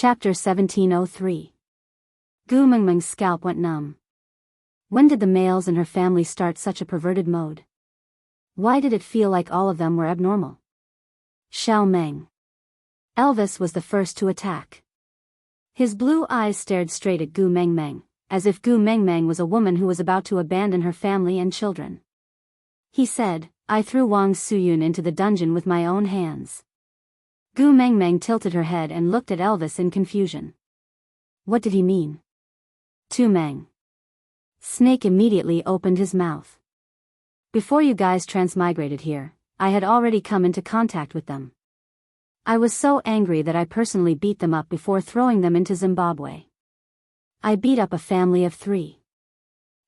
Chapter 1703. Gu Mengmeng's scalp went numb. When did the males in her family start such a perverted mode? Why did it feel like all of them were abnormal? Xiao Meng. Elvis was the first to attack. His blue eyes stared straight at Gu Mengmeng, as if Gu Mengmeng was a woman who was about to abandon her family and children. He said, "I threw Wang Suyun into the dungeon with my own hands." Gu Mengmeng tilted her head and looked at Elvis in confusion. What did he mean? Tu Meng. Snake immediately opened his mouth. Before you guys transmigrated here, I had already come into contact with them. I was so angry that I personally beat them up before throwing them into Zimbabwe. I beat up a family of 3.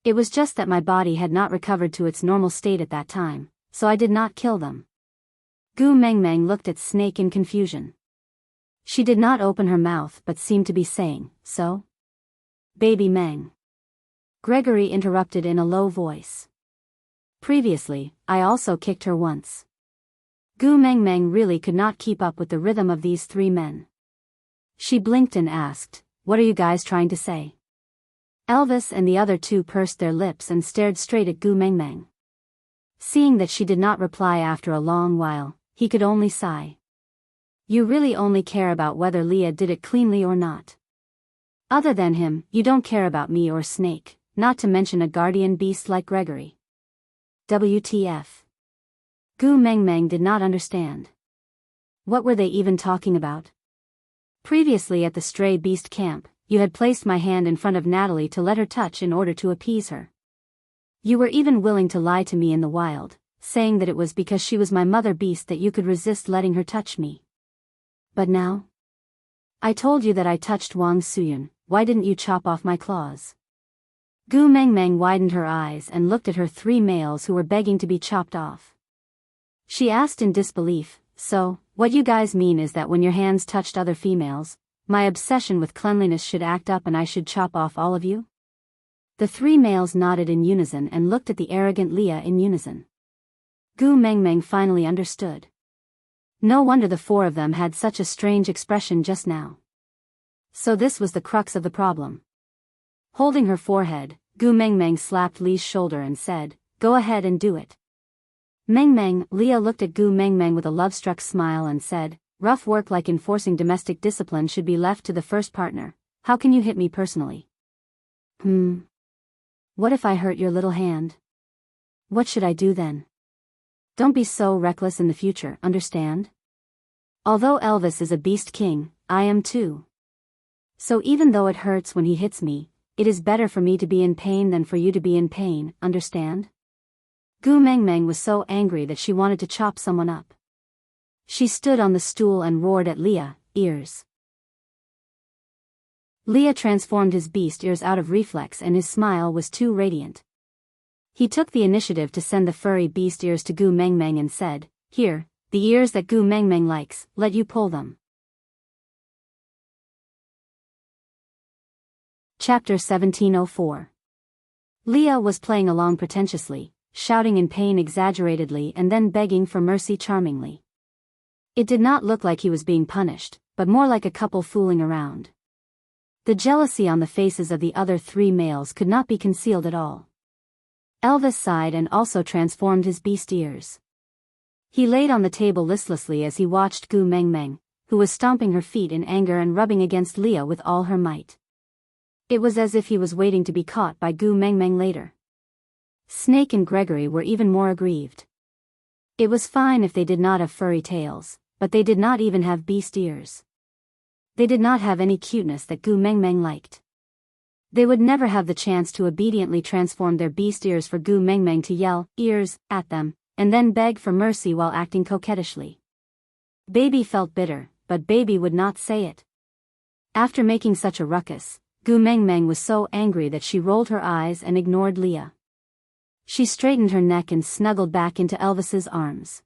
It was just that my body had not recovered to its normal state at that time, so I did not kill them. Gu Mengmeng looked at Snake in confusion. She did not open her mouth but seemed to be saying, "So? Baby Meng." Gregory interrupted in a low voice. Previously, I also kicked her once. Gu Mengmeng really could not keep up with the rhythm of these 3 men. She blinked and asked, "What are you guys trying to say?" Elvis and the other 2 pursed their lips and stared straight at Gu Mengmeng. Seeing that she did not reply after a long while, he could only sigh. You really only care about whether Leah did it cleanly or not. Other than him, you don't care about me or Snake, not to mention a guardian beast like Gregory. WTF. Gu Mengmeng did not understand. What were they even talking about? Previously at the stray beast camp, you had placed my hand in front of Natalie to let her touch in order to appease her. You were even willing to lie to me in the wild, saying that it was because she was my mother beast that you could resist letting her touch me. But now? I told you that I touched Wang Suyun, why didn't you chop off my claws? Gu Mengmeng widened her eyes and looked at her 3 males who were begging to be chopped off. She asked in disbelief, "So, what you guys mean is that when your hands touched other females, my obsession with cleanliness should act up and I should chop off all of you?" The 3 males nodded in unison and looked at the arrogant Leah in unison. Gu Mengmeng finally understood. No wonder the 4 of them had such a strange expression just now. So this was the crux of the problem. Holding her forehead, Gu Mengmeng slapped Leah's shoulder and said, "Go ahead and do it." Mengmeng. Leah looked at Gu Mengmeng with a love-struck smile and said, "Rough work like enforcing domestic discipline should be left to the first partner. How can you hit me personally?" What if I hurt your little hand? What should I do then? Don't be so reckless in the future, understand? Although Elvis is a beast king, I am too. So even though it hurts when he hits me, it is better for me to be in pain than for you to be in pain, understand? Gu Mengmeng was so angry that she wanted to chop someone up. She stood on the stool and roared at Leah, "Ears." Leah transformed his beast ears out of reflex and his smile was too radiant. He took the initiative to send the furry beast ears to Gu Mengmeng and said, "Here, the ears that Gu Mengmeng likes, let you pull them." Chapter 1704. Leah was playing along pretentiously, shouting in pain exaggeratedly and then begging for mercy charmingly. It did not look like he was being punished, but more like a couple fooling around. The jealousy on the faces of the other 3 males could not be concealed at all. Elvis sighed and also transformed his beast ears. He laid on the table listlessly as he watched Gu Mengmeng, who was stomping her feet in anger and rubbing against Leah with all her might. It was as if he was waiting to be caught by Gu Mengmeng later. Snake and Gregory were even more aggrieved. It was fine if they did not have furry tails, but they did not even have beast ears. They did not have any cuteness that Gu Mengmeng liked. They would never have the chance to obediently transform their beast ears for Gu Mengmeng to yell, "Ears," at them, and then beg for mercy while acting coquettishly. Baby felt bitter, but Baby would not say it. After making such a ruckus, Gu Mengmeng was so angry that she rolled her eyes and ignored Leah. She straightened her neck and snuggled back into Elvis's arms.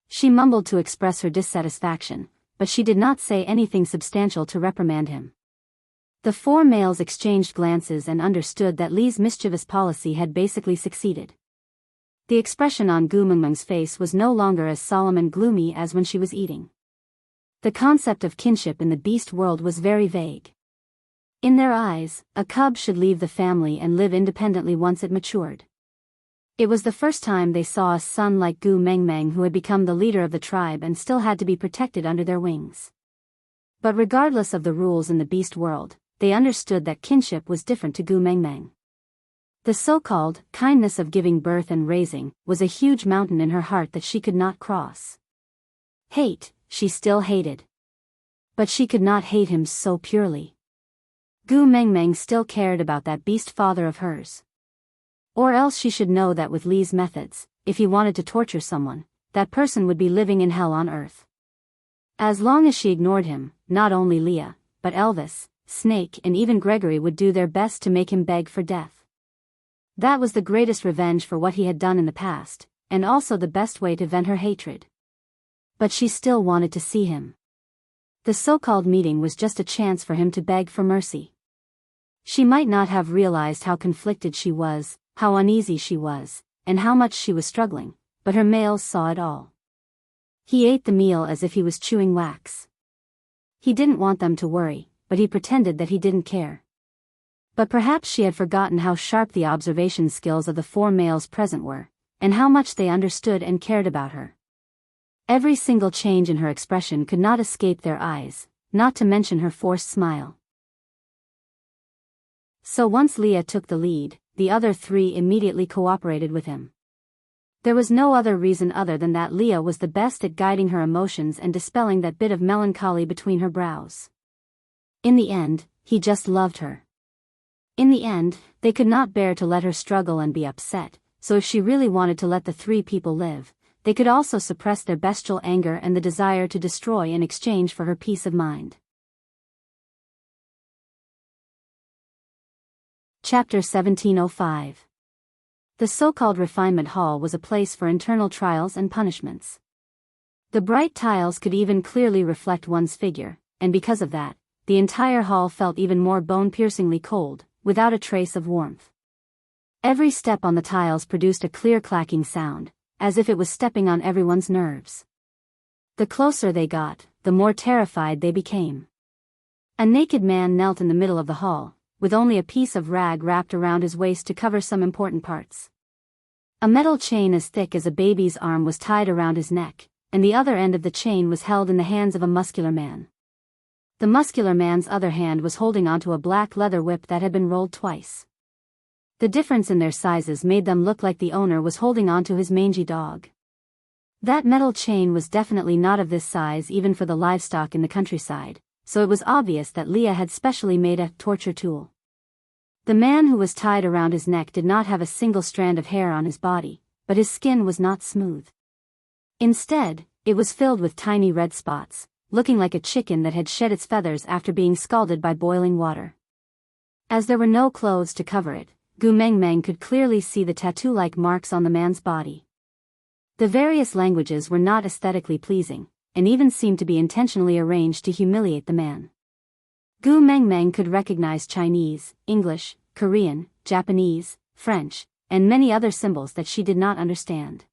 She mumbled to express her dissatisfaction, but she did not say anything substantial to reprimand him. The 4 males exchanged glances and understood that Lee's mischievous policy had basically succeeded. The expression on Gu Mengmeng's face was no longer as solemn and gloomy as when she was eating. The concept of kinship in the beast world was very vague. In their eyes, a cub should leave the family and live independently once it matured. It was the first time they saw a son like Gu Mengmeng who had become the leader of the tribe and still had to be protected under their wings. But regardless of the rules in the beast world, they understood that kinship was different to Gu Mengmeng. The so-called kindness of giving birth and raising was a huge mountain in her heart that she could not cross. Hate, she still hated. But she could not hate him so purely. Gu Mengmeng still cared about that beast father of hers. Or else she should know that with Li's methods, if he wanted to torture someone, that person would be living in hell on earth. As long as she ignored him, not only Leah, but Elvis, Snake and even Gregory would do their best to make him beg for death. That was the greatest revenge for what he had done in the past, and also the best way to vent her hatred. But she still wanted to see him. The so-called meeting was just a chance for him to beg for mercy. She might not have realized how conflicted she was, how uneasy she was, and how much she was struggling, but her males saw it all. He ate the meal as if he was chewing wax. He didn't want them to worry, but he pretended that he didn't care. But perhaps she had forgotten how sharp the observation skills of the 4 males present were, and how much they understood and cared about her. Every single change in her expression could not escape their eyes, not to mention her forced smile. So once Leah took the lead, the other 3 immediately cooperated with him. There was no other reason other than that Leah was the best at guiding her emotions and dispelling that bit of melancholy between her brows. In the end, he just loved her. In the end, they could not bear to let her struggle and be upset, so if she really wanted to let the 3 people live, they could also suppress their bestial anger and the desire to destroy in exchange for her peace of mind. Chapter 1705. The so-called refinement hall was a place for internal trials and punishments. The bright tiles could even clearly reflect one's figure, and because of that, the entire hall felt even more bone-piercingly cold, without a trace of warmth. Every step on the tiles produced a clear clacking sound, as if it was stepping on everyone's nerves. The closer they got, the more terrified they became. A naked man knelt in the middle of the hall, with only a piece of rag wrapped around his waist to cover some important parts. A metal chain as thick as a baby's arm was tied around his neck, and the other end of the chain was held in the hands of a muscular man. The muscular man's other hand was holding onto a black leather whip that had been rolled twice. The difference in their sizes made them look like the owner was holding onto his mangy dog. That metal chain was definitely not of this size even for the livestock in the countryside, so it was obvious that Leah had specially made a torture tool. The man who was tied around his neck did not have a single strand of hair on his body, but his skin was not smooth. Instead, it was filled with tiny red spots, looking like a chicken that had shed its feathers after being scalded by boiling water. As there were no clothes to cover it, Gu Mengmeng could clearly see the tattoo-like marks on the man's body. The various languages were not aesthetically pleasing, and even seemed to be intentionally arranged to humiliate the man. Gu Mengmeng could recognize Chinese, English, Korean, Japanese, French, and many other symbols that she did not understand.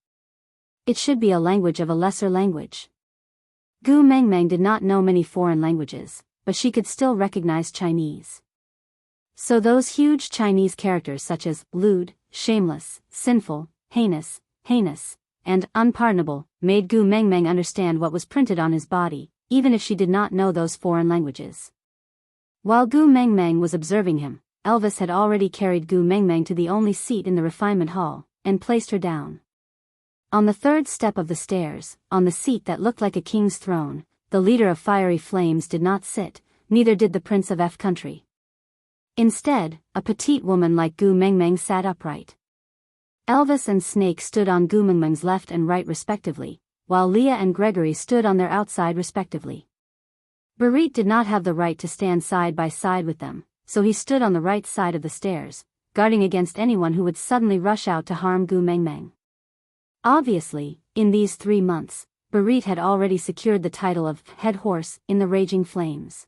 It should be a language of a lesser language. Gu Mengmeng did not know many foreign languages, but she could still recognize Chinese. So those huge Chinese characters such as lewd, shameless, sinful, heinous, and unpardonable made Gu Mengmeng understand what was printed on his body, even if she did not know those foreign languages. While Gu Mengmeng was observing him, Elvis had already carried Gu Mengmeng to the only seat in the refinement hall, and placed her down. On the 3rd step of the stairs, on the seat that looked like a king's throne, the leader of Fiery Flames did not sit, neither did the Prince of F Country. Instead, a petite woman like Gu Mengmeng sat upright. Elvis and Snake stood on Gu Mengmeng's left and right respectively, while Leah and Gregory stood on their outside respectively. Barit did not have the right to stand side by side with them, so he stood on the right side of the stairs, guarding against anyone who would suddenly rush out to harm Gu Mengmeng. Obviously, in these 3 months, Barit had already secured the title of head horse in the Raging Flames.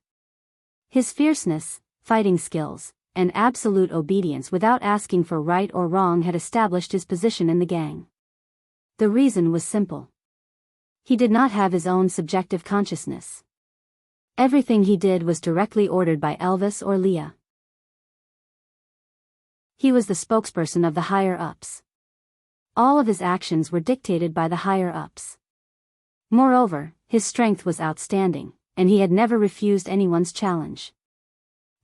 His fierceness, fighting skills, and absolute obedience without asking for right or wrong had established his position in the gang. The reason was simple. He did not have his own subjective consciousness. Everything he did was directly ordered by Elvis or Leah. He was the spokesperson of the higher-ups. All of his actions were dictated by the higher-ups. Moreover, his strength was outstanding, and he had never refused anyone's challenge.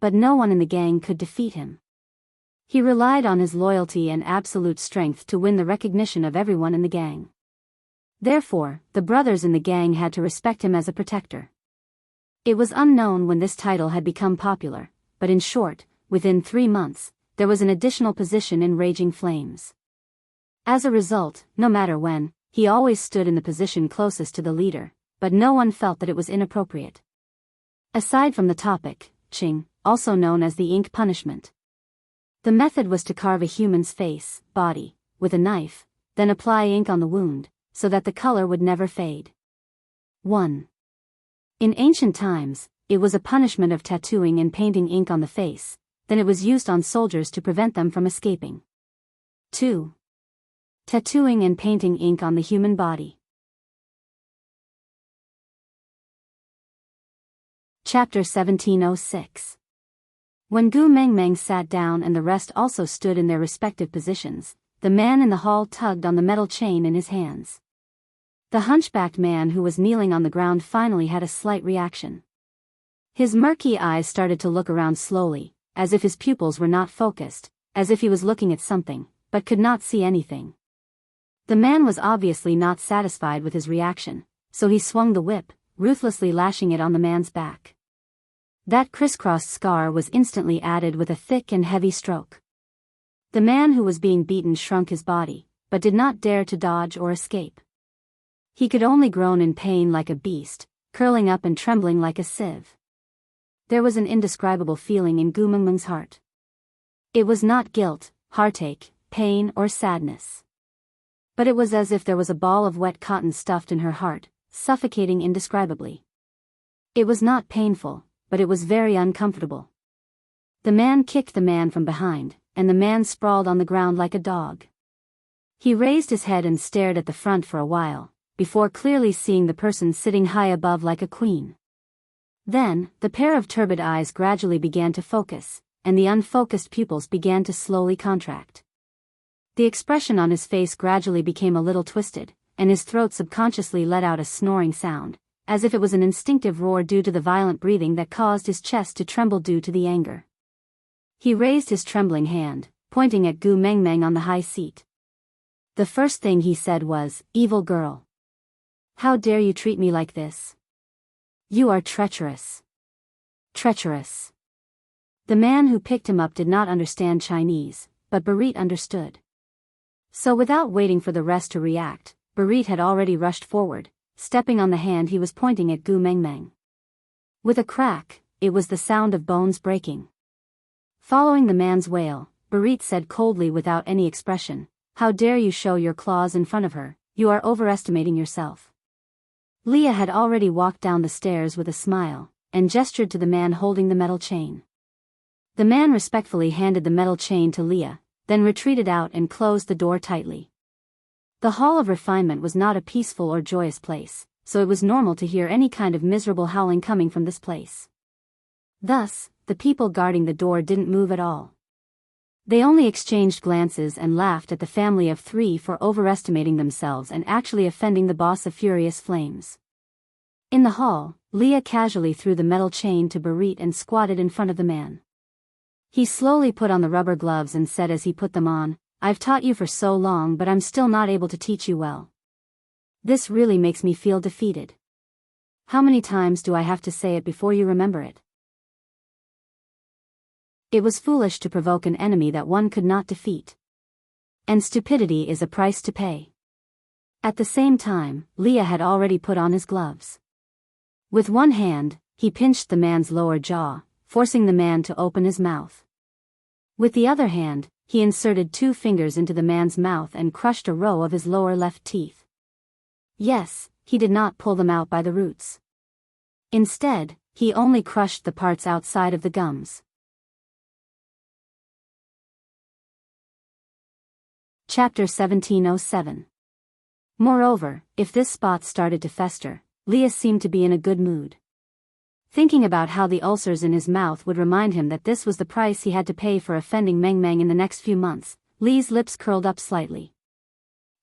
But no one in the gang could defeat him. He relied on his loyalty and absolute strength to win the recognition of everyone in the gang. Therefore, the brothers in the gang had to respect him as a protector. It was unknown when this title had become popular, but in short, within 3 months, there was an additional position in Raging Flames. As a result, no matter when, he always stood in the position closest to the leader, but no one felt that it was inappropriate. Aside from the topic, Ching, also known as the ink punishment. The method was to carve a human's face, body, with a knife, then apply ink on the wound, so that the color would never fade. 1. In ancient times, it was a punishment of tattooing and painting ink on the face, then it was used on soldiers to prevent them from escaping. 2. Tattooing and painting ink on the human body. Chapter 1706. When Gu Mengmeng sat down and the rest also stood in their respective positions, the man in the hall tugged on the metal chain in his hands. The hunchbacked man who was kneeling on the ground finally had a slight reaction. His murky eyes started to look around slowly, as if his pupils were not focused, as if he was looking at something, but could not see anything. The man was obviously not satisfied with his reaction, so he swung the whip, ruthlessly lashing it on the man's back. That crisscrossed scar was instantly added with a thick and heavy stroke. The man who was being beaten shrunk his body, but did not dare to dodge or escape. He could only groan in pain like a beast, curling up and trembling like a sieve. There was an indescribable feeling in Gu Mengmeng's heart. It was not guilt, heartache, pain or sadness. But it was as if there was a ball of wet cotton stuffed in her heart, suffocating indescribably. It was not painful, but it was very uncomfortable. The man kicked the man from behind, and the man sprawled on the ground like a dog. He raised his head and stared at the front for a while, before clearly seeing the person sitting high above like a queen. Then, the pair of turbid eyes gradually began to focus, and the unfocused pupils began to slowly contract. The expression on his face gradually became a little twisted, and his throat subconsciously let out a snoring sound, as if it was an instinctive roar due to the violent breathing that caused his chest to tremble due to the anger. He raised his trembling hand, pointing at Gu Mengmeng on the high seat. The first thing he said was, "Evil girl. How dare you treat me like this? You are treacherous. Treacherous." The man who picked him up did not understand Chinese, but Barit understood. So without waiting for the rest to react, Barit had already rushed forward, stepping on the hand he was pointing at Gu Mengmeng. With a crack, it was the sound of bones breaking. Following the man's wail, Barit said coldly without any expression, "How dare you show your claws in front of her, you are overestimating yourself." Leah had already walked down the stairs with a smile, and gestured to the man holding the metal chain. The man respectfully handed the metal chain to Leah, then retreated out and closed the door tightly. The Hall of Refinement was not a peaceful or joyous place, so it was normal to hear any kind of miserable howling coming from this place. Thus, the people guarding the door didn't move at all. They only exchanged glances and laughed at the family of 3 for overestimating themselves and actually offending the boss of Furious Flames. In the hall, Leah casually threw the metal chain to Barit and squatted in front of the man. He slowly put on the rubber gloves and said as he put them on, "I've taught you for so long, but I'm still not able to teach you well. This really makes me feel defeated. How many times do I have to say it before you remember it?" It was foolish to provoke an enemy that one could not defeat. And stupidity is a price to pay. At the same time, Leah had already put on his gloves. With one hand, he pinched the man's lower jaw, forcing the man to open his mouth. With the other hand, he inserted 2 fingers into the man's mouth and crushed a row of his lower left teeth. Yes, he did not pull them out by the roots. Instead, he only crushed the parts outside of the gums. Chapter 1707. Moreover, if this spot started to fester, Leah seemed to be in a good mood. Thinking about how the ulcers in his mouth would remind him that this was the price he had to pay for offending Meng Meng in the next few months, Li's lips curled up slightly.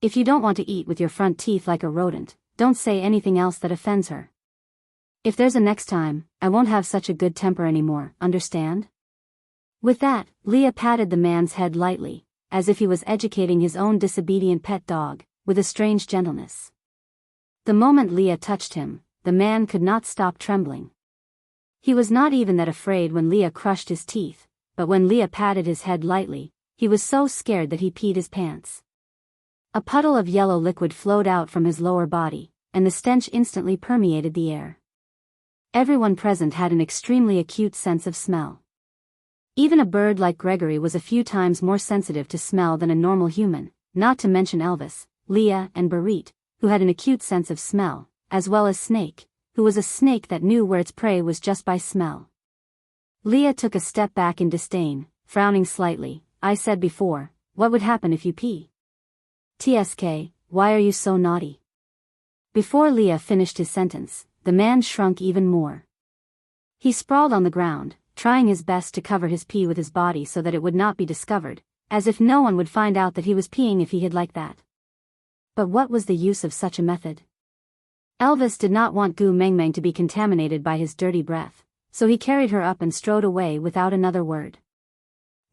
If you don't want to eat with your front teeth like a rodent, don't say anything else that offends her. If there's a next time, I won't have such a good temper anymore, understand? With that, Leah patted the man's head lightly, as if he was educating his own disobedient pet dog, with a strange gentleness. The moment Leah touched him, the man could not stop trembling. He was not even that afraid when Leah crushed his teeth, but when Leah patted his head lightly, he was so scared that he peed his pants. A puddle of yellow liquid flowed out from his lower body, and the stench instantly permeated the air. Everyone present had an extremely acute sense of smell. Even a bird like Gregory was a few times more sensitive to smell than a normal human, not to mention Elvis, Leah and Barit, who had an acute sense of smell, as well as Snake, who was a snake that knew where its prey was just by smell. Leah took a step back in disdain, frowning slightly. I said before, what would happen if you pee? TSK, why are you so naughty? Before Leah finished his sentence, the man shrunk even more. He sprawled on the ground, trying his best to cover his pee with his body so that it would not be discovered, as if no one would find out that he was peeing if he hid like that. But what was the use of such a method? Elvis did not want Gu Meng Meng to be contaminated by his dirty breath, so he carried her up and strode away without another word.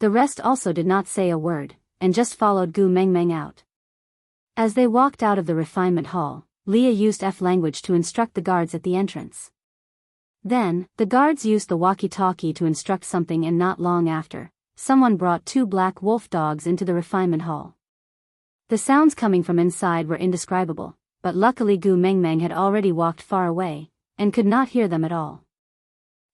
The rest also did not say a word, and just followed Gu Meng Meng out. As they walked out of the refinement hall, Leah used F language to instruct the guards at the entrance. Then, the guards used the walkie-talkie to instruct something, and not long after, someone brought 2 black wolf dogs into the refinement hall. The sounds coming from inside were indescribable, but luckily Gu Meng Meng had already walked far away, and could not hear them at all.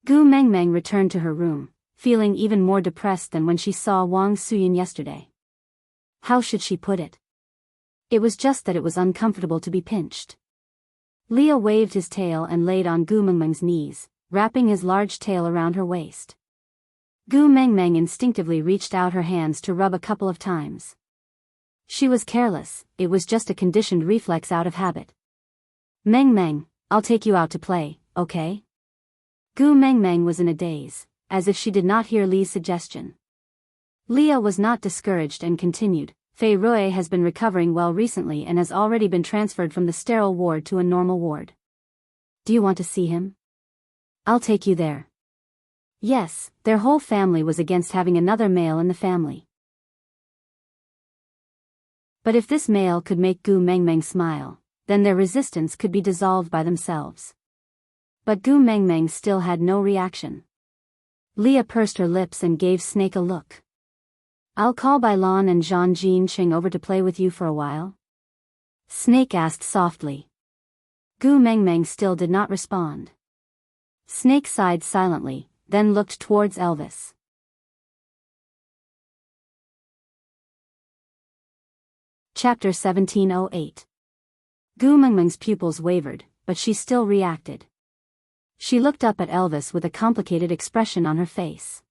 Gu Meng Meng returned to her room, feeling even more depressed than when she saw Wang Suyin yesterday. How should she put it? It was just that it was uncomfortable to be pinched. Leah waved his tail and laid on Gu Meng Meng's knees, wrapping his large tail around her waist. Gu Meng Meng instinctively reached out her hands to rub a couple of times. She was careless, it was just a conditioned reflex out of habit. Meng Meng, I'll take you out to play, okay? Gu Meng Meng was in a daze, as if she did not hear Li's suggestion. Leah was not discouraged and continued, Fei Rui has been recovering well recently and has already been transferred from the sterile ward to a normal ward. Do you want to see him? I'll take you there. Yes, their whole family was against having another male in the family. But if this male could make Gu Meng Meng smile, then their resistance could be dissolved by themselves. But Gu Meng Meng still had no reaction. Leah pursed her lips and gave Snake a look. I'll call Bailan and Zhang Jinqing over to play with you for a while? Snake asked softly. Gu Meng Meng still did not respond. Snake sighed silently, then looked towards Elvis. Chapter 1708. Gu Meng Meng's pupils wavered, but she still reacted. She looked up at Elvis with a complicated expression on her face.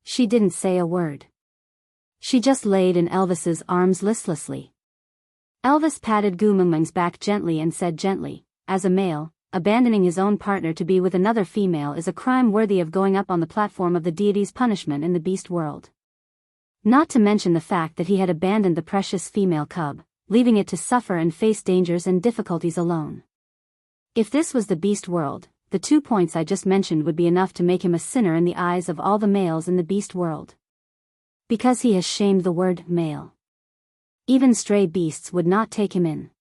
She didn't say a word. She just laid in Elvis's arms listlessly. Elvis patted Gu Meng Meng's back gently and said gently, as a male, abandoning his own partner to be with another female is a crime worthy of going up on the platform of the deity's punishment in the beast world. Not to mention the fact that he had abandoned the precious female cub, leaving it to suffer and face dangers and difficulties alone. If this was the beast world, the 2 points I just mentioned would be enough to make him a sinner in the eyes of all the males in the beast world. Because he has shamed the word male. Even stray beasts would not take him in.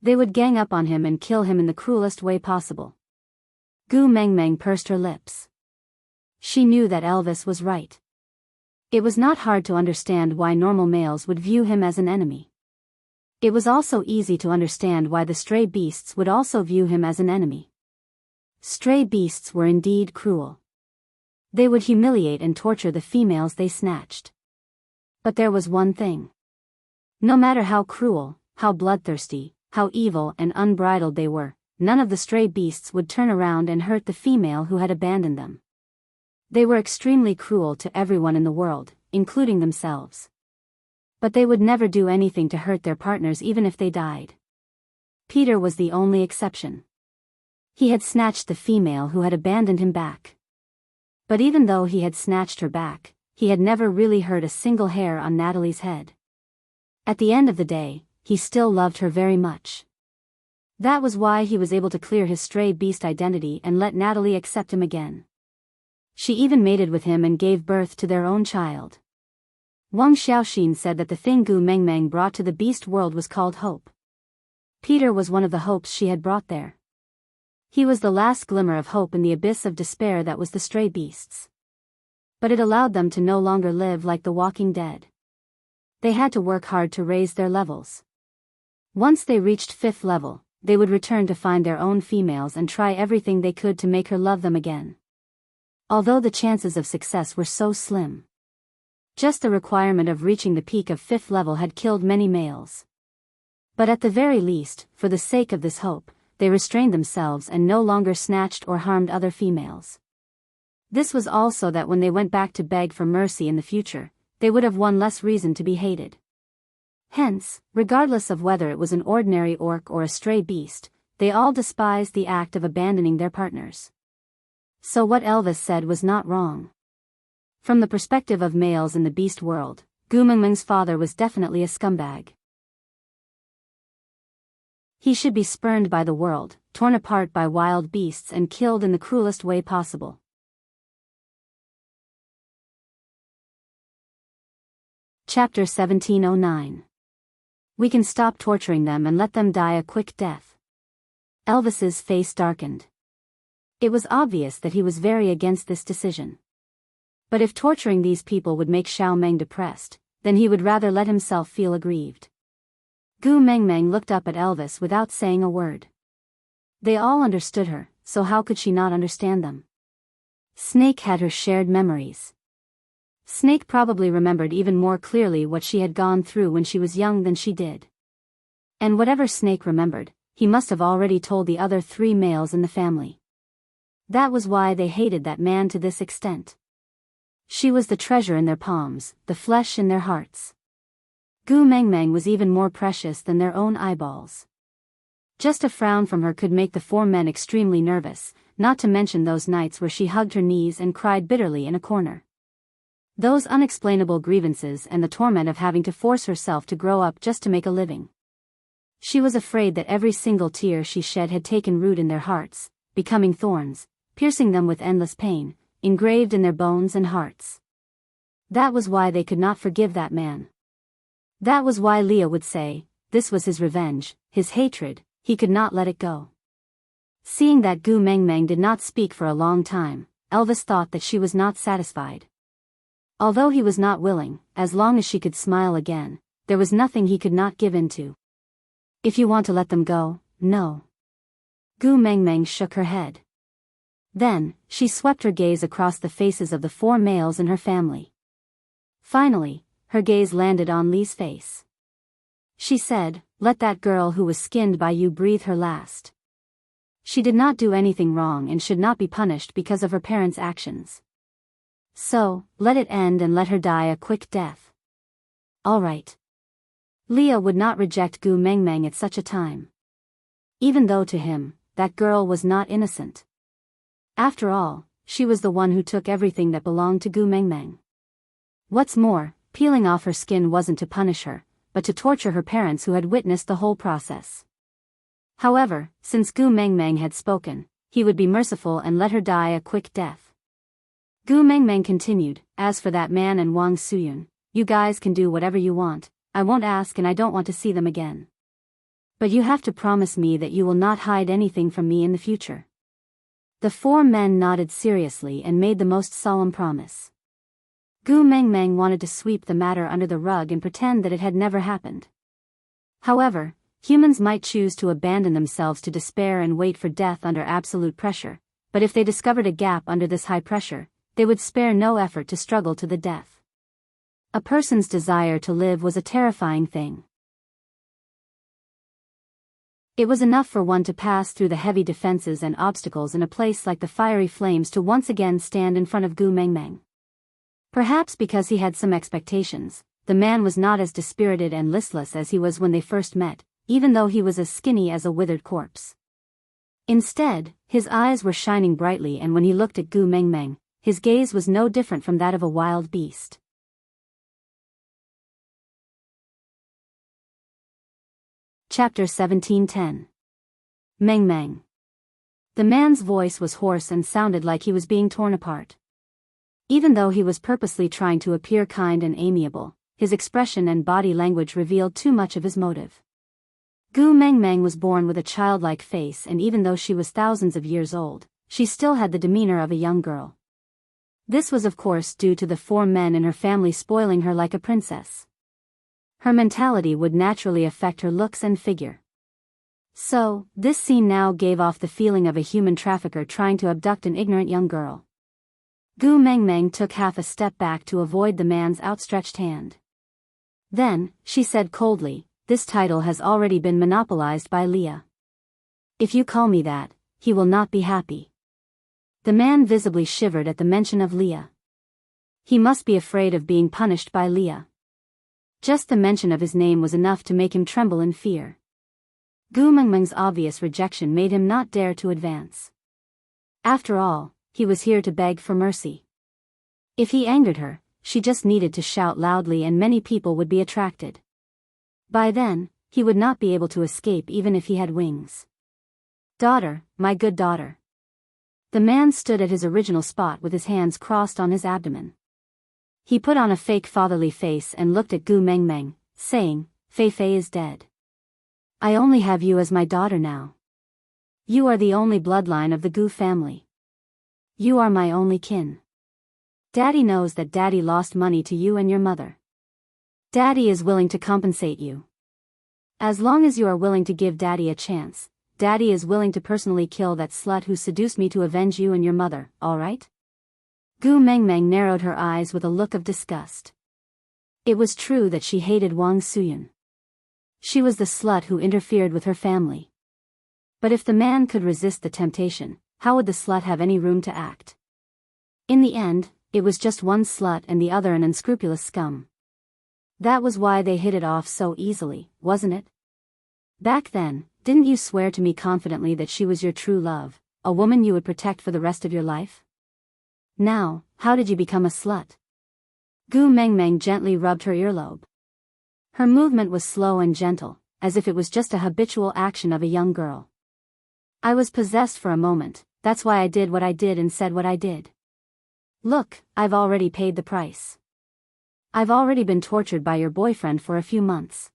They would gang up on him and kill him in the cruelest way possible. Gu Meng Meng pursed her lips. She knew that Elvis was right. It was not hard to understand why normal males would view him as an enemy. It was also easy to understand why the stray beasts would also view him as an enemy. Stray beasts were indeed cruel. They would humiliate and torture the females they snatched. But there was one thing. No matter how cruel, how bloodthirsty, how evil and unbridled they were, none of the stray beasts would turn around and hurt the female who had abandoned them. They were extremely cruel to everyone in the world, including themselves. But they would never do anything to hurt their partners even if they died. Peter was the only exception. He had snatched the female who had abandoned him back. But even though he had snatched her back, he had never really hurt a single hair on Natalie's head. At the end of the day, he still loved her very much. That was why he was able to clear his stray beast identity and let Natalie accept him again. She even mated with him and gave birth to their own child. Wang Xiaoxin said that the thing Gu Mengmeng brought to the beast world was called hope. Peter was one of the hopes she had brought there. He was the last glimmer of hope in the abyss of despair that was the stray beasts. But it allowed them to no longer live like the walking dead. They had to work hard to raise their levels. Once they reached 5th level, they would return to find their own females and try everything they could to make her love them again. Although the chances of success were so slim. Just the requirement of reaching the peak of 5th level had killed many males. But at the very least, for the sake of this hope, they restrained themselves and no longer snatched or harmed other females. This was also that when they went back to beg for mercy in the future, they would have one less reason to be hated. Hence, regardless of whether it was an ordinary orc or a stray beast, they all despised the act of abandoning their partners. So what Elvis said was not wrong. From the perspective of males in the beast world, Gu Mengmeng's father was definitely a scumbag. He should be spurned by the world, torn apart by wild beasts and killed in the cruelest way possible. Chapter 1709. We can stop torturing them and let them die a quick death. Elvis's face darkened. It was obvious that he was very against this decision. But if torturing these people would make Xiao Meng depressed, then he would rather let himself feel aggrieved. Gu Mengmeng looked up at Elvis without saying a word. They all understood her, so how could she not understand them? Snake had her shared memories. Snake probably remembered even more clearly what she had gone through when she was young than she did. And whatever Snake remembered, he must have already told the other 3 males in the family. That was why they hated that man to this extent. She was the treasure in their palms, the flesh in their hearts. Gu Mengmeng was even more precious than their own eyeballs. Just a frown from her could make the 4 men extremely nervous, not to mention those nights where she hugged her knees and cried bitterly in a corner. Those unexplainable grievances and the torment of having to force herself to grow up just to make a living. She was afraid that every single tear she shed had taken root in their hearts, becoming thorns, piercing them with endless pain, engraved in their bones and hearts. That was why they could not forgive that man. That was why Leah would say, this was his revenge, his hatred, he could not let it go. Seeing that Gu Mengmeng did not speak for a long time, Elvis thought that she was not satisfied. Although he was not willing, as long as she could smile again, there was nothing he could not give in to. If you want to let them go, no. Gu Mengmeng shook her head. Then, she swept her gaze across the faces of the 4 males in her family. Finally, her gaze landed on Li's face. She said, let that girl who was skinned by you breathe her last. She did not do anything wrong and should not be punished because of her parents' actions. So, let it end and let her die a quick death. All right. Leah would not reject Gu Mengmeng at such a time. Even though to him, that girl was not innocent. After all, she was the one who took everything that belonged to Gu Mengmeng. What's more, peeling off her skin wasn't to punish her, but to torture her parents who had witnessed the whole process. However, since Gu Mengmeng had spoken, he would be merciful and let her die a quick death. Gu Mengmeng continued, as for that man and Wang Suyun, you guys can do whatever you want, I won't ask and I don't want to see them again. But you have to promise me that you will not hide anything from me in the future. The 4 men nodded seriously and made the most solemn promise. Gu Mengmeng wanted to sweep the matter under the rug and pretend that it had never happened. However, humans might choose to abandon themselves to despair and wait for death under absolute pressure, but if they discovered a gap under this high pressure, they would spare no effort to struggle to the death. A person's desire to live was a terrifying thing. It was enough for one to pass through the heavy defenses and obstacles in a place like the fiery flames to once again stand in front of Gu Mengmeng. Perhaps because he had some expectations, the man was not as dispirited and listless as he was when they first met, even though he was as skinny as a withered corpse. Instead, his eyes were shining brightly, and when he looked at Gu Mengmeng, his gaze was no different from that of a wild beast. Chapter 17:10. Mengmeng. The man's voice was hoarse and sounded like he was being torn apart. Even though he was purposely trying to appear kind and amiable, his expression and body language revealed too much of his motive. Gu Mengmeng was born with a childlike face, and even though she was thousands of years old, she still had the demeanor of a young girl. This was of course due to the 4 men in her family spoiling her like a princess. Her mentality would naturally affect her looks and figure. So, this scene now gave off the feeling of a human trafficker trying to abduct an ignorant young girl. Gu Mengmeng took half a step back to avoid the man's outstretched hand. Then, she said coldly, "This title has already been monopolized by Leah. If you call me that, he will not be happy." The man visibly shivered at the mention of Leah. He must be afraid of being punished by Leah. Just the mention of his name was enough to make him tremble in fear. Gu Mengmeng's obvious rejection made him not dare to advance. After all, he was here to beg for mercy. If he angered her, she just needed to shout loudly and many people would be attracted. By then, he would not be able to escape even if he had wings. "Daughter, my good daughter." The man stood at his original spot with his hands crossed on his abdomen. He put on a fake fatherly face and looked at Gu Mengmeng, saying, "Fei Fei is dead. I only have you as my daughter now. You are the only bloodline of the Gu family. You are my only kin. Daddy knows that Daddy lost money to you and your mother. Daddy is willing to compensate you. As long as you are willing to give Daddy a chance, Daddy is willing to personally kill that slut who seduced me to avenge you and your mother, all right?" Gu Mengmeng narrowed her eyes with a look of disgust. It was true that she hated Wang Suyun. She was the slut who interfered with her family. But if the man could resist the temptation, how would the slut have any room to act? In the end, it was just one slut and the other an unscrupulous scum. That was why they hit it off so easily, wasn't it? Back then, didn't you swear to me confidently that she was your true love, a woman you would protect for the rest of your life? Now, how did you become a slut? Gu Mengmeng gently rubbed her earlobe. Her movement was slow and gentle, as if it was just a habitual action of a young girl. "I was possessed for a moment, that's why I did what I did and said what I did. Look, I've already paid the price. I've already been tortured by your boyfriend for a few months.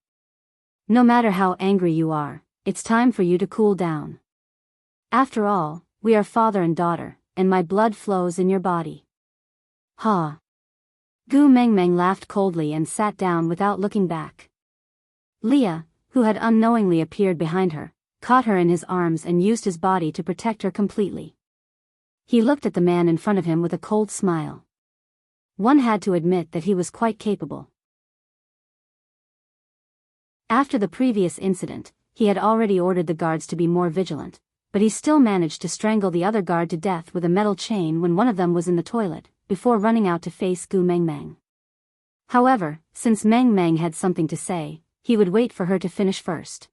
No matter how angry you are, it's time for you to cool down. After all, we are father and daughter, and my blood flows in your body." "Ha." Gu Mengmeng laughed coldly and sat down without looking back. Leah, who had unknowingly appeared behind her, caught her in his arms and used his body to protect her completely. He looked at the man in front of him with a cold smile. One had to admit that he was quite capable. After the previous incident, he had already ordered the guards to be more vigilant, but he still managed to strangle the other guard to death with a metal chain when one of them was in the toilet, before running out to face Gu Mengmeng. However, since Mengmeng had something to say, he would wait for her to finish first.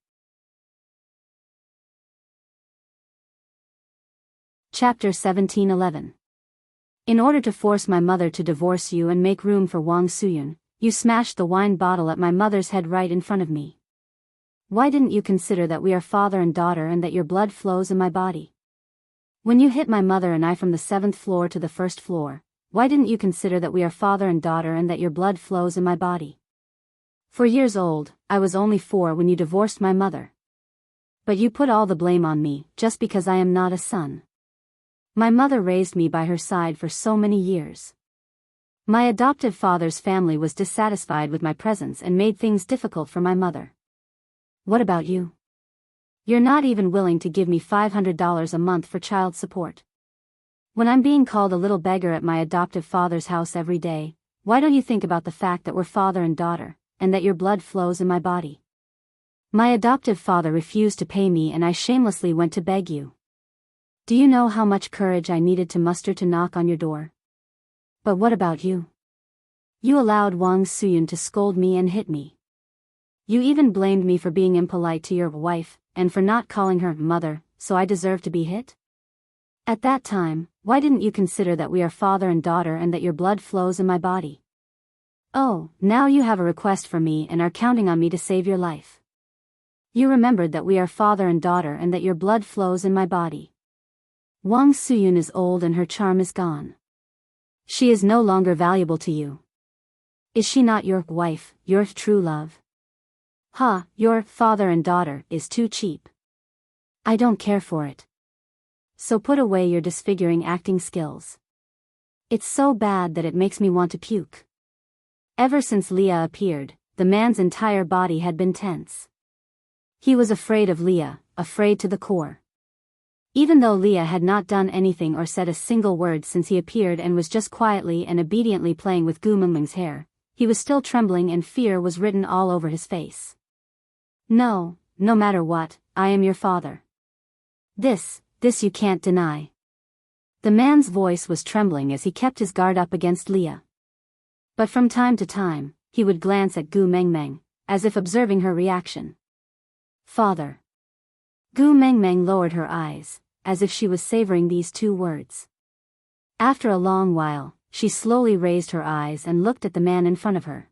Chapter 17:11. In order to force my mother to divorce you and make room for Wang Suyun, you smashed the wine bottle at my mother's head right in front of me. Why didn't you consider that we are father and daughter and that your blood flows in my body? When you hit my mother and I from the 7th floor to the 1st floor, why didn't you consider that we are father and daughter and that your blood flows in my body? 4 years old, I was only 4 when you divorced my mother. But you put all the blame on me, just because I am not a son. My mother raised me by her side for so many years. My adoptive father's family was dissatisfied with my presence and made things difficult for my mother. What about you? You're not even willing to give me $500 a month for child support. When I'm being called a little beggar at my adoptive father's house every day, why don't you think about the fact that we're father and daughter, and that your blood flows in my body? My adoptive father refused to pay me and I shamelessly went to beg you. Do you know how much courage I needed to muster to knock on your door? But what about you? You allowed Wang Suyun to scold me and hit me. You even blamed me for being impolite to your wife, and for not calling her mother, so I deserve to be hit? At that time, why didn't you consider that we are father and daughter and that your blood flows in my body? Oh, now you have a request for me and are counting on me to save your life. You remembered that we are father and daughter and that your blood flows in my body. Wang Suyun is old and her charm is gone. She is no longer valuable to you. Is she not your wife, your true love? Ha, your father and daughter is too cheap. I don't care for it. So put away your disfiguring acting skills. It's so bad that it makes me want to puke. Ever since Leah appeared, the man's entire body had been tense. He was afraid of Leah, afraid to the core. Even though Leah had not done anything or said a single word since he appeared and was just quietly and obediently playing with Gu Mengmeng's hair, he was still trembling and fear was written all over his face. No, no matter what, I am your father. This you can't deny. The man's voice was trembling as he kept his guard up against Leah. But from time to time, he would glance at Gu Mengmeng, as if observing her reaction. Father. Gu Mengmeng lowered her eyes, as if she was savoring these two words. After a long while, she slowly raised her eyes and looked at the man in front of her.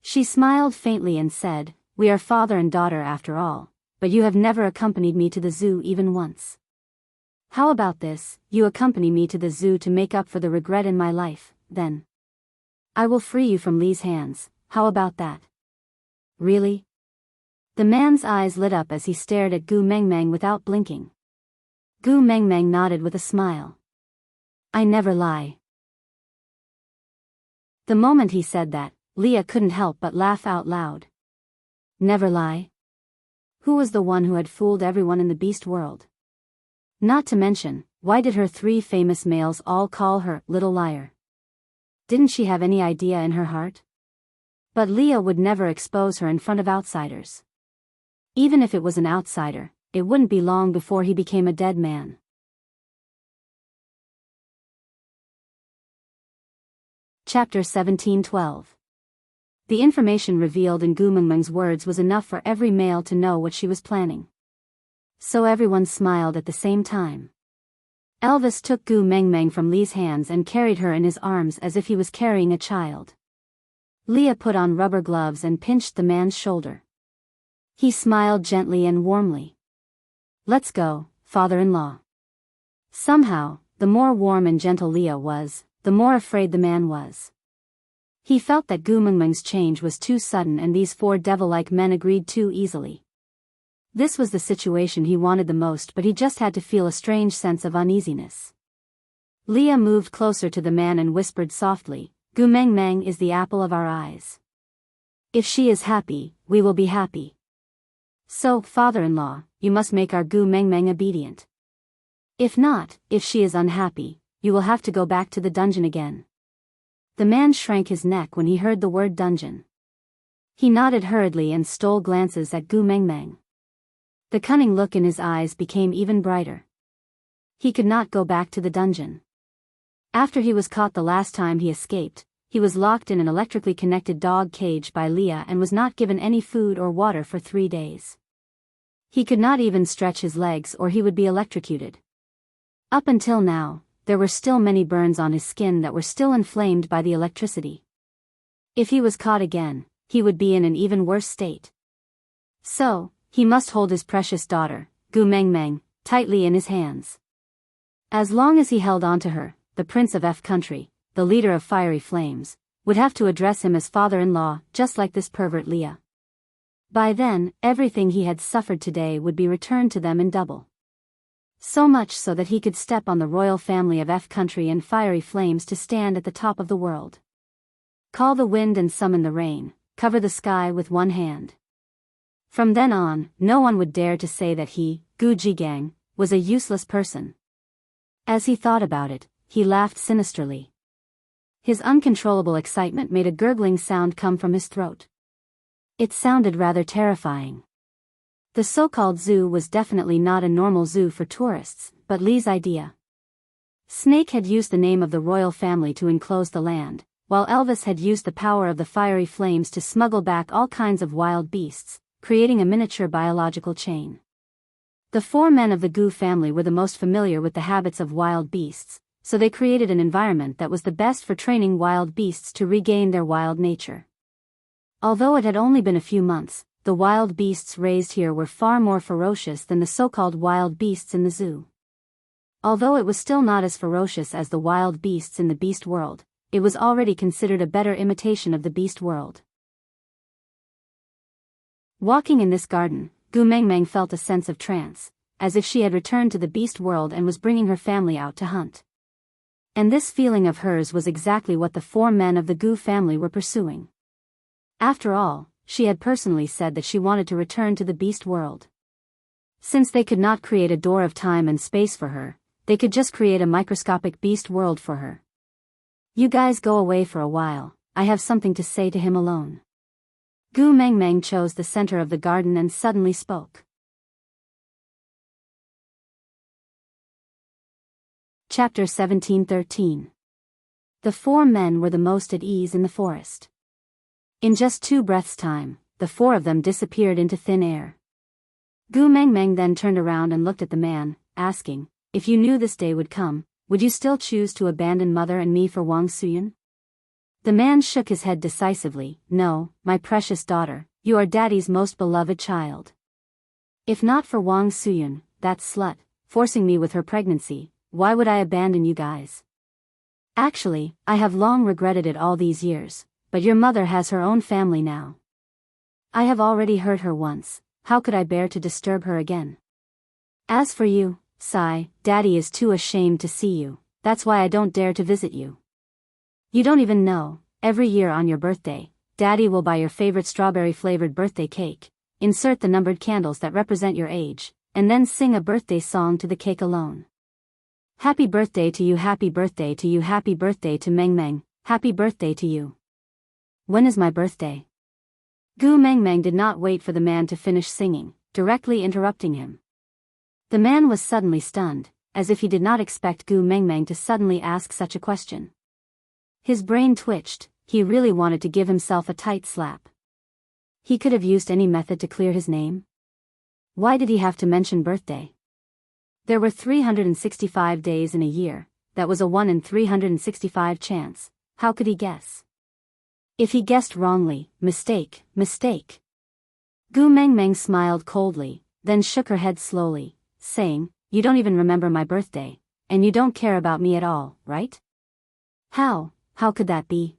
She smiled faintly and said, "We are father and daughter after all, but you have never accompanied me to the zoo even once. How about this, you accompany me to the zoo to make up for the regret in my life, then? I will free you from Li's hands, how about that?" Really? The man's eyes lit up as he stared at Gu Mengmeng without blinking. Gu Mengmeng nodded with a smile. I never lie. The moment he said that, Leah couldn't help but laugh out loud. Never lie? Who was the one who had fooled everyone in the beast world? Not to mention, why did her 3 famous males all call her Little Liar? Didn't she have any idea in her heart? But Leah would never expose her in front of outsiders. Even if it was an outsider, it wouldn't be long before he became a dead man. Chapter 17:12. The information revealed in Gu Mengmeng's words was enough for every male to know what she was planning. So everyone smiled at the same time. Elvis took Gu Mengmeng from Li's hands and carried her in his arms as if he was carrying a child. Leah put on rubber gloves and pinched the man's shoulder. He smiled gently and warmly. Let's go, father-in-law. Somehow, the more warm and gentle Leah was, the more afraid the man was. He felt that Gu Mengmeng's change was too sudden and these 4 devil-like men agreed too easily. This was the situation he wanted the most, but he just had to feel a strange sense of uneasiness. Leah moved closer to the man and whispered softly, Gu Mengmeng is the apple of our eyes. If she is happy, we will be happy. So, father-in-law, you must make our Gu Mengmeng obedient. If not, if she is unhappy, you will have to go back to the dungeon again. The man shrank his neck when he heard the word dungeon. He nodded hurriedly and stole glances at Gu Mengmeng. The cunning look in his eyes became even brighter. He could not go back to the dungeon. After he was caught the last time he escaped, he was locked in an electrically connected dog cage by Leah and was not given any food or water for 3 days. He could not even stretch his legs or he would be electrocuted. Up until now, there were still many burns on his skin that were still inflamed by the electricity. If he was caught again, he would be in an even worse state. So, he must hold his precious daughter, Gu Mengmeng, tightly in his hands. As long as he held on to her, the Prince of F Country, the leader of Fiery Flames, would have to address him as father-in-law, just like this pervert Leah. By then, everything he had suffered today would be returned to them in double. So much so that he could step on the royal family of F Country and Fiery Flames to stand at the top of the world. Call the wind and summon the rain, cover the sky with one hand. From then on, no one would dare to say that he, Gu Jigang, was a useless person. As he thought about it, he laughed sinisterly. His uncontrollable excitement made a gurgling sound come from his throat. It sounded rather terrifying. The so-called zoo was definitely not a normal zoo for tourists, but Li's idea. Snake had used the name of the royal family to enclose the land, while Elvis had used the power of the Fiery Flames to smuggle back all kinds of wild beasts, creating a miniature biological chain. The 4 men of the Gu family were the most familiar with the habits of wild beasts, so they created an environment that was the best for training wild beasts to regain their wild nature. Although it had only been a few months, the wild beasts raised here were far more ferocious than the so-called wild beasts in the zoo. Although it was still not as ferocious as the wild beasts in the beast world, it was already considered a better imitation of the beast world. Walking in this garden, Gu Mengmeng felt a sense of trance, as if she had returned to the beast world and was bringing her family out to hunt. And this feeling of hers was exactly what the 4 men of the Gu family were pursuing. After all, she had personally said that she wanted to return to the beast world. Since they could not create a door of time and space for her, they could just create a microscopic beast world for her. "You guys go away for a while, I have something to say to him alone." Gu Mengmeng chose the center of the garden and suddenly spoke. Chapter 17:13. The 4 men were the most at ease in the forest. In just 2 breaths' time, the 4 of them disappeared into thin air. Gu Mengmeng then turned around and looked at the man, asking, "If you knew this day would come, would you still choose to abandon mother and me for Wang Suyun?" The man shook his head decisively. "No, my precious daughter, you are daddy's most beloved child. If not for Wang Suyun, that slut, forcing me with her pregnancy, why would I abandon you guys? Actually, I have long regretted it all these years, but your mother has her own family now. I have already hurt her once, how could I bear to disturb her again? As for you, Sai, daddy is too ashamed to see you, that's why I don't dare to visit you. You don't even know, every year on your birthday, daddy will buy your favorite strawberry-flavored birthday cake, insert the numbered candles that represent your age, and then sing a birthday song to the cake alone. Happy birthday to you, happy birthday to you, happy birthday to Meng Meng, happy birthday to you. When is my birthday?" Gu Mengmeng did not wait for the man to finish singing, directly interrupting him. The man was suddenly stunned, as if he did not expect Gu Mengmeng to suddenly ask such a question. His brain twitched, he really wanted to give himself a tight slap. He could have used any method to clear his name. Why did he have to mention birthday? There were 365 days in a year, that was a 1 in 365 chance, how could he guess? If he guessed wrongly, mistake. Gu Mengmeng smiled coldly, then shook her head slowly, saying, "You don't even remember my birthday, and you don't care about me at all, right?" How could that be?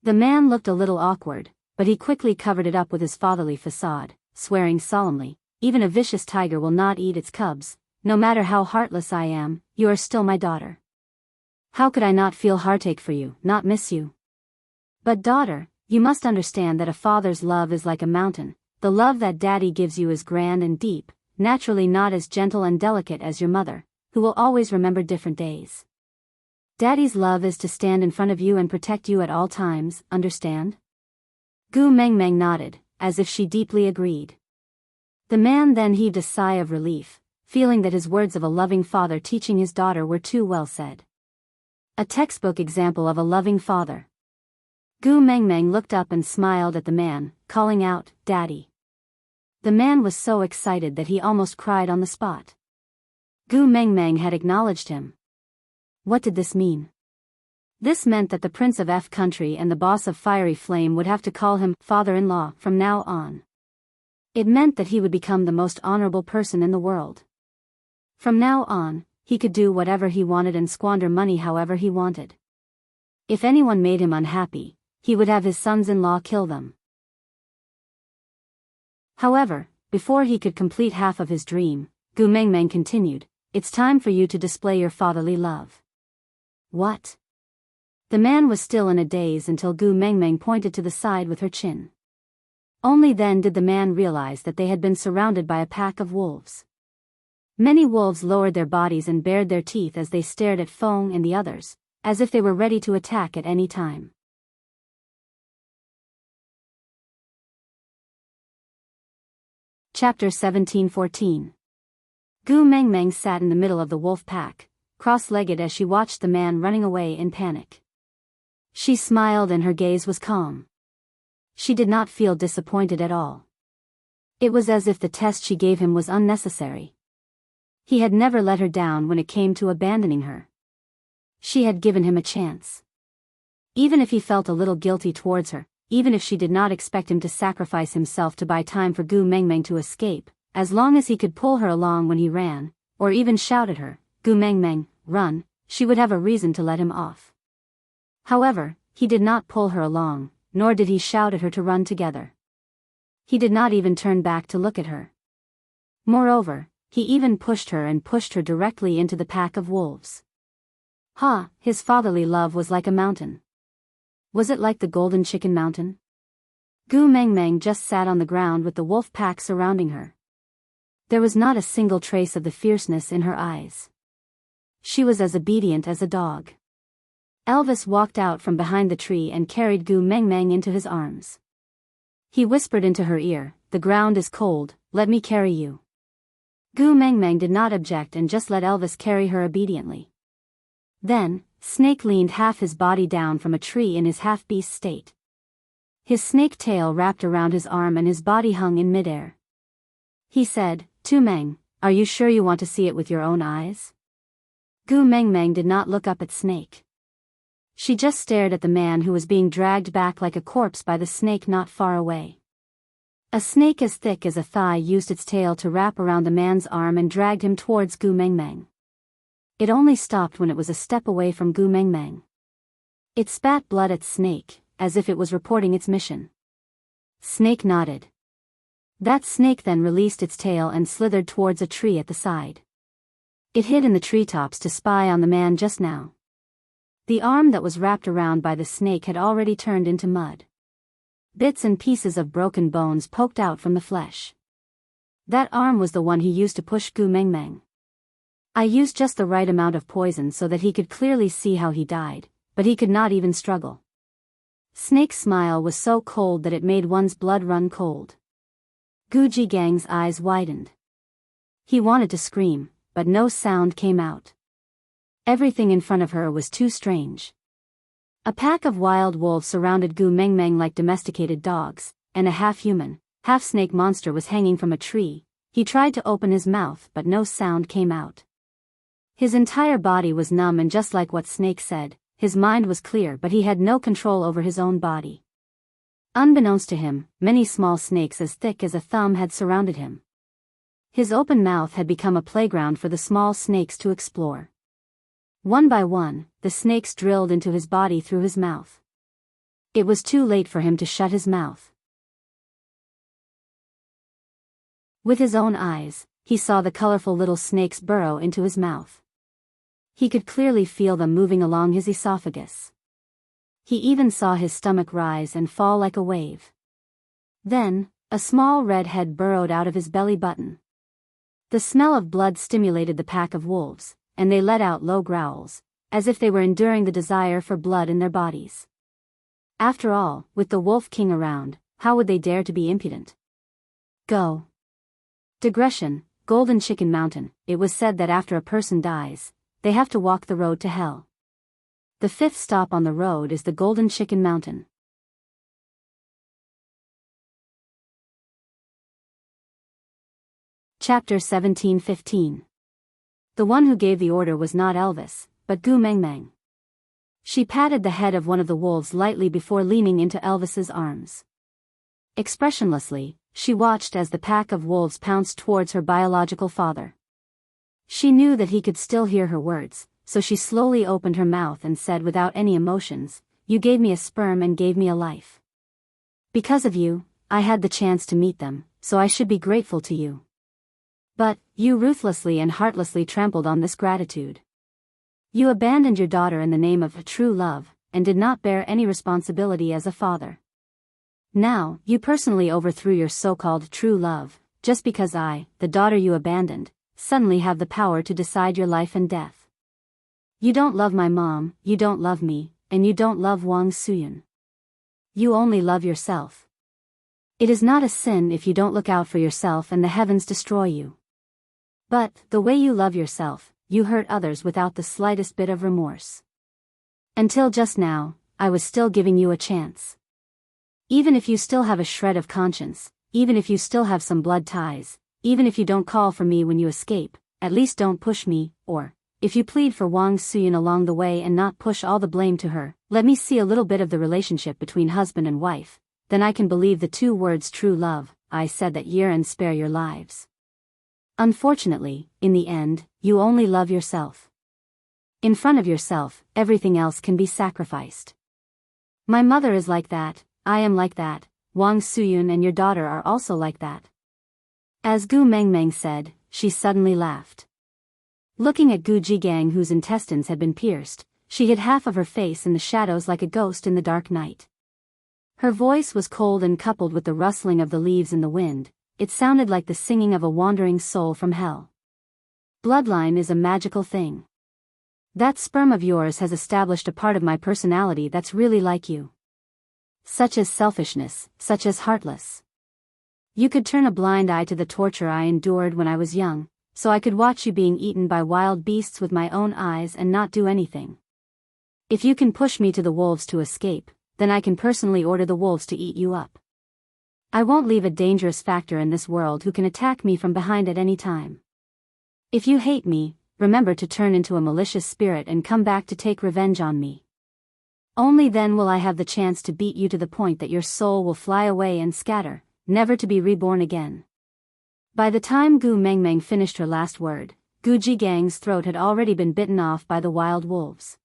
The man looked a little awkward, but he quickly covered it up with his fatherly facade, swearing solemnly, "Even a vicious tiger will not eat its cubs, no matter how heartless I am, you are still my daughter. How could I not feel heartache for you, not miss you? But daughter, you must understand that a father's love is like a mountain, the love that daddy gives you is grand and deep, naturally not as gentle and delicate as your mother, who will always remember different days. Daddy's love is to stand in front of you and protect you at all times, understand?" Gu Mengmeng nodded, as if she deeply agreed. The man then heaved a sigh of relief, feeling that his words of a loving father teaching his daughter were too well said. A textbook example of a loving father. Gu Mengmeng looked up and smiled at the man, calling out, "Daddy." The man was so excited that he almost cried on the spot. Gu Mengmeng had acknowledged him. What did this mean? This meant that the Prince of F Country and the boss of Fiery Flame would have to call him father-in-law from now on. It meant that he would become the most honorable person in the world. From now on, he could do whatever he wanted and squander money however he wanted. If anyone made him unhappy, he would have his sons-in-law kill them. However, before he could complete half of his dream, Gu Mengmeng continued, "It's time for you to display your fatherly love." What? The man was still in a daze until Gu Mengmeng pointed to the side with her chin. Only then did the man realize that they had been surrounded by a pack of wolves. Many wolves lowered their bodies and bared their teeth as they stared at Feng and the others, as if they were ready to attack at any time. Chapter 17:14. Gu Mengmeng sat in the middle of the wolf pack, cross-legged as she watched the man running away in panic. She smiled and her gaze was calm. She did not feel disappointed at all. It was as if the test she gave him was unnecessary, He had never let her down when it came to abandoning her. She had given him a chance. Even if he felt a little guilty towards her, even if she did not expect him to sacrifice himself to buy time for Gu Mengmeng to escape, as long as he could pull her along when he ran, or even shout at her, "Gu Mengmeng, run," she would have a reason to let him off. However, he did not pull her along, nor did he shout at her to run together. He did not even turn back to look at her. Moreover, he even pushed her directly into the pack of wolves. His fatherly love was like a mountain. Was it like the Golden Chicken Mountain? Gu Mengmeng just sat on the ground with the wolf pack surrounding her. There was not a single trace of the fierceness in her eyes. She was as obedient as a dog. Elvis walked out from behind the tree and carried Gu Mengmeng into his arms. He whispered into her ear, "The ground is cold, let me carry you." Gu Mengmeng did not object and just let Elvis carry her obediently. Then, Snake leaned half his body down from a tree in his half-beast state. His snake tail wrapped around his arm and his body hung in midair. He said, "Tu Meng, are you sure you want to see it with your own eyes?" Gu Mengmeng did not look up at Snake. She just stared at the man who was being dragged back like a corpse by the snake not far away. A snake as thick as a thigh used its tail to wrap around the man's arm and dragged him towards Gu Mengmeng. It only stopped when it was a step away from Gu Mengmeng. It spat blood at Snake, as if it was reporting its mission. Snake nodded. That snake then released its tail and slithered towards a tree at the side. It hid in the treetops to spy on the man just now. The arm that was wrapped around by the snake had already turned into mud. Bits and pieces of broken bones poked out from the flesh. That arm was the one he used to push Gu Mengmeng. I used just the right amount of poison so that he could clearly see how he died, but he could not even struggle. Snake's smile was so cold that it made one's blood run cold. Gu Jigang's eyes widened. He wanted to scream, but no sound came out. Everything in front of her was too strange. A pack of wild wolves surrounded Gu Mengmeng like domesticated dogs, and a half-human, half-snake monster was hanging from a tree. He tried to open his mouth but no sound came out. His entire body was numb, and just like what Snake said, his mind was clear but he had no control over his own body. Unbeknownst to him, many small snakes as thick as a thumb had surrounded him. His open mouth had become a playground for the small snakes to explore. One by one, the snakes drilled into his body through his mouth. It was too late for him to shut his mouth. With his own eyes, he saw the colorful little snakes burrow into his mouth. He could clearly feel them moving along his esophagus. He even saw his stomach rise and fall like a wave. Then, a small red head burrowed out of his belly button. The smell of blood stimulated the pack of wolves, and they let out low growls, as if they were enduring the desire for blood in their bodies. After all, with the Wolf King around, how would they dare to be impudent? Go. Digression, Golden Chicken Mountain. It was said that after a person dies, they have to walk the road to hell. The fifth stop on the road is the Golden Chicken Mountain. Chapter 17:15. The one who gave the order was not Elvis, but Gu Mengmeng. She patted the head of one of the wolves lightly before leaning into Elvis's arms. Expressionlessly, she watched as the pack of wolves pounced towards her biological father. She knew that he could still hear her words, so she slowly opened her mouth and said without any emotions, "You gave me a sperm and gave me a life. Because of you, I had the chance to meet them, so I should be grateful to you. But, you ruthlessly and heartlessly trampled on this gratitude. You abandoned your daughter in the name of true love, and did not bear any responsibility as a father. Now, you personally overthrew your so-called true love, just because I, the daughter you abandoned, suddenly have the power to decide your life and death. You don't love my mom, you don't love me, and you don't love Wang Suyun. You only love yourself. It is not a sin if you don't look out for yourself and the heavens destroy you. But, the way you love yourself, you hurt others without the slightest bit of remorse. Until just now, I was still giving you a chance. Even if you still have a shred of conscience, even if you still have some blood ties, even if you don't call for me when you escape, at least don't push me, or, if you plead for Wang Suyun along the way and not push all the blame to her, let me see a little bit of the relationship between husband and wife, then I can believe the two words true love, I said that year and spare your lives. Unfortunately, in the end, you only love yourself. In front of yourself, everything else can be sacrificed. My mother is like that, I am like that, Wang Suyun and your daughter are also like that. As Gu Mengmeng said, she suddenly laughed. Looking at Gu Jigang, whose intestines had been pierced, she hid half of her face in the shadows like a ghost in the dark night. Her voice was cold, and coupled with the rustling of the leaves in the wind, it sounded like the singing of a wandering soul from hell. Bloodline is a magical thing. That sperm of yours has established a part of my personality that's really like you. Such as selfishness, such as heartless. You could turn a blind eye to the torture I endured when I was young, so I could watch you being eaten by wild beasts with my own eyes and not do anything. If you can push me to the wolves to escape, then I can personally order the wolves to eat you up. I won't leave a dangerous factor in this world who can attack me from behind at any time. If you hate me, remember to turn into a malicious spirit and come back to take revenge on me. Only then will I have the chance to beat you to the point that your soul will fly away and scatter, never to be reborn again. By the time Gu Mengmeng finished her last word, Gu Jigang's throat had already been bitten off by the wild wolves.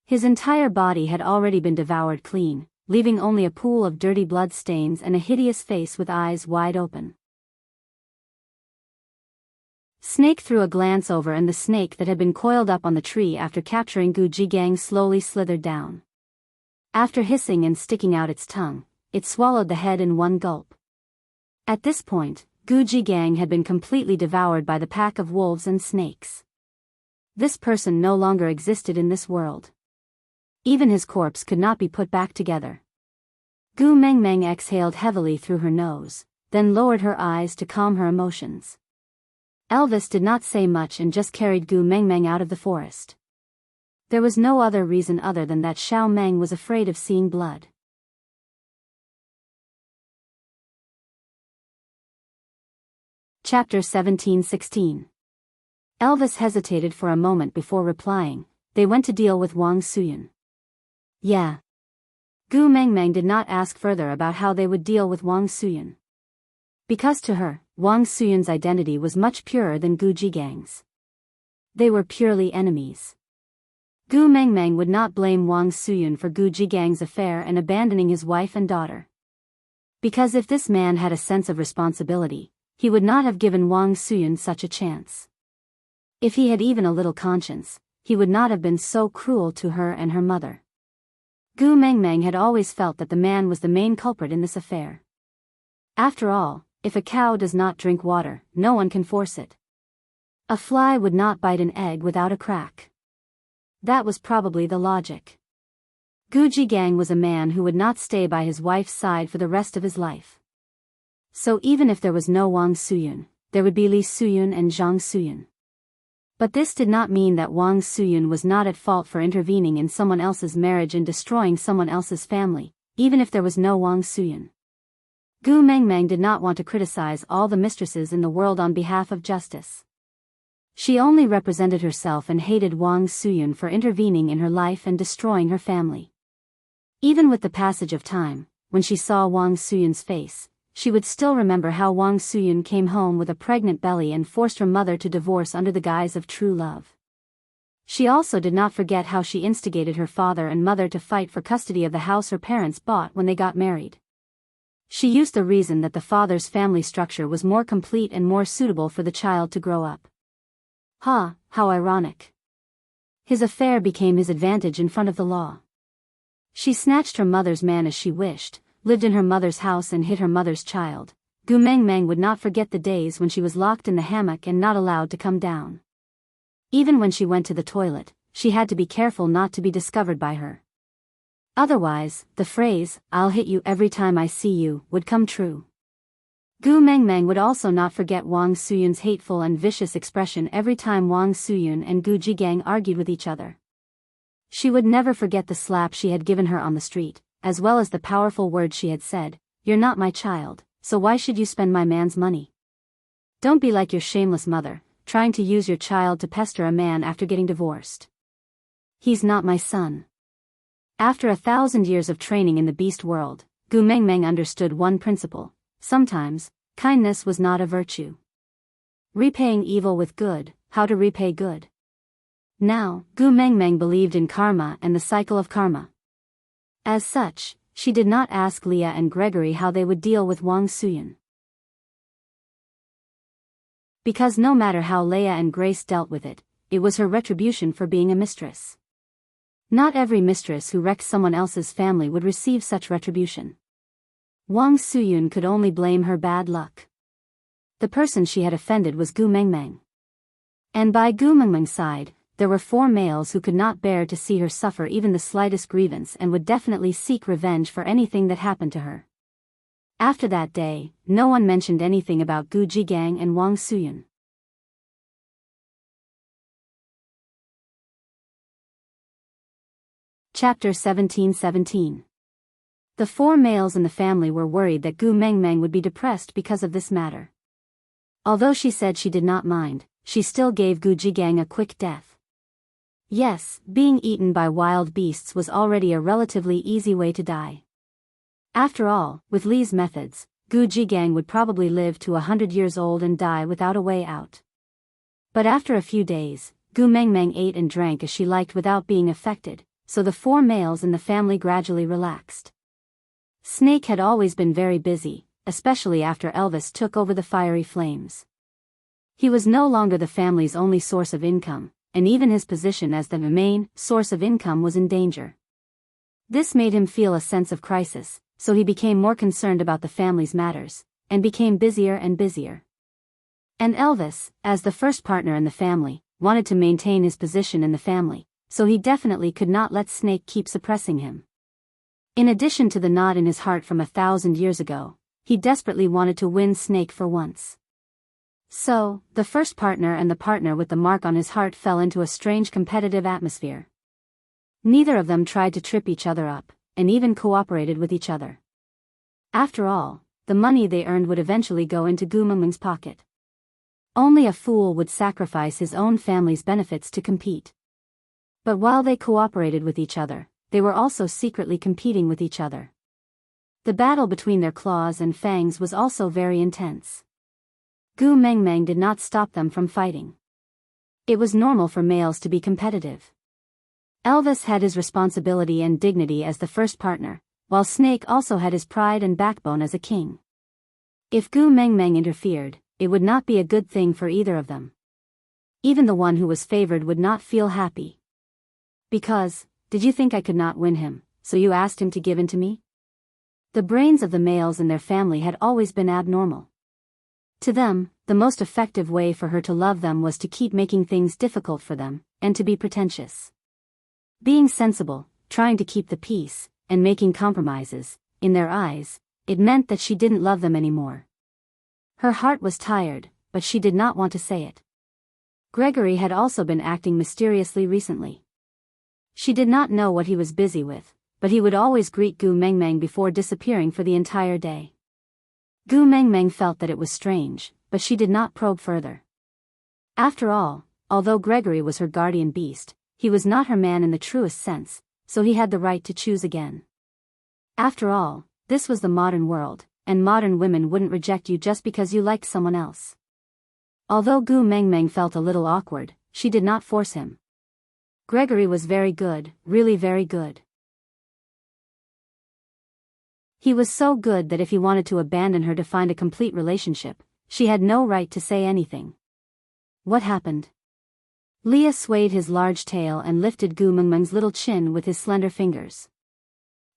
His entire body had already been devoured clean, leaving only a pool of dirty blood stains and a hideous face with eyes wide open. Snake threw a glance over, and the snake that had been coiled up on the tree after capturing Gu Jigang slowly slithered down. After hissing and sticking out its tongue, it swallowed the head in one gulp. At this point, Gu Jigang had been completely devoured by the pack of wolves and snakes. This person no longer existed in this world. Even his corpse could not be put back together. Gu Mengmeng exhaled heavily through her nose, then lowered her eyes to calm her emotions. Elvis did not say much and just carried Gu Mengmeng out of the forest. There was no other reason other than that Xiao Meng was afraid of seeing blood. Chapter 17-16. Elvis hesitated for a moment before replying. They went to deal with Wang Suyun. Yeah. Gu Mengmeng did not ask further about how they would deal with Wang Suyun. Because to her, Wang Suyun's identity was much purer than Gu Jigang's. They were purely enemies. Gu Mengmeng would not blame Wang Suyun for Gu Jigang's affair and abandoning his wife and daughter. Because if this man had a sense of responsibility, he would not have given Wang Suyun such a chance. If he had even a little conscience, he would not have been so cruel to her and her mother. Gu Mengmeng had always felt that the man was the main culprit in this affair. After all, if a cow does not drink water, no one can force it. A fly would not bite an egg without a crack. That was probably the logic. Gu Jigang was a man who would not stay by his wife's side for the rest of his life. So even if there was no Wang Suyun, there would be Li Suyun and Zhang Suyun. But this did not mean that Wang Suyun was not at fault for intervening in someone else's marriage and destroying someone else's family, even if there was no Wang Suyun. Gu Mengmeng did not want to criticize all the mistresses in the world on behalf of justice. She only represented herself and hated Wang Suyun for intervening in her life and destroying her family. Even with the passage of time, when she saw Wang Suyun's face, she would still remember how Wang Suyun came home with a pregnant belly and forced her mother to divorce under the guise of true love. She also did not forget how she instigated her father and mother to fight for custody of the house her parents bought when they got married. She used the reason that the father's family structure was more complete and more suitable for the child to grow up. Ha, how ironic. His affair became his advantage in front of the law. She snatched her mother's man as she wished, lived in her mother's house and hid her mother's child. Gu Mengmeng would not forget the days when she was locked in the hammock and not allowed to come down. Even when she went to the toilet, she had to be careful not to be discovered by her. Otherwise, the phrase, "I'll hit you every time I see you," would come true. Gu Mengmeng would also not forget Wang Suyun's hateful and vicious expression every time Wang Suyun and Gu Jigang argued with each other. She would never forget the slap she had given her on the street, as well as the powerful words she had said, "You're not my child, so why should you spend my man's money? Don't be like your shameless mother, trying to use your child to pester a man after getting divorced. He's not my son. After 1,000 years of training in the beast world, Gu Mengmeng understood one principle: sometimes, kindness was not a virtue. Repaying evil with good, how to repay good. Now, Gu Mengmeng believed in karma and the cycle of karma. As such, she did not ask Leah and Gregory how they would deal with Wang Suyan. Because no matter how Leah and Grace dealt with it, it was her retribution for being a mistress. Not every mistress who wrecked someone else's family would receive such retribution. Wang Suyun could only blame her bad luck. The person she had offended was Gu Mengmeng. And by Gu Mengmeng's side, there were 4 males who could not bear to see her suffer even the slightest grievance and would definitely seek revenge for anything that happened to her. After that day, no one mentioned anything about Gu Jigang and Wang Suyun. Chapter 17:17. The 4 males in the family were worried that Gu Mengmeng would be depressed because of this matter. Although she said she did not mind, she still gave Gu Jigang a quick death. Yes, being eaten by wild beasts was already a relatively easy way to die. After all, with Li's methods, Gu Jigang would probably live to 100 years old and die without a way out. But after a few days, Gu Mengmeng ate and drank as she liked without being affected, so the 4 males in the family gradually relaxed. Snake had always been very busy, especially after Elvis took over the fiery flames. He was no longer the family's only source of income, and even his position as the main source of income was in danger. This made him feel a sense of crisis, so he became more concerned about the family's matters, and became busier and busier. And Elvis, as the first partner in the family, wanted to maintain his position in the family, so he definitely could not let Snake keep suppressing him. In addition to the knot in his heart from 1,000 years ago, he desperately wanted to win Snake for once. So, the first partner and the partner with the mark on his heart fell into a strange competitive atmosphere. Neither of them tried to trip each other up, and even cooperated with each other. After all, the money they earned would eventually go into Gu Mengmeng's pocket. Only a fool would sacrifice his own family's benefits to compete. But while they cooperated with each other, they were also secretly competing with each other. The battle between their claws and fangs was also very intense. Gu Mengmeng did not stop them from fighting. It was normal for males to be competitive. Elvis had his responsibility and dignity as the first partner, while Snake also had his pride and backbone as a king. If Gu Mengmeng interfered, it would not be a good thing for either of them. Even the one who was favored would not feel happy. Because, did you think I could not win him, so you asked him to give in to me? The brains of the males in their family had always been abnormal. To them, the most effective way for her to love them was to keep making things difficult for them, and to be pretentious. Being sensible, trying to keep the peace, and making compromises, in their eyes, it meant that she didn't love them anymore. Her heart was tired, but she did not want to say it. Gregory had also been acting mysteriously recently. She did not know what he was busy with, but he would always greet Gu Mengmeng before disappearing for the entire day. Gu Mengmeng felt that it was strange, but she did not probe further. After all, although Gregory was her guardian beast, he was not her man in the truest sense, so he had the right to choose again. After all, this was the modern world, and modern women wouldn't reject you just because you liked someone else. Although Gu Mengmeng felt a little awkward, she did not force him. Gregory was very good, really very good. He was so good that if he wanted to abandon her to find a complete relationship, she had no right to say anything. What happened? Leah swayed his large tail and lifted Gu Mengmeng's little chin with his slender fingers.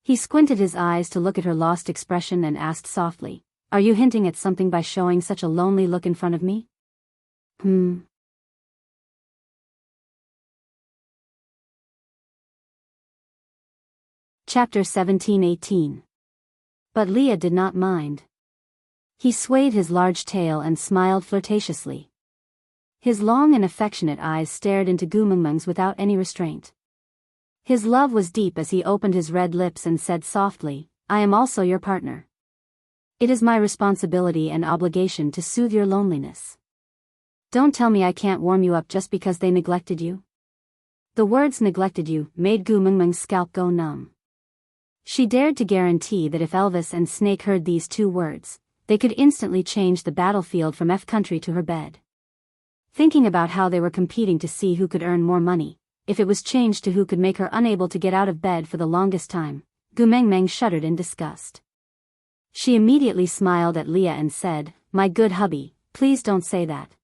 He squinted his eyes to look at her lost expression and asked softly, "Are you hinting at something by showing such a lonely look in front of me?" Chapter 17:18. But Leah did not mind. He swayed his large tail and smiled flirtatiously. His long and affectionate eyes stared into Gu Mengmeng's without any restraint. His love was deep as he opened his red lips and said softly, "I am also your partner. It is my responsibility and obligation to soothe your loneliness." Don't tell me I can't warm you up just because they neglected you. The words neglected you made Gu Mengmeng's scalp go numb. She dared to guarantee that if Elvis and Snake heard these two words, they could instantly change the battlefield from F country to her bed. Thinking about how they were competing to see who could earn more money, if it was changed to who could make her unable to get out of bed for the longest time, Gu Mengmeng shuddered in disgust. She immediately smiled at Leah and said, "My good hubby, please don't say that.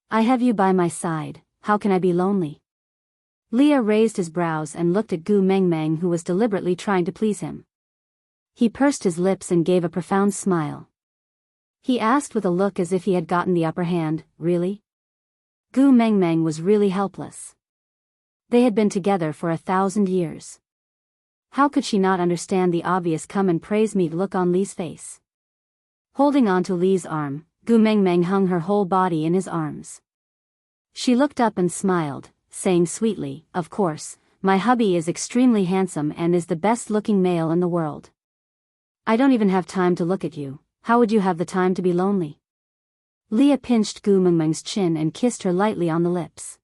I have you by my side, how can I be lonely?" Leah raised his brows and looked at Gu Mengmeng, who was deliberately trying to please him. He pursed his lips and gave a profound smile. He asked with a look as if he had gotten the upper hand, "Really?" Gu Mengmeng was really helpless. They had been together for 1,000 years. How could she not understand the obvious come and praise me look on Li's face? Holding on to Li's arm, Gu Mengmeng hung her whole body in his arms. She looked up and smiled, saying sweetly, "Of course, my hubby is extremely handsome and is the best-looking male in the world. I don't even have time to look at you, how would you have the time to be lonely?" Leah pinched Gu Mengmeng's chin and kissed her lightly on the lips.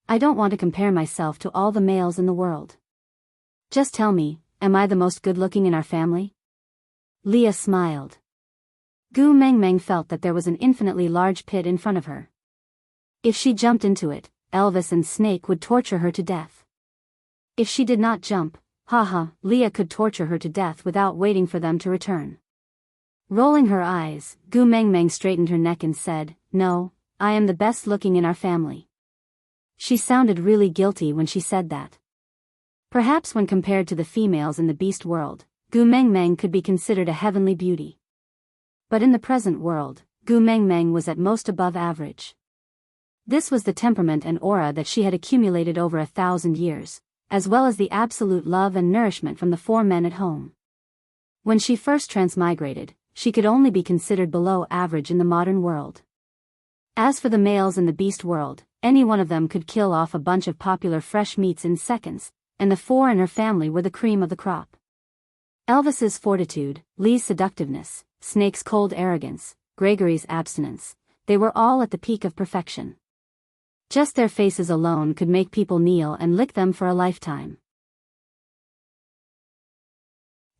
"I don't want to compare myself to all the males in the world. Just tell me, am I the most good-looking in our family?" Leah smiled. Gu Mengmeng felt that there was an infinitely large pit in front of her. If she jumped into it, Elvis and Snake would torture her to death. If she did not jump, Leah could torture her to death without waiting for them to return. Rolling her eyes, Gu Mengmeng straightened her neck and said, "No, I am the best looking in our family." She sounded really guilty when she said that. Perhaps when compared to the females in the beast world, Gu Mengmeng could be considered a heavenly beauty. But in the present world, Gu Mengmeng was at most above average. This was the temperament and aura that she had accumulated over 1,000 years, as well as the absolute love and nourishment from the 4 men at home. When she first transmigrated, she could only be considered below average in the modern world. As for the males in the beast world, any one of them could kill off a bunch of popular fresh meats in seconds, and the 4 in her family were the cream of the crop. Elvis's fortitude, Li's seductiveness, Snake's cold arrogance, Gregory's abstinence, they were all at the peak of perfection. Just their faces alone could make people kneel and lick them for a lifetime.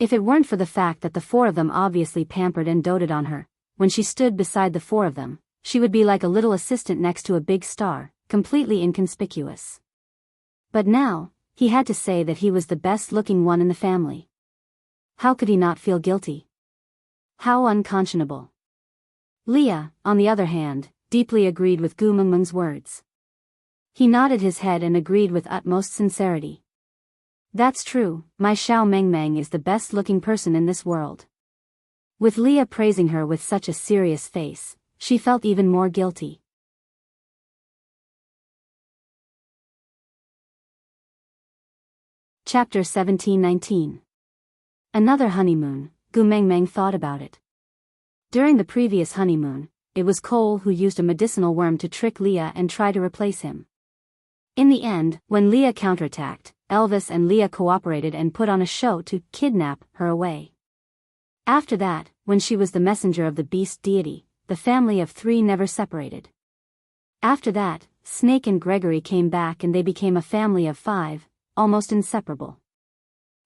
If it weren't for the fact that the 4 of them obviously pampered and doted on her, when she stood beside the 4 of them, she would be like a little assistant next to a big star, completely inconspicuous. But now, he had to say that he was the best-looking one in the family. How could he not feel guilty? How unconscionable. Leah, on the other hand, deeply agreed with Gu Mengmeng's words. He nodded his head and agreed with utmost sincerity. "That's true, my Xiao Mengmeng is the best-looking person in this world." With Leah praising her with such a serious face, she felt even more guilty. Chapter 17-19. Another honeymoon. Gu Mengmeng thought about it. During the previous honeymoon, it was Cole who used a medicinal worm to trick Leah and try to replace him. In the end, when Leah counterattacked, Elvis and Leah cooperated and put on a show to kidnap her away. After that, when she was the messenger of the beast deity, the family of 3 never separated. After that, Snake and Gregory came back and they became a family of 5, almost inseparable.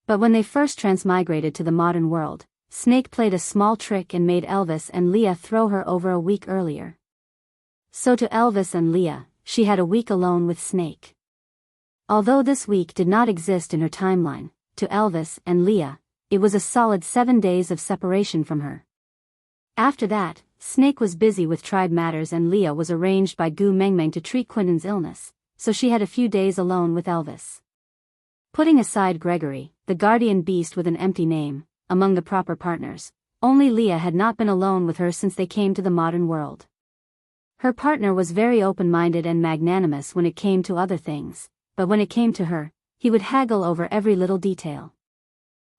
But when they first transmigrated to the modern world, Snake played a small trick and made Elvis and Leah throw her over a week earlier. So to Elvis and Leah, she had a week alone with Snake. Although this week did not exist in her timeline, to Elvis and Leah, it was a solid 7 days of separation from her. After that, Snake was busy with tribe matters and Leah was arranged by Gu Mengmeng to treat Quinton's illness, so she had a few days alone with Elvis. Putting aside Gregory, the guardian beast with an empty name, among the proper partners, only Leah had not been alone with her since they came to the modern world. Her partner was very open-minded and magnanimous when it came to other things, but when it came to her, he would haggle over every little detail.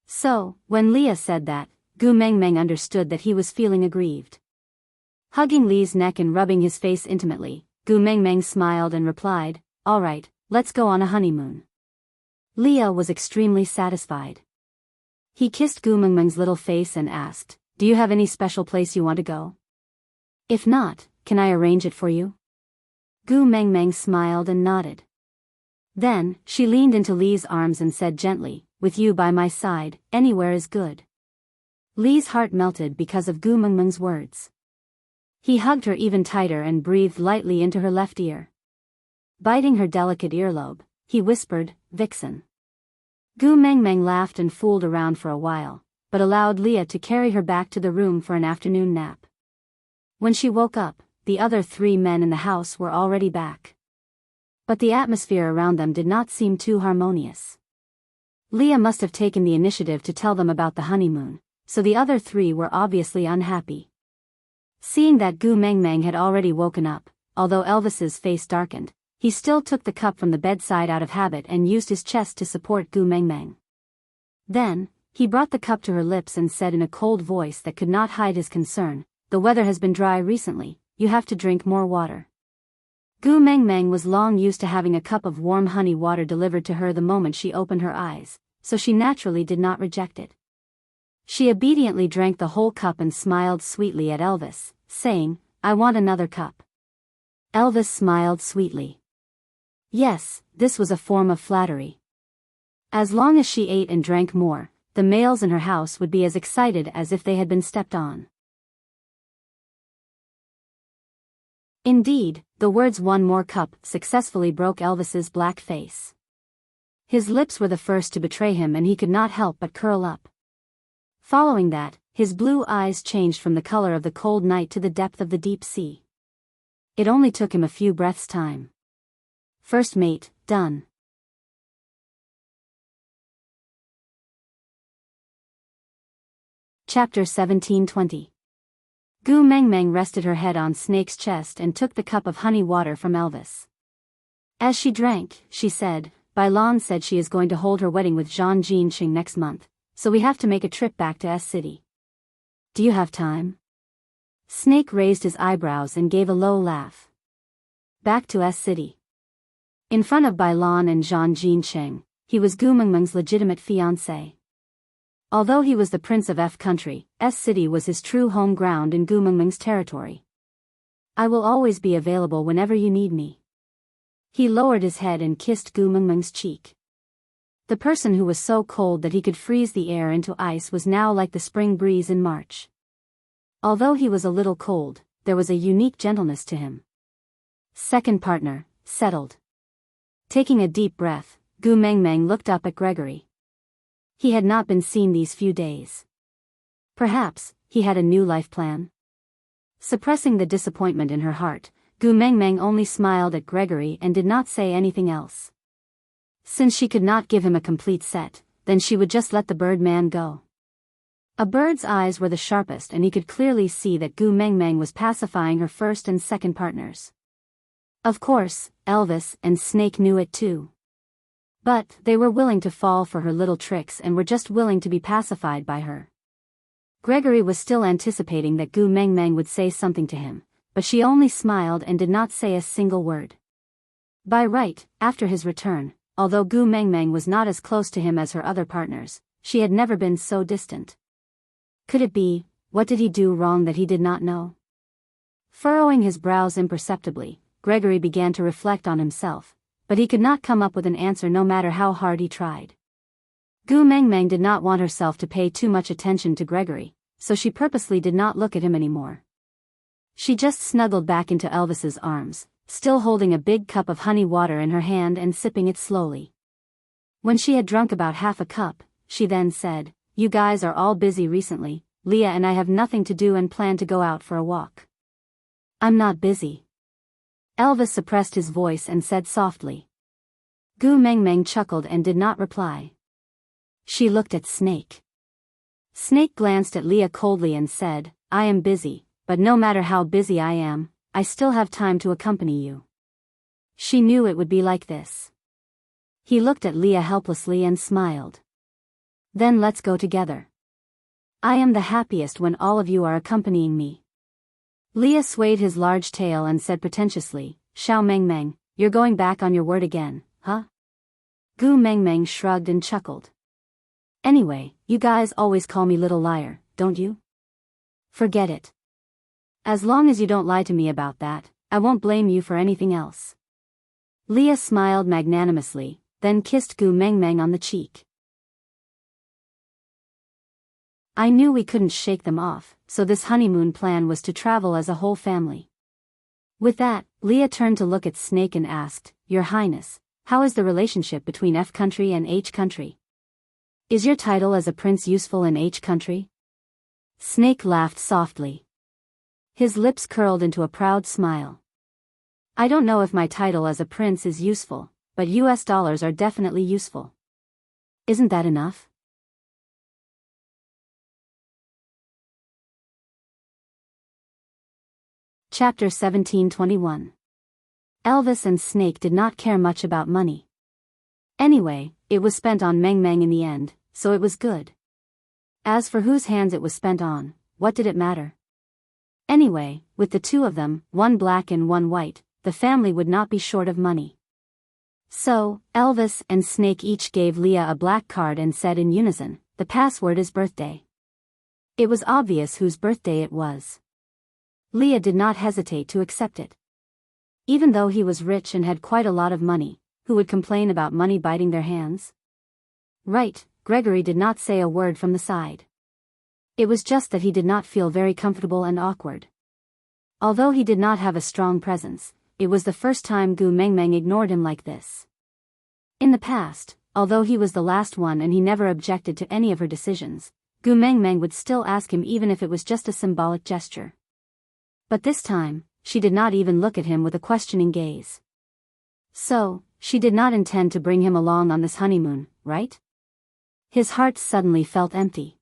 So, when Leah said that, Gu Mengmeng understood that he was feeling aggrieved. Hugging Li's neck and rubbing his face intimately, Gu Mengmeng smiled and replied, "All right, let's go on a honeymoon." Leah was extremely satisfied. He kissed Gu Mengmeng's little face and asked, "Do you have any special place you want to go? If not, can I arrange it for you? Gu Mengmeng smiled and nodded. Then, she leaned into Li's arms and said gently, with you by my side, anywhere is good. Li's heart melted because of Gu Mengmeng's words. He hugged her even tighter and breathed lightly into her left ear. Biting her delicate earlobe, he whispered, Vixen. Gu Mengmeng laughed and fooled around for a while, but allowed Leah to carry her back to the room for an afternoon nap. When she woke up, the other 3 men in the house were already back. But the atmosphere around them did not seem too harmonious. Leah must have taken the initiative to tell them about the honeymoon, so the other 3 were obviously unhappy. Seeing that Gu Mengmeng had already woken up, although Elvis's face darkened, he still took the cup from the bedside out of habit and used his chest to support Gu Mengmeng. Then, he brought the cup to her lips and said in a cold voice that could not hide his concern, the weather has been dry recently, you have to drink more water. Gu Mengmeng was long used to having a cup of warm honey water delivered to her the moment she opened her eyes, so she naturally did not reject it. She obediently drank the whole cup and smiled sweetly at Elvis, saying, I want another cup. Elvis smiled sweetly. Yes, this was a form of flattery. As long as she ate and drank more, the males in her house would be as excited as if they had been stepped on. Indeed, the words one more cup successfully broke Elvis's black face. His lips were the first to betray him and he could not help but curl up. Following that, his blue eyes changed from the color of the cold night to the depth of the deep sea. It only took him a few breaths' time. First mate, done. Chapter 17:20. Gu Mengmeng rested her head on Snake's chest and took the cup of honey water from Elvis. As she drank, she said, Bailan said she is going to hold her wedding with Zhang Jinqing next month, so we have to make a trip back to S-City. Do you have time? Snake raised his eyebrows and gave a low laugh. Back to S-City. In front of Bailan and Zhang Jinqing, he was Gu Mengmeng's legitimate fiancé. Although he was the prince of F country, S-City was his true home ground in Gu Mengmeng's territory. I will always be available whenever you need me. He lowered his head and kissed Gu Mengmeng's cheek. The person who was so cold that he could freeze the air into ice was now like the spring breeze in March. Although he was a little cold, there was a unique gentleness to him. Second partner, settled. Taking a deep breath, Gu Mengmeng looked up at Gregory. He had not been seen these few days. Perhaps, he had a new life plan? Suppressing the disappointment in her heart, Gu Mengmeng only smiled at Gregory and did not say anything else. Since she could not give him a complete set, then she would just let the bird man go. A bird's eyes were the sharpest and he could clearly see that Gu Mengmeng was pacifying her first and second partners. Of course, Elvis and Snake knew it too. But they were willing to fall for her little tricks and were just willing to be pacified by her. Gregory was still anticipating that Gu Mengmeng would say something to him, but she only smiled and did not say a single word. By right, after his return, although Gu Mengmeng was not as close to him as her other partners, she had never been so distant. Could it be, what did he do wrong that he did not know? Furrowing his brows imperceptibly, Gregory began to reflect on himself, but he could not come up with an answer no matter how hard he tried. Gu Mengmeng did not want herself to pay too much attention to Gregory, so she purposely did not look at him anymore. She just snuggled back into Elvis's arms, still holding a big cup of honey water in her hand and sipping it slowly. When she had drunk about half a cup, she then said, You guys are all busy recently, Leah and I have nothing to do and plan to go out for a walk. I'm not busy. Elvis suppressed his voice and said softly. Gu Mengmeng chuckled and did not reply. She looked at Snake. Snake glanced at Leah coldly and said, I am busy, but no matter how busy I am, I still have time to accompany you. She knew it would be like this. He looked at Leah helplessly and smiled. Then let's go together. I am the happiest when all of you are accompanying me. Leah swayed his large tail and said pretentiously, Xiao Mengmeng, you're going back on your word again, huh? Gu Mengmeng shrugged and chuckled. Anyway, you guys always call me little liar, don't you? Forget it. As long as you don't lie to me about that, I won't blame you for anything else. Leah smiled magnanimously, then kissed Gu Mengmeng on the cheek. I knew we couldn't shake them off, so this honeymoon plan was to travel as a whole family. With that, Leah turned to look at Snake and asked, Your Highness, how is the relationship between F country and H country? Is your title as a prince useful in H country? Snake laughed softly. His lips curled into a proud smile. I don't know if my title as a prince is useful, but US dollars are definitely useful. Isn't that enough? Chapter 1721. Elvis and Snake did not care much about money. Anyway, it was spent on Meng Meng in the end, so it was good. As for whose hands it was spent on, what did it matter? Anyway, with the two of them, one black and one white, the family would not be short of money. So, Elvis and Snake each gave Leah a black card and said in unison, the password is birthday. It was obvious whose birthday it was. Leah did not hesitate to accept it. Even though he was rich and had quite a lot of money, who would complain about money biting their hands? Right, Gregory did not say a word from the side. It was just that he did not feel very comfortable and awkward. Although he did not have a strong presence, it was the first time Gu Mengmeng ignored him like this. In the past, although he was the last one and he never objected to any of her decisions, Gu Mengmeng would still ask him even if it was just a symbolic gesture. But this time, she did not even look at him with a questioning gaze. So, she did not intend to bring him along on this honeymoon, right? His heart suddenly felt empty.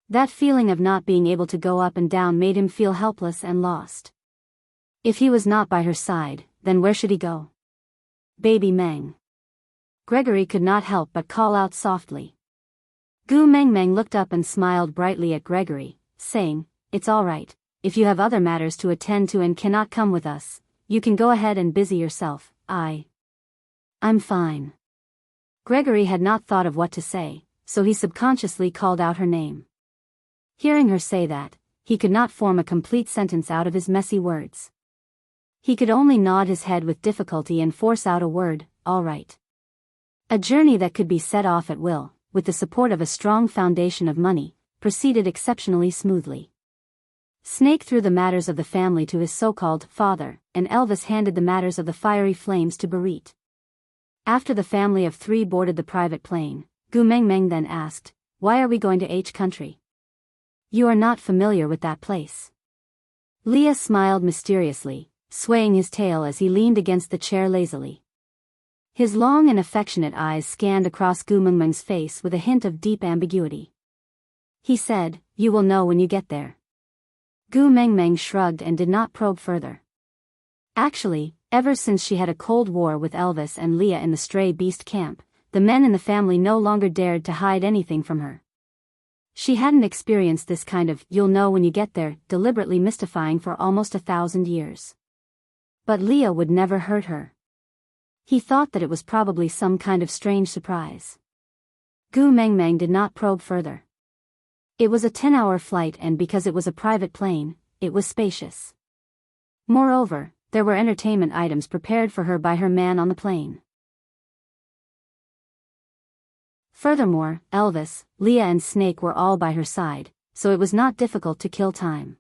That feeling of not being able to go up and down made him feel helpless and lost. If he was not by her side, then where should he go? Baby Meng. Gregory could not help but call out softly. Gu Mengmeng looked up and smiled brightly at Gregory, saying, It's all right. If you have other matters to attend to and cannot come with us, you can go ahead and busy yourself. I'm fine. Gregory had not thought of what to say, so he subconsciously called out her name. Hearing her say that, he could not form a complete sentence out of his messy words. He could only nod his head with difficulty and force out a word, all right. A journey that could be set off at will, with the support of a strong foundation of money, proceeded exceptionally smoothly. Snake threw the matters of the family to his so-called father, and Elvis handed the matters of the fiery flames to Barit. After the family of three boarded the private plane, Gu Mengmeng then asked, Why are we going to H country? You are not familiar with that place. Leah smiled mysteriously, swaying his tail as he leaned against the chair lazily. His long and affectionate eyes scanned across Gu Mengmeng's face with a hint of deep ambiguity. He said, You will know when you get there. Gu Mengmeng shrugged and did not probe further. Actually, ever since she had a cold war with Elvis and Leah in the stray beast camp, the men in the family no longer dared to hide anything from her. She hadn't experienced this kind of "you'll know when you get there" deliberately mystifying for almost 1,000 years. But Leah would never hurt her. He thought that it was probably some kind of strange surprise. Gu Mengmeng did not probe further. It was a 10-hour flight, and because it was a private plane, it was spacious. Moreover, there were entertainment items prepared for her by her man on the plane. Furthermore, Elvis, Leah and Snake were all by her side, so it was not difficult to kill time.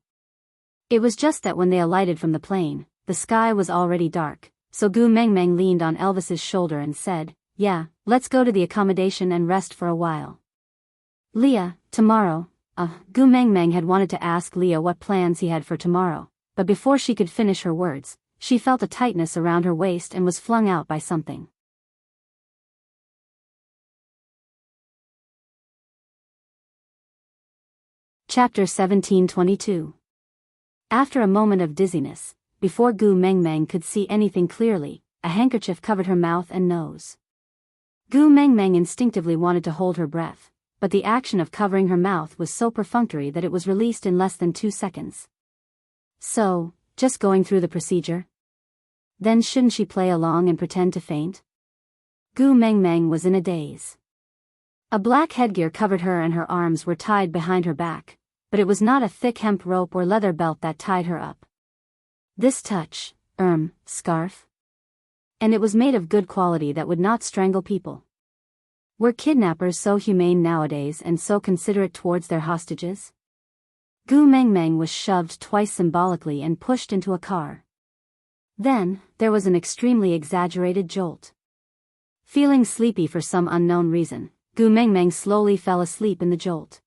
It was just that when they alighted from the plane, the sky was already dark, so Gu Mengmeng leaned on Elvis's shoulder and said, Yeah, let's go to the accommodation and rest for a while. Leah, tomorrow. Gu Mengmeng had wanted to ask Leah what plans he had for tomorrow, but before she could finish her words, she felt a tightness around her waist and was flung out by something. Chapter 1722. After a moment of dizziness, before Gu Mengmeng could see anything clearly, a handkerchief covered her mouth and nose. Gu Mengmeng instinctively wanted to hold her breath, but the action of covering her mouth was so perfunctory that it was released in less than 2 seconds. So, just going through the procedure? Then shouldn't she play along and pretend to faint? Gu Mengmeng was in a daze. A black headgear covered her and her arms were tied behind her back, but it was not a thick hemp rope or leather belt that tied her up. This touch, scarf? And it was made of good quality that would not strangle people. Were kidnappers so humane nowadays and so considerate towards their hostages? Gu Mengmeng was shoved twice symbolically and pushed into a car. Then, there was an extremely exaggerated jolt. Feeling sleepy for some unknown reason, Gu Mengmeng slowly fell asleep in the jolt.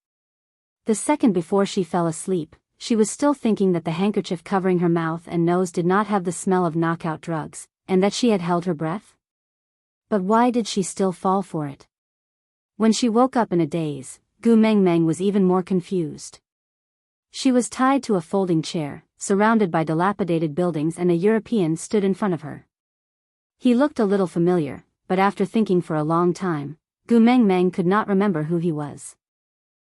The second before she fell asleep, she was still thinking that the handkerchief covering her mouth and nose did not have the smell of knockout drugs, and that she had held her breath. But why did she still fall for it? When she woke up in a daze, Gu Mengmeng was even more confused. She was tied to a folding chair, surrounded by dilapidated buildings, and a European stood in front of her. He looked a little familiar, but after thinking for a long time, Gu Mengmeng could not remember who he was.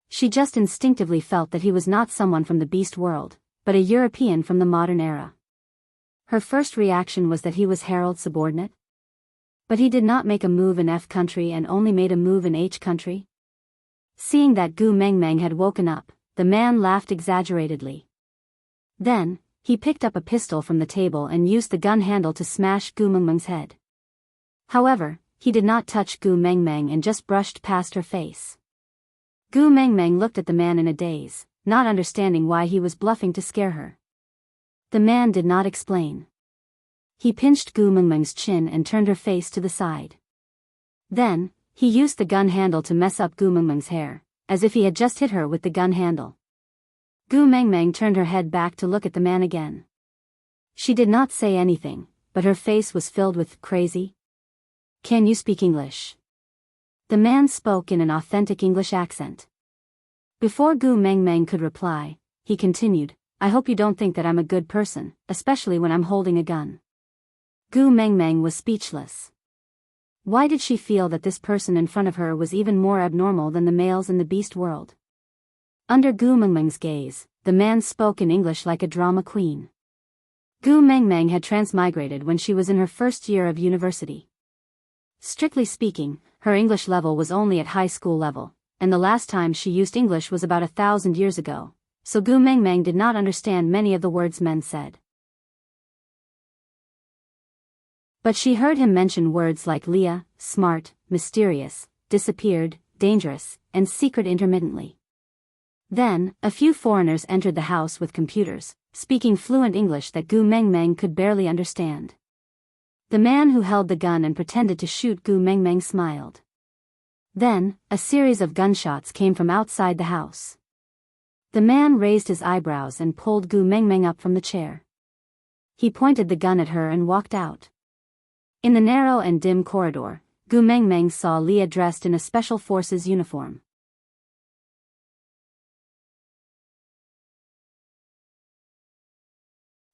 She just instinctively felt that he was not someone from the beast world, but a European from the modern era. Her first reaction was that he was Harold's subordinate. But he did not make a move in F country and only made a move in H country. Seeing that Gu Mengmeng had woken up, the man laughed exaggeratedly. Then, he picked up a pistol from the table and used the gun handle to smash Gu Mengmeng's head. However, he did not touch Gu Mengmeng and just brushed past her face. Gu Mengmeng looked at the man in a daze, not understanding why he was bluffing to scare her. The man did not explain. He pinched Gu Mengmeng's chin and turned her face to the side. Then, he used the gun handle to mess up Gu Mengmeng's hair, as if he had just hit her with the gun handle. Gu Mengmeng turned her head back to look at the man again. She did not say anything, but her face was filled with crazy. "Can you speak English?" The man spoke in an authentic English accent. Before Gu Mengmeng could reply, he continued, "I hope you don't think that I'm a good person, especially when I'm holding a gun." Gu Mengmeng was speechless. Why did she feel that this person in front of her was even more abnormal than the males in the beast world? Under Gu Mengmeng's gaze, the man spoke in English like a drama queen. Gu Mengmeng had transmigrated when she was in her first year of university. Strictly speaking, her English level was only at high school level, and the last time she used English was about 1,000 years ago, so Gu Mengmeng did not understand many of the words men said. But she heard him mention words like Leah, smart, mysterious, disappeared, dangerous, and secret intermittently. Then, a few foreigners entered the house with computers, speaking fluent English that Gu Mengmeng could barely understand. The man who held the gun and pretended to shoot Gu Mengmeng smiled. Then, a series of gunshots came from outside the house. The man raised his eyebrows and pulled Gu Mengmeng up from the chair. He pointed the gun at her and walked out. In the narrow and dim corridor, Gu Mengmeng saw Leah dressed in a special forces uniform.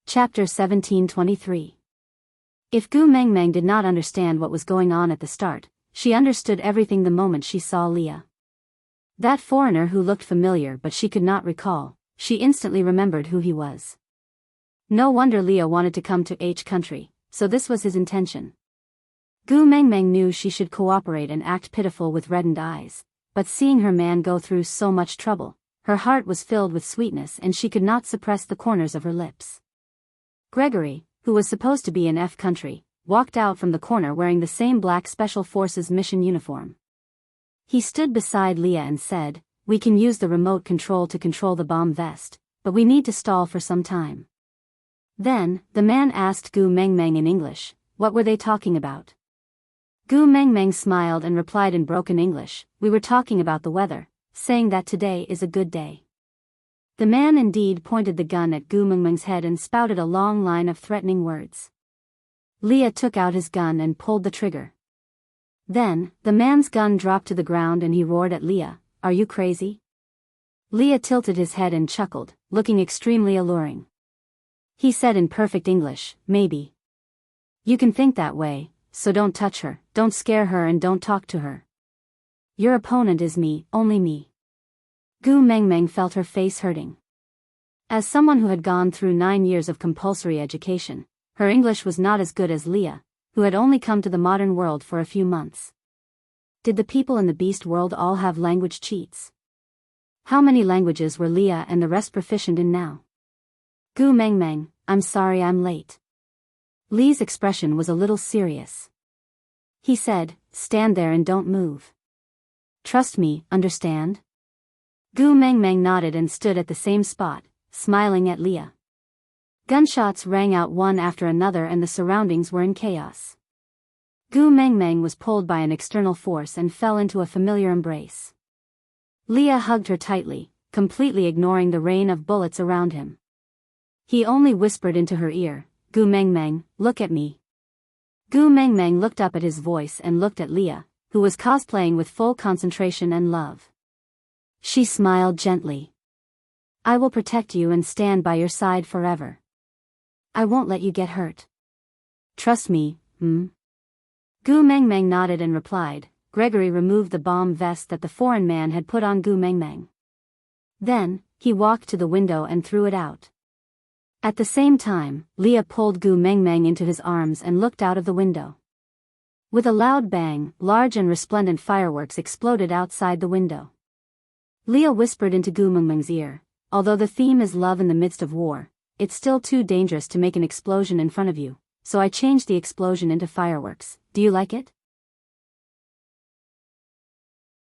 Chapter 1723. If Gu Mengmeng did not understand what was going on at the start, she understood everything the moment she saw Leah. That foreigner who looked familiar but she could not recall, she instantly remembered who he was. No wonder Leah wanted to come to H country, so this was his intention. Gu Mengmeng knew she should cooperate and act pitiful with reddened eyes, but seeing her man go through so much trouble, her heart was filled with sweetness and she could not suppress the corners of her lips. Gregory, who was supposed to be in F country, walked out from the corner wearing the same black Special Forces mission uniform. He stood beside Leah and said, "We can use the remote control to control the bomb vest, but we need to stall for some time." Then, the man asked Gu Mengmeng in English, what were they talking about? Gu Mengmeng smiled and replied in broken English, "We were talking about the weather, saying that today is a good day." The man indeed pointed the gun at Gu Mengmeng's head and spouted a long line of threatening words. Leah took out his gun and pulled the trigger. Then, the man's gun dropped to the ground and he roared at Leah, "Are you crazy?" Leah tilted his head and chuckled, looking extremely alluring. He said in perfect English, "Maybe. You can think that way, so don't touch her, don't scare her and don't talk to her. Your opponent is me, only me." Gu Mengmeng felt her face hurting. As someone who had gone through 9 years of compulsory education, her English was not as good as Leah, who had only come to the modern world for a few months. Did the people in the beast world all have language cheats? How many languages were Leah and the rest proficient in now? Gu Meng Meng, I'm sorry I'm late. Lee's expression was a little serious. He said, stand there and don't move. Trust me, understand? Gu Meng Meng nodded and stood at the same spot, smiling at Leah. Gunshots rang out one after another and the surroundings were in chaos. Gu Meng Meng was pulled by an external force and fell into a familiar embrace. Leah hugged her tightly, completely ignoring the rain of bullets around him. He only whispered into her ear, Gu Meng Meng, look at me. Gu Meng Meng looked up at his voice and looked at Leah, who was cosplaying with full concentration and love. She smiled gently. I will protect you and stand by your side forever. I won't let you get hurt. Trust me, Gu Meng Meng nodded and replied. Gregory removed the bomb vest that the foreign man had put on Gu Meng Meng. Then, he walked to the window and threw it out. At the same time, Leah pulled Gu Meng Meng into his arms and looked out of the window. With a loud bang, large and resplendent fireworks exploded outside the window. Leah whispered into Gu Meng Meng's ear, although the theme is love in the midst of war, it's still too dangerous to make an explosion in front of you, so I changed the explosion into fireworks. Do you like it?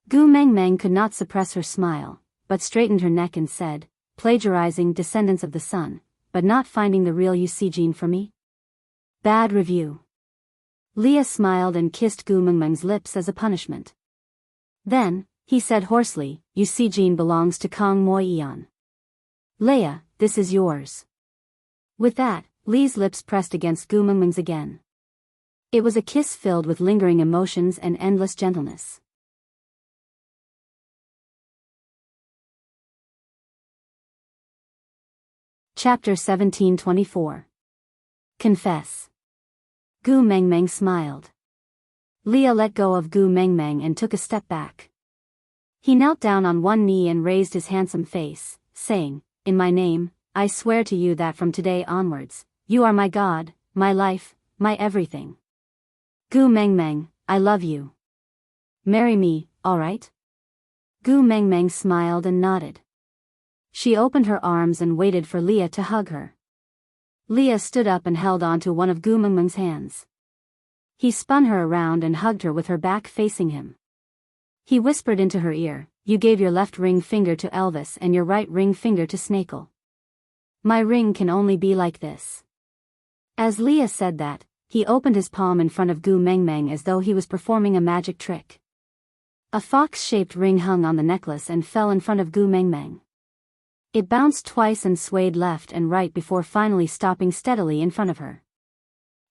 Gu Meng Meng could not suppress her smile, but straightened her neck and said, plagiarizing Descendants of the Sun, but not finding the real UC gene for me? Bad review. Leah smiled and kissed Gu Meng Meng's lips as a punishment. Then, he said hoarsely, UC gene belongs to Kong Moi Eon. Leah, this is yours. With that, Lee's lips pressed against Gu Meng Meng's again. It was a kiss filled with lingering emotions and endless gentleness. Chapter 1724. Confess. Gu Meng Meng smiled. Leah let go of Gu Meng Meng and took a step back. He knelt down on one knee and raised his handsome face, saying, in my name, I swear to you that from today onwards, you are my God, my life, my everything. Gu Meng Meng, I love you. Marry me, all right? Gu Meng Meng smiled and nodded. She opened her arms and waited for Leah to hug her. Leah stood up and held on to one of Gu Meng Meng's hands. He spun her around and hugged her with her back facing him. He whispered into her ear, you gave your left ring finger to Elvis and your right ring finger to Snakel. My ring can only be like this. As Leah said that, he opened his palm in front of Gu Meng Meng as though he was performing a magic trick. A fox-shaped ring hung on the necklace and fell in front of Gu Meng Meng. It bounced twice and swayed left and right before finally stopping steadily in front of her.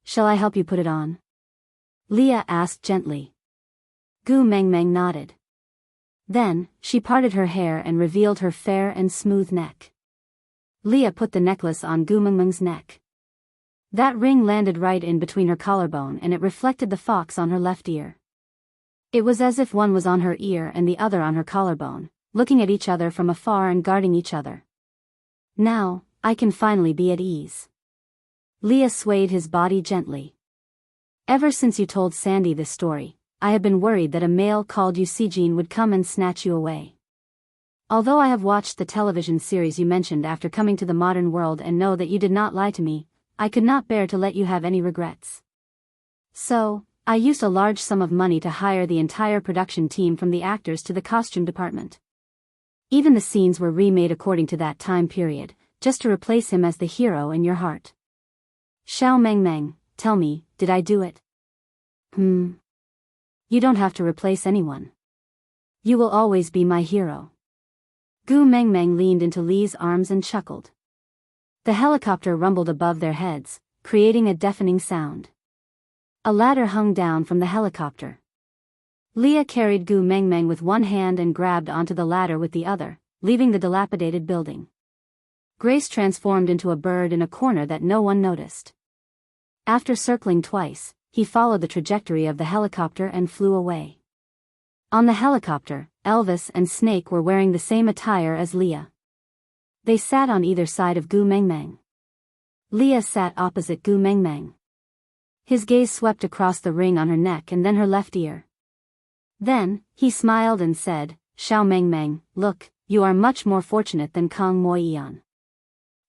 Shall I help you put it on? Leah asked gently. Gu Meng Meng nodded. Then, she parted her hair and revealed her fair and smooth neck. Leah put the necklace on Gu Meng Meng's neck. That ring landed right in between her collarbone and it reflected the fox on her left ear. It was as if one was on her ear and the other on her collarbone, looking at each other from afar and guarding each other. Now, I can finally be at ease. Leah swayed his body gently. Ever since you told Sandy this story, I have been worried that a male called Eugene would come and snatch you away. Although I have watched the television series you mentioned after coming to the modern world and know that you did not lie to me, I could not bear to let you have any regrets. So, I used a large sum of money to hire the entire production team from the actors to the costume department. Even the scenes were remade according to that time period, just to replace him as the hero in your heart. Xiao Meng Meng, tell me, did I do it? You don't have to replace anyone. You will always be my hero. Gu Meng Meng leaned into Lee's arms and chuckled. The helicopter rumbled above their heads, creating a deafening sound. A ladder hung down from the helicopter. Leah carried Gu Meng Meng with one hand and grabbed onto the ladder with the other, leaving the dilapidated building. Grace transformed into a bird in a corner that no one noticed. After circling twice, he followed the trajectory of the helicopter and flew away. On the helicopter, Elvis and Snake were wearing the same attire as Leah. They sat on either side of Gu Meng Meng. Leah sat opposite Gu Meng Meng. His gaze swept across the ring on her neck and then her left ear. Then, he smiled and said, Xiao Meng Meng, look, you are much more fortunate than Kang Moiyan.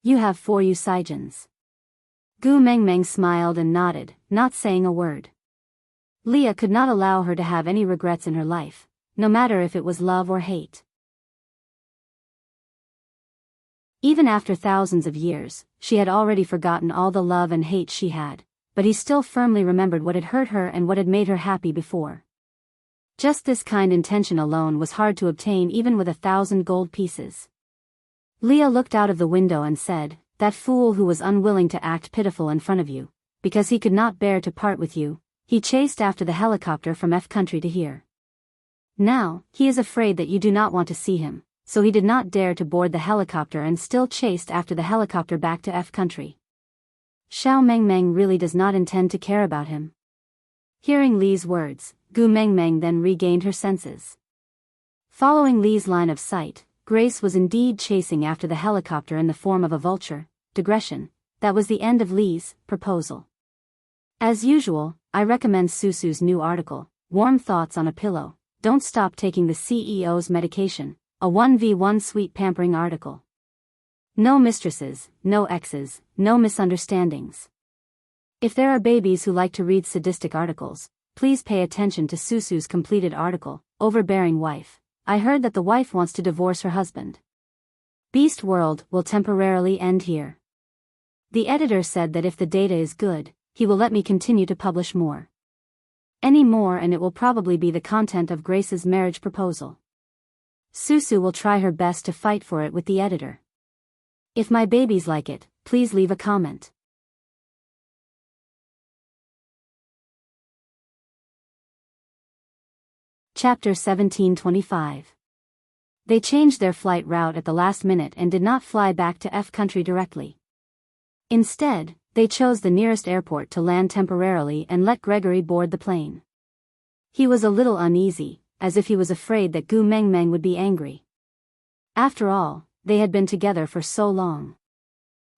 You have 4 Usaijins. Gu Mengmeng smiled and nodded, not saying a word. Leah could not allow her to have any regrets in her life, no matter if it was love or hate. Even after thousands of years, she had already forgotten all the love and hate she had, but he still firmly remembered what had hurt her and what had made her happy before. Just this kind intention alone was hard to obtain even with 1,000 gold pieces. Leah looked out of the window and said, "That fool who was unwilling to act pitiful in front of you, because he could not bear to part with you, he chased after the helicopter from F country to here. Now, he is afraid that you do not want to see him, so he did not dare to board the helicopter and still chased after the helicopter back to F country. Xiao Mengmeng really does not intend to care about him." Hearing Li's words, Gu Mengmeng then regained her senses. Following Li's line of sight, Grace was indeed chasing after the helicopter in the form of a vulture. Digression. That was the end of Li's proposal. As usual, I recommend Susu's new article, Warm Thoughts on a Pillow, Don't Stop Taking the CEO's Medication, a 1v1 sweet pampering article. No mistresses, no exes, no misunderstandings. If there are babies who like to read sadistic articles, please pay attention to Susu's completed article, Overbearing Wife. I heard that the wife wants to divorce her husband. Beast World will temporarily end here. The editor said that if the data is good, he will let me continue to publish more. Any more and it will probably be the content of Grace's marriage proposal. Susu will try her best to fight for it with the editor. If my babies like it, please leave a comment. Chapter 1725. They changed their flight route at the last minute and did not fly back to F country directly. Instead, they chose the nearest airport to land temporarily and let Gregory board the plane. He was a little uneasy, as if he was afraid that Gu Mengmeng would be angry. After all, they had been together for so long.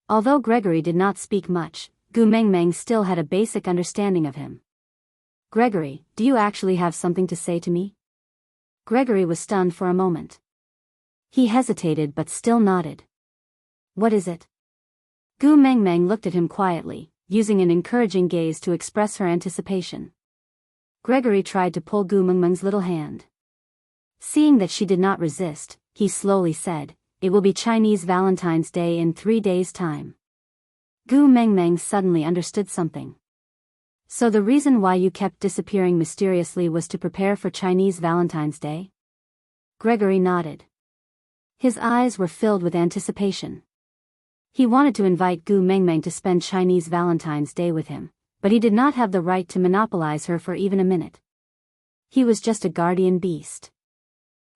Although Gregory did not speak much, Gu Mengmeng still had a basic understanding of him. "Gregory, do you actually have something to say to me?" Gregory was stunned for a moment. He hesitated but still nodded. "What is it?" Gu Mengmeng looked at him quietly, using an encouraging gaze to express her anticipation. Gregory tried to pull Gu Mengmeng's little hand. Seeing that she did not resist, he slowly said, "It will be Chinese Valentine's Day in 3 days' time." Gu Mengmeng suddenly understood something. "So the reason why you kept disappearing mysteriously was to prepare for Chinese Valentine's Day?" Gregory nodded. His eyes were filled with anticipation. He wanted to invite Gu Mengmeng to spend Chinese Valentine's Day with him, but he did not have the right to monopolize her for even a minute. He was just a guardian beast.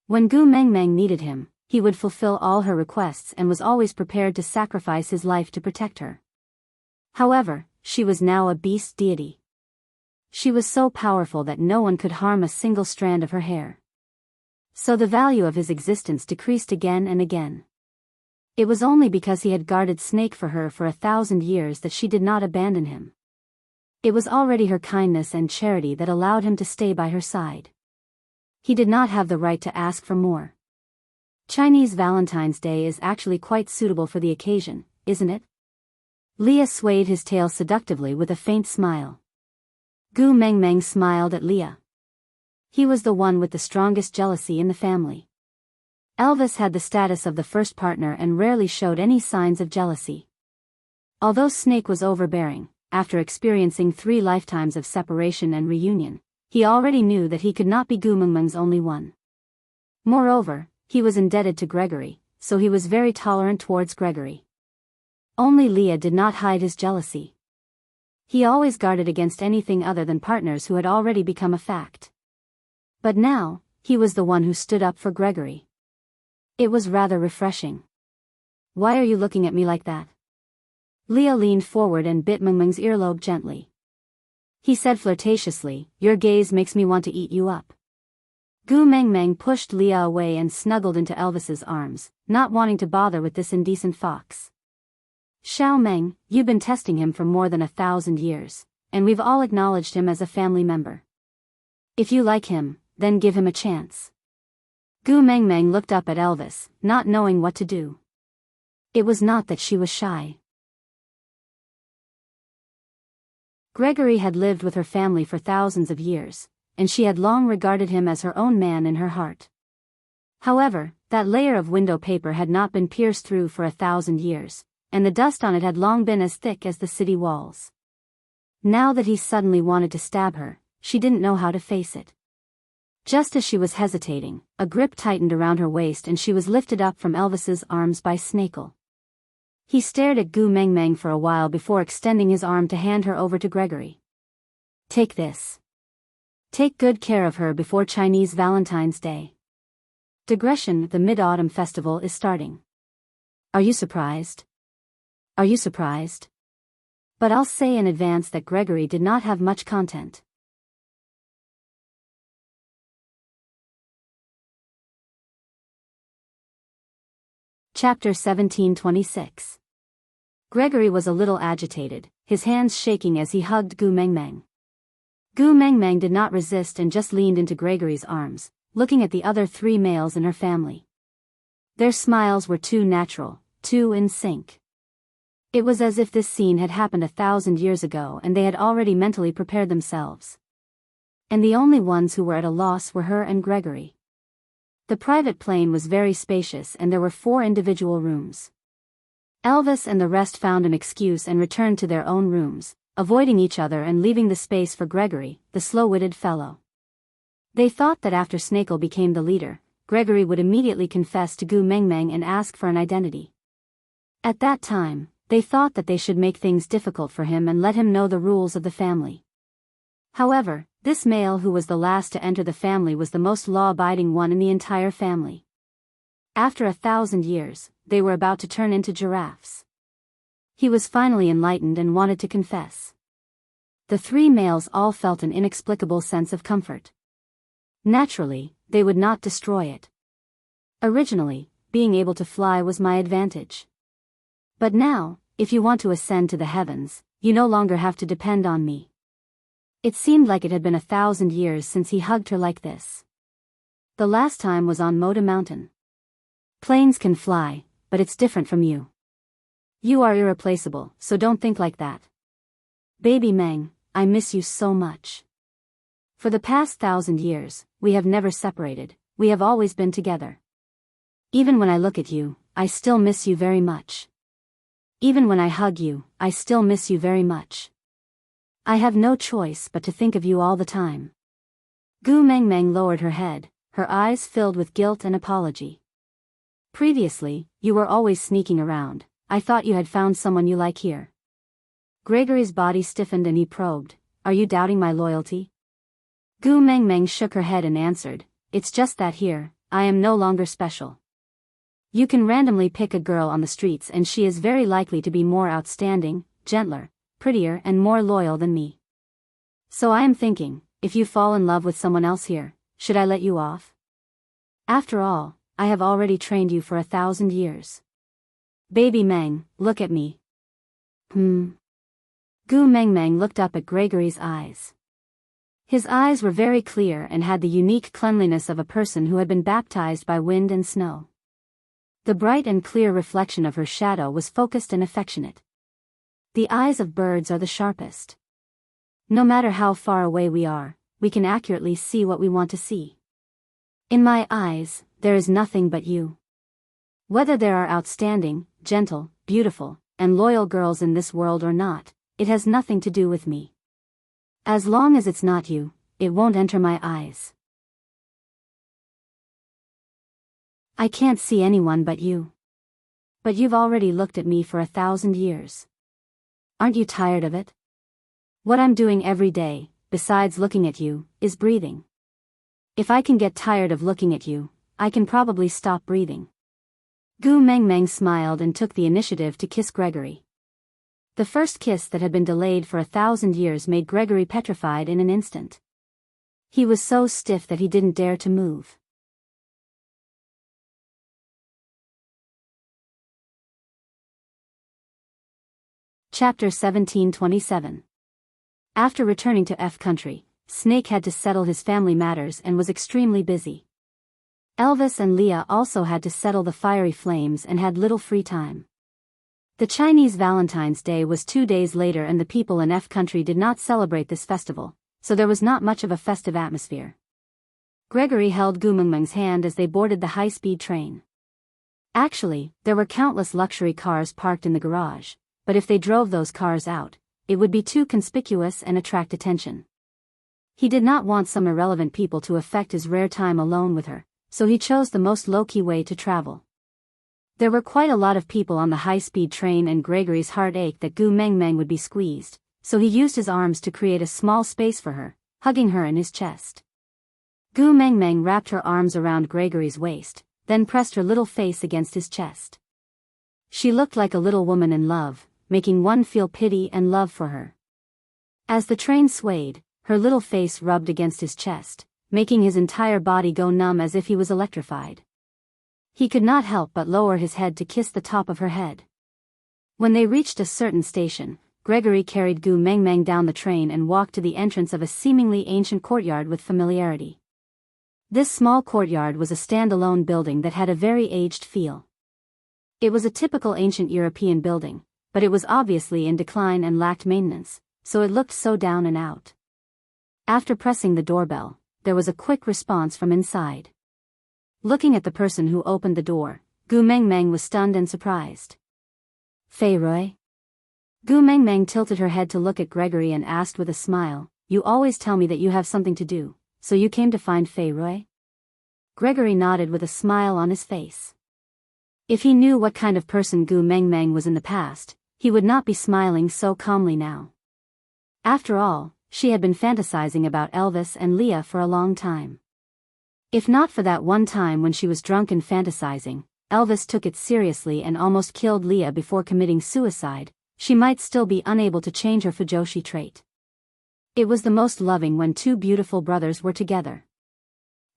When Gu Mengmeng needed him, he would fulfill all her requests and was always prepared to sacrifice his life to protect her. However, she was now a beast deity. She was so powerful that no one could harm a single strand of her hair. So the value of his existence decreased again and again. It was only because he had guarded Snake for her for 1,000 years that she did not abandon him. It was already her kindness and charity that allowed him to stay by her side. He did not have the right to ask for more. Chinese Valentine's Day is actually quite suitable for the occasion, isn't it? Leah swayed his tail seductively with a faint smile. Gu Mengmeng smiled at Leah. He was the one with the strongest jealousy in the family. Elvis had the status of the first partner and rarely showed any signs of jealousy. Although Snake was overbearing, after experiencing 3 lifetimes of separation and reunion, he already knew that he could not be Gu Mengmeng's only one. Moreover, he was indebted to Gregory, so he was very tolerant towards Gregory. Only Leah did not hide his jealousy. He always guarded against anything other than partners who had already become a fact. But now, he was the one who stood up for Gregory. It was rather refreshing. "Why are you looking at me like that?" Leah leaned forward and bit Mengmeng's earlobe gently. He said flirtatiously, "Your gaze makes me want to eat you up." Gu Mengmeng pushed Leah away and snuggled into Elvis's arms, not wanting to bother with this indecent fox. "Xiao Meng, you've been testing him for more than 1,000 years, and we've all acknowledged him as a family member. If you like him, then give him a chance." Gu Mengmeng looked up at Elvis, not knowing what to do. It was not that she was shy. Gregory had lived with her family for thousands of years, and she had long regarded him as her own man in her heart. However, that layer of window paper had not been pierced through for 1,000 years, and the dust on it had long been as thick as the city walls. Now that he suddenly wanted to stab her, she didn't know how to face it. Just as she was hesitating, a grip tightened around her waist and she was lifted up from Elvis's arms by Snakel. He stared at Gu Mengmeng for a while before extending his arm to hand her over to Gregory. Take this. Take good care of her before Chinese Valentine's Day. Digression: the Mid-Autumn Festival is starting. Are you surprised? Are you surprised? But I'll say in advance that Gregory did not have much content. Chapter 1726. Gregory was a little agitated, his hands shaking as he hugged Gu Mengmeng. Gu Mengmeng did not resist and just leaned into Gregory's arms, looking at the other 3 males in her family. Their smiles were too natural, too in sync. It was as if this scene had happened 1,000 years ago and they had already mentally prepared themselves. And the only ones who were at a loss were her and Gregory. The private plane was very spacious and there were 4 individual rooms. Elvis and the rest found an excuse and returned to their own rooms, avoiding each other and leaving the space for Gregory, the slow-witted fellow. They thought that after Snakel became the leader, Gregory would immediately confess to Gu Mengmeng and ask for an identity. At that time, they thought that they should make things difficult for him and let him know the rules of the family. However, this male who was the last to enter the family was the most law-abiding one in the entire family. After 1,000 years, they were about to turn into giraffes. He was finally enlightened and wanted to confess. The 3 males all felt an inexplicable sense of comfort. Naturally, they would not destroy it. Originally, being able to fly was my advantage. But now, if you want to ascend to the heavens, you no longer have to depend on me. It seemed like it had been 1,000 years since he hugged her like this. The last time was on Moda Mountain. Planes can fly, but it's different from you. You are irreplaceable, so don't think like that. Baby Meng, I miss you so much. For the past 1,000 years, we have never separated, we have always been together. Even when I look at you, I still miss you very much. Even when I hug you, I still miss you very much. I have no choice but to think of you all the time. Gu Mengmeng lowered her head, her eyes filled with guilt and apology. Previously, you were always sneaking around. I thought you had found someone you like here. Gregory's body stiffened and he probed, Are you doubting my loyalty? Gu Mengmeng shook her head and answered, It's just that here, I am no longer special. You can randomly pick a girl on the streets and she is very likely to be more outstanding, gentler, prettier and more loyal than me. So I am thinking, if you fall in love with someone else here, should I let you off? After all, I have already trained you for 1,000 years. Baby Meng, look at me. Gu Mengmeng looked up at Gregory's eyes. His eyes were very clear and had the unique cleanliness of a person who had been baptized by wind and snow. The bright and clear reflection of her shadow was focused and affectionate. The eyes of birds are the sharpest. No matter how far away we are, we can accurately see what we want to see. In my eyes, there is nothing but you. Whether there are outstanding, gentle, beautiful, and loyal girls in this world or not, it has nothing to do with me. As long as it's not you, it won't enter my eyes. I can't see anyone but you. But you've already looked at me for 1,000 years. Aren't you tired of it? What I'm doing every day, besides looking at you, is breathing. If I can get tired of looking at you, I can probably stop breathing. Gu Mengmeng smiled and took the initiative to kiss Gregory. The first kiss that had been delayed for 1,000 years made Gregory petrified in an instant. He was so stiff that he didn't dare to move. Chapter 1727. After returning to F Country, Snake had to settle his family matters and was extremely busy. Elvis and Leah also had to settle the fiery flames and had little free time. The Chinese Valentine's Day was 2 days later and the people in F country did not celebrate this festival, so there was not much of a festive atmosphere. Gregory held Gu Mengmeng's hand as they boarded the high-speed train. Actually, there were countless luxury cars parked in the garage, but if they drove those cars out, it would be too conspicuous and attract attention. He did not want some irrelevant people to affect his rare time alone with her, so he chose the most low-key way to travel. There were quite a lot of people on the high-speed train and Gregory's heart ached that Gu Mengmeng would be squeezed, so he used his arms to create a small space for her, hugging her in his chest. Gu Mengmeng wrapped her arms around Gregory's waist, then pressed her little face against his chest. She looked like a little woman in love, making one feel pity and love for her. As the train swayed, her little face rubbed against his chest, making his entire body go numb as if he was electrified. He could not help but lower his head to kiss the top of her head. When they reached a certain station, Gregory carried Gu Mengmeng down the train and walked to the entrance of a seemingly ancient courtyard with familiarity. This small courtyard was a standalone building that had a very aged feel. It was a typical ancient European building, but it was obviously in decline and lacked maintenance, so it looked so down and out. After pressing the doorbell, there was a quick response from inside. Looking at the person who opened the door, Gu Mengmeng was stunned and surprised. Fei Rui? Gu Mengmeng tilted her head to look at Gregory and asked with a smile, "You always tell me that you have something to do, so you came to find Fei Rui?" Gregory nodded with a smile on his face. If he knew what kind of person Gu Mengmeng was in the past, he would not be smiling so calmly now. After all, she had been fantasizing about Elvis and Leah for a long time. If not for that one time when she was drunk and fantasizing, Elvis took it seriously and almost killed Leah before committing suicide, she might still be unable to change her fujoshi trait. It was the most loving when two beautiful brothers were together.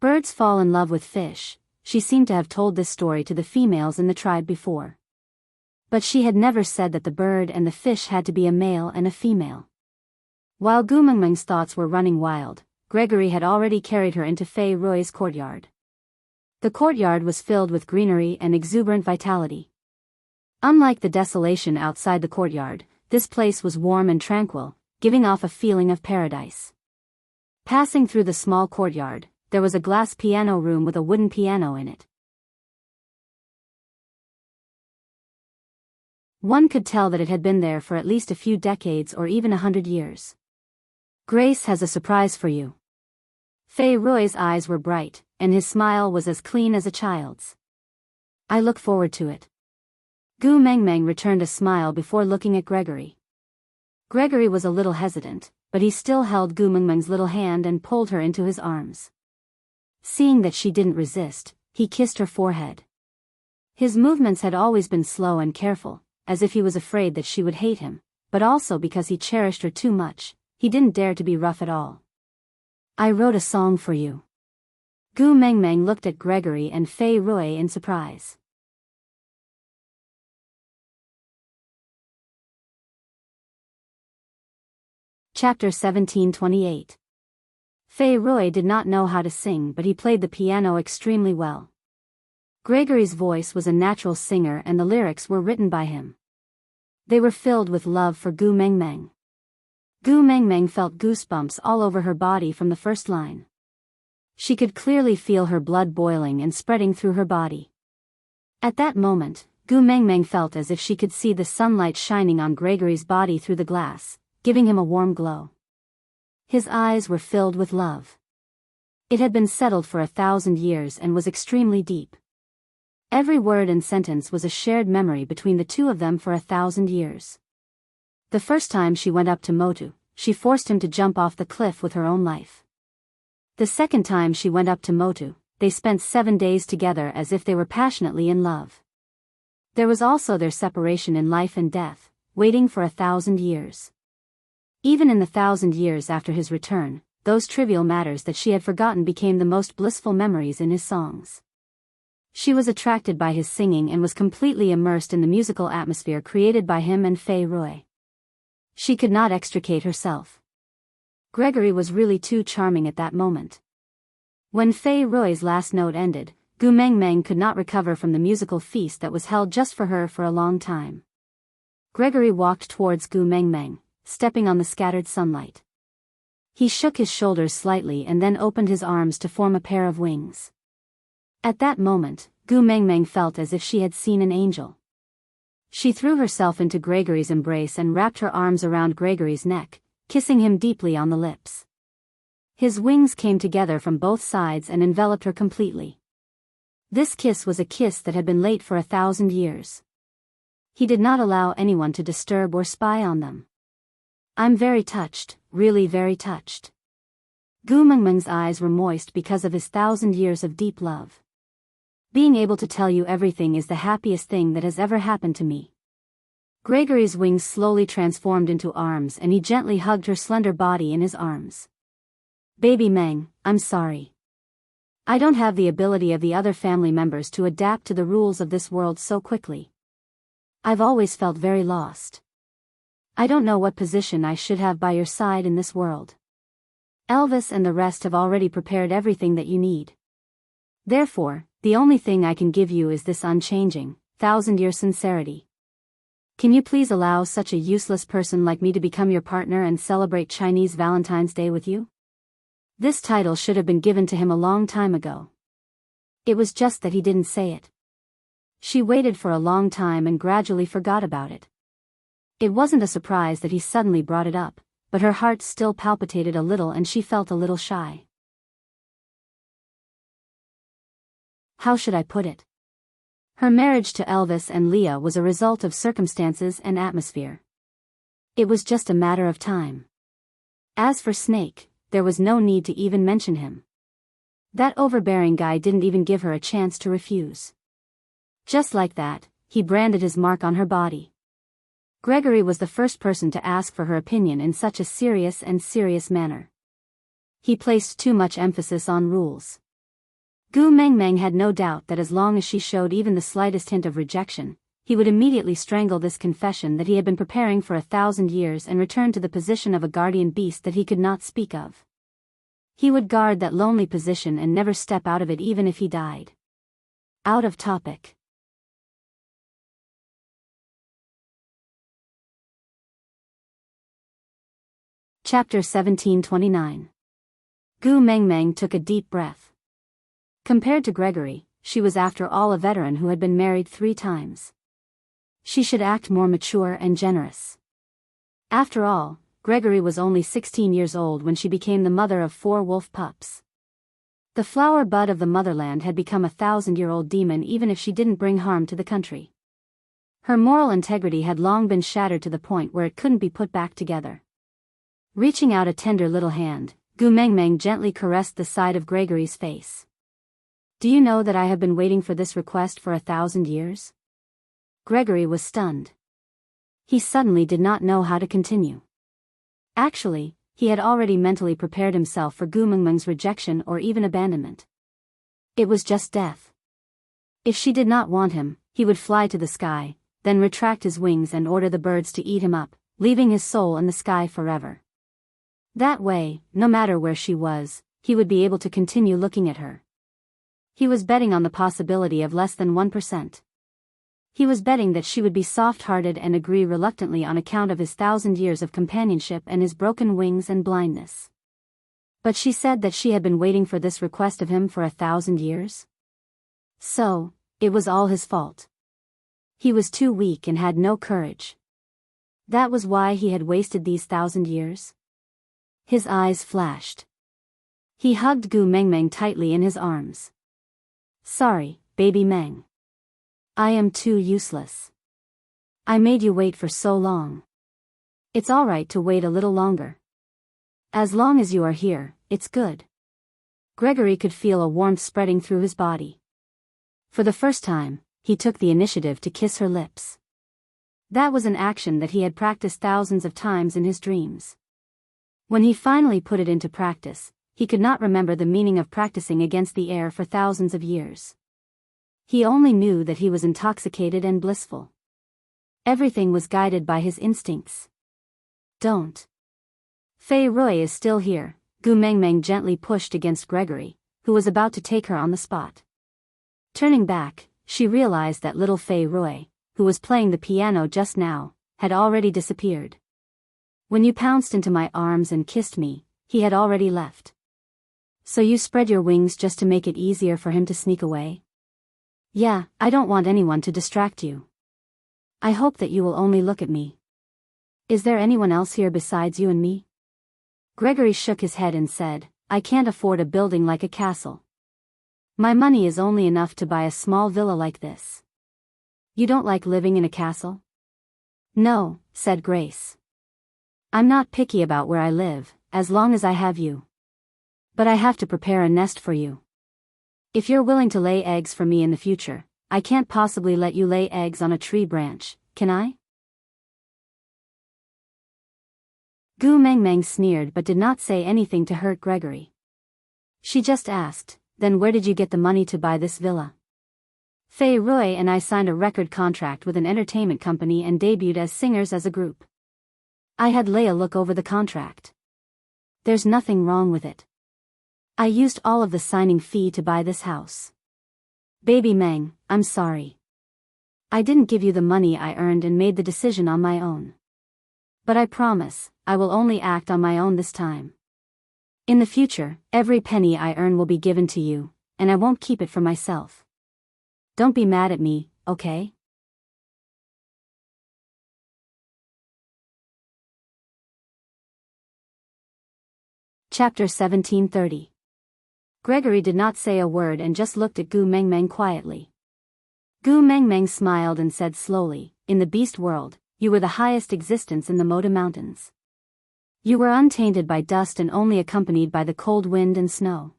Birds fall in love with fish, she seemed to have told this story to the females in the tribe before. But she had never said that the bird and the fish had to be a male and a female. While Gu Mengmeng's thoughts were running wild, Gregory had already carried her into Fei Rui's courtyard. The courtyard was filled with greenery and exuberant vitality. Unlike the desolation outside the courtyard, this place was warm and tranquil, giving off a feeling of paradise. Passing through the small courtyard, there was a glass piano room with a wooden piano in it. One could tell that it had been there for at least a few decades or even 100 years. "Grace has a surprise for you." Fei Rui's eyes were bright, and his smile was as clean as a child's. "I look forward to it." Gu Mengmeng returned a smile before looking at Gregory. Gregory was a little hesitant, but he still held Gu Mengmeng's little hand and pulled her into his arms. Seeing that she didn't resist, he kissed her forehead. His movements had always been slow and careful, as if he was afraid that she would hate him, but also because he cherished her too much, he didn't dare to be rough at all. "I wrote a song for you." Gu Mengmeng looked at Gregory and Fei Rui in surprise. Chapter 1728. Fei Rui did not know how to sing, but he played the piano extremely well. Gregory's voice was a natural singer and the lyrics were written by him. They were filled with love for Gu Mengmeng. Gu Mengmeng felt goosebumps all over her body from the first line. She could clearly feel her blood boiling and spreading through her body. At that moment, Gu Mengmeng felt as if she could see the sunlight shining on Gregory's body through the glass, giving him a warm glow. His eyes were filled with love. It had been settled for 1,000 years and was extremely deep. Every word and sentence was a shared memory between the two of them for 1,000 years. The first time she went up to Motu, she forced him to jump off the cliff with her own life. The second time she went up to Motu, they spent 7 days together as if they were passionately in love. There was also their separation in life and death, waiting for 1,000 years. Even in the 1,000 years after his return, those trivial matters that she had forgotten became the most blissful memories in his songs. She was attracted by his singing and was completely immersed in the musical atmosphere created by him and Fei Rui. She could not extricate herself. Gregory was really too charming at that moment. When Fei Rui's last note ended, Gu Mengmeng could not recover from the musical feast that was held just for her for a long time. Gregory walked towards Gu Mengmeng, stepping on the scattered sunlight. He shook his shoulders slightly and then opened his arms to form a pair of wings. At that moment, Gu Mengmeng felt as if she had seen an angel. She threw herself into Gregory's embrace and wrapped her arms around Gregory's neck, kissing him deeply on the lips. His wings came together from both sides and enveloped her completely. This kiss was a kiss that had been late for 1,000 years. He did not allow anyone to disturb or spy on them. "I'm very touched, really very touched." Gu Mengmeng's eyes were moist because of his 1,000 years of deep love. "Being able to tell you everything is the happiest thing that has ever happened to me." Gregory's wings slowly transformed into arms and he gently hugged her slender body in his arms. "Baby Meng, I'm sorry. I don't have the ability of the other family members to adapt to the rules of this world so quickly. I've always felt very lost. I don't know what position I should have by your side in this world. Elvis and the rest have already prepared everything that you need. Therefore, the only thing I can give you is this unchanging, 1,000-year sincerity. Can you please allow such a useless person like me to become your partner and celebrate Chinese Valentine's Day with you?" This title should have been given to him a long time ago. It was just that he didn't say it. She waited for a long time and gradually forgot about it. It wasn't a surprise that he suddenly brought it up, but her heart still palpitated a little and she felt a little shy. How should I put it? Her marriage to Elvis and Leah was a result of circumstances and atmosphere. It was just a matter of time. As for Snake, there was no need to even mention him. That overbearing guy didn't even give her a chance to refuse. Just like that, he branded his mark on her body. Gregory was the first person to ask for her opinion in such a serious manner. He placed too much emphasis on rules. Gu Mengmeng had no doubt that as long as she showed even the slightest hint of rejection, he would immediately strangle this confession that he had been preparing for 1,000 years and return to the position of a guardian beast that he could not speak of. He would guard that lonely position and never step out of it even if he died. Out of topic. Chapter 1729. Gu Mengmeng took a deep breath. Compared to Gregory, she was after all a veteran who had been married 3 times. She should act more mature and generous. After all, Gregory was only 16 years old when she became the mother of 4 wolf pups. The flower bud of the motherland had become a 1,000-year-old demon even if she didn't bring harm to the country. Her moral integrity had long been shattered to the point where it couldn't be put back together. Reaching out a tender little hand, Gu Mengmeng gently caressed the side of Gregory's face. "Do you know that I have been waiting for this request for 1,000 years?" Gregory was stunned. He suddenly did not know how to continue. Actually, he had already mentally prepared himself for Gu Mengmeng's rejection or even abandonment. It was just death. If she did not want him, he would fly to the sky, then retract his wings and order the birds to eat him up, leaving his soul in the sky forever. That way, no matter where she was, he would be able to continue looking at her. He was betting on the possibility of less than 1%. He was betting that she would be soft-hearted and agree reluctantly on account of his 1,000 years of companionship and his broken wings and blindness. But she said that she had been waiting for this request of him for 1,000 years. So, it was all his fault. He was too weak and had no courage. That was why he had wasted these 1,000 years. His eyes flashed. He hugged Gu Mengmeng tightly in his arms. "Sorry, baby Meng. I am too useless. I made you wait for so long. It's all right to wait a little longer. As long as you are here, it's good." Gregory could feel a warmth spreading through his body. For the first time, he took the initiative to kiss her lips. That was an action that he had practiced thousands of times in his dreams. When he finally put it into practice, he could not remember the meaning of practicing against the air for thousands of years. He only knew that he was intoxicated and blissful. Everything was guided by his instincts. "Don't. Fei Rui is still here," Gu Mengmeng gently pushed against Gregory, who was about to take her on the spot. Turning back, she realized that little Fei Rui, who was playing the piano just now, had already disappeared. When you pounced into my arms and kissed me, he had already left. So you spread your wings just to make it easier for him to sneak away? Yeah, I don't want anyone to distract you. I hope that you will only look at me. Is there anyone else here besides you and me? Gregory shook his head and said, I can't afford a building like a castle. My money is only enough to buy a small villa like this. You don't like living in a castle? No, said Grace. I'm not picky about where I live, as long as I have you. But I have to prepare a nest for you. If you're willing to lay eggs for me in the future, I can't possibly let you lay eggs on a tree branch, can I? Gu Mengmeng sneered but did not say anything to hurt Gregory. She just asked, then where did you get the money to buy this villa? Fei Rui and I signed a record contract with an entertainment company and debuted as singers as a group. I had Leia look over the contract. There's nothing wrong with it. I used all of the signing fee to buy this house. Baby Meng, I'm sorry. I didn't give you the money I earned and made the decision on my own. But I promise, I will only act on my own this time. In the future, every penny I earn will be given to you, and I won't keep it for myself. Don't be mad at me, okay? Chapter 1730. Gregory did not say a word and just looked at Gu Mengmeng quietly. Gu Mengmeng smiled and said slowly, in the beast world, you were the highest existence in the Moda Mountains. You were untainted by dust and only accompanied by the cold wind and snow.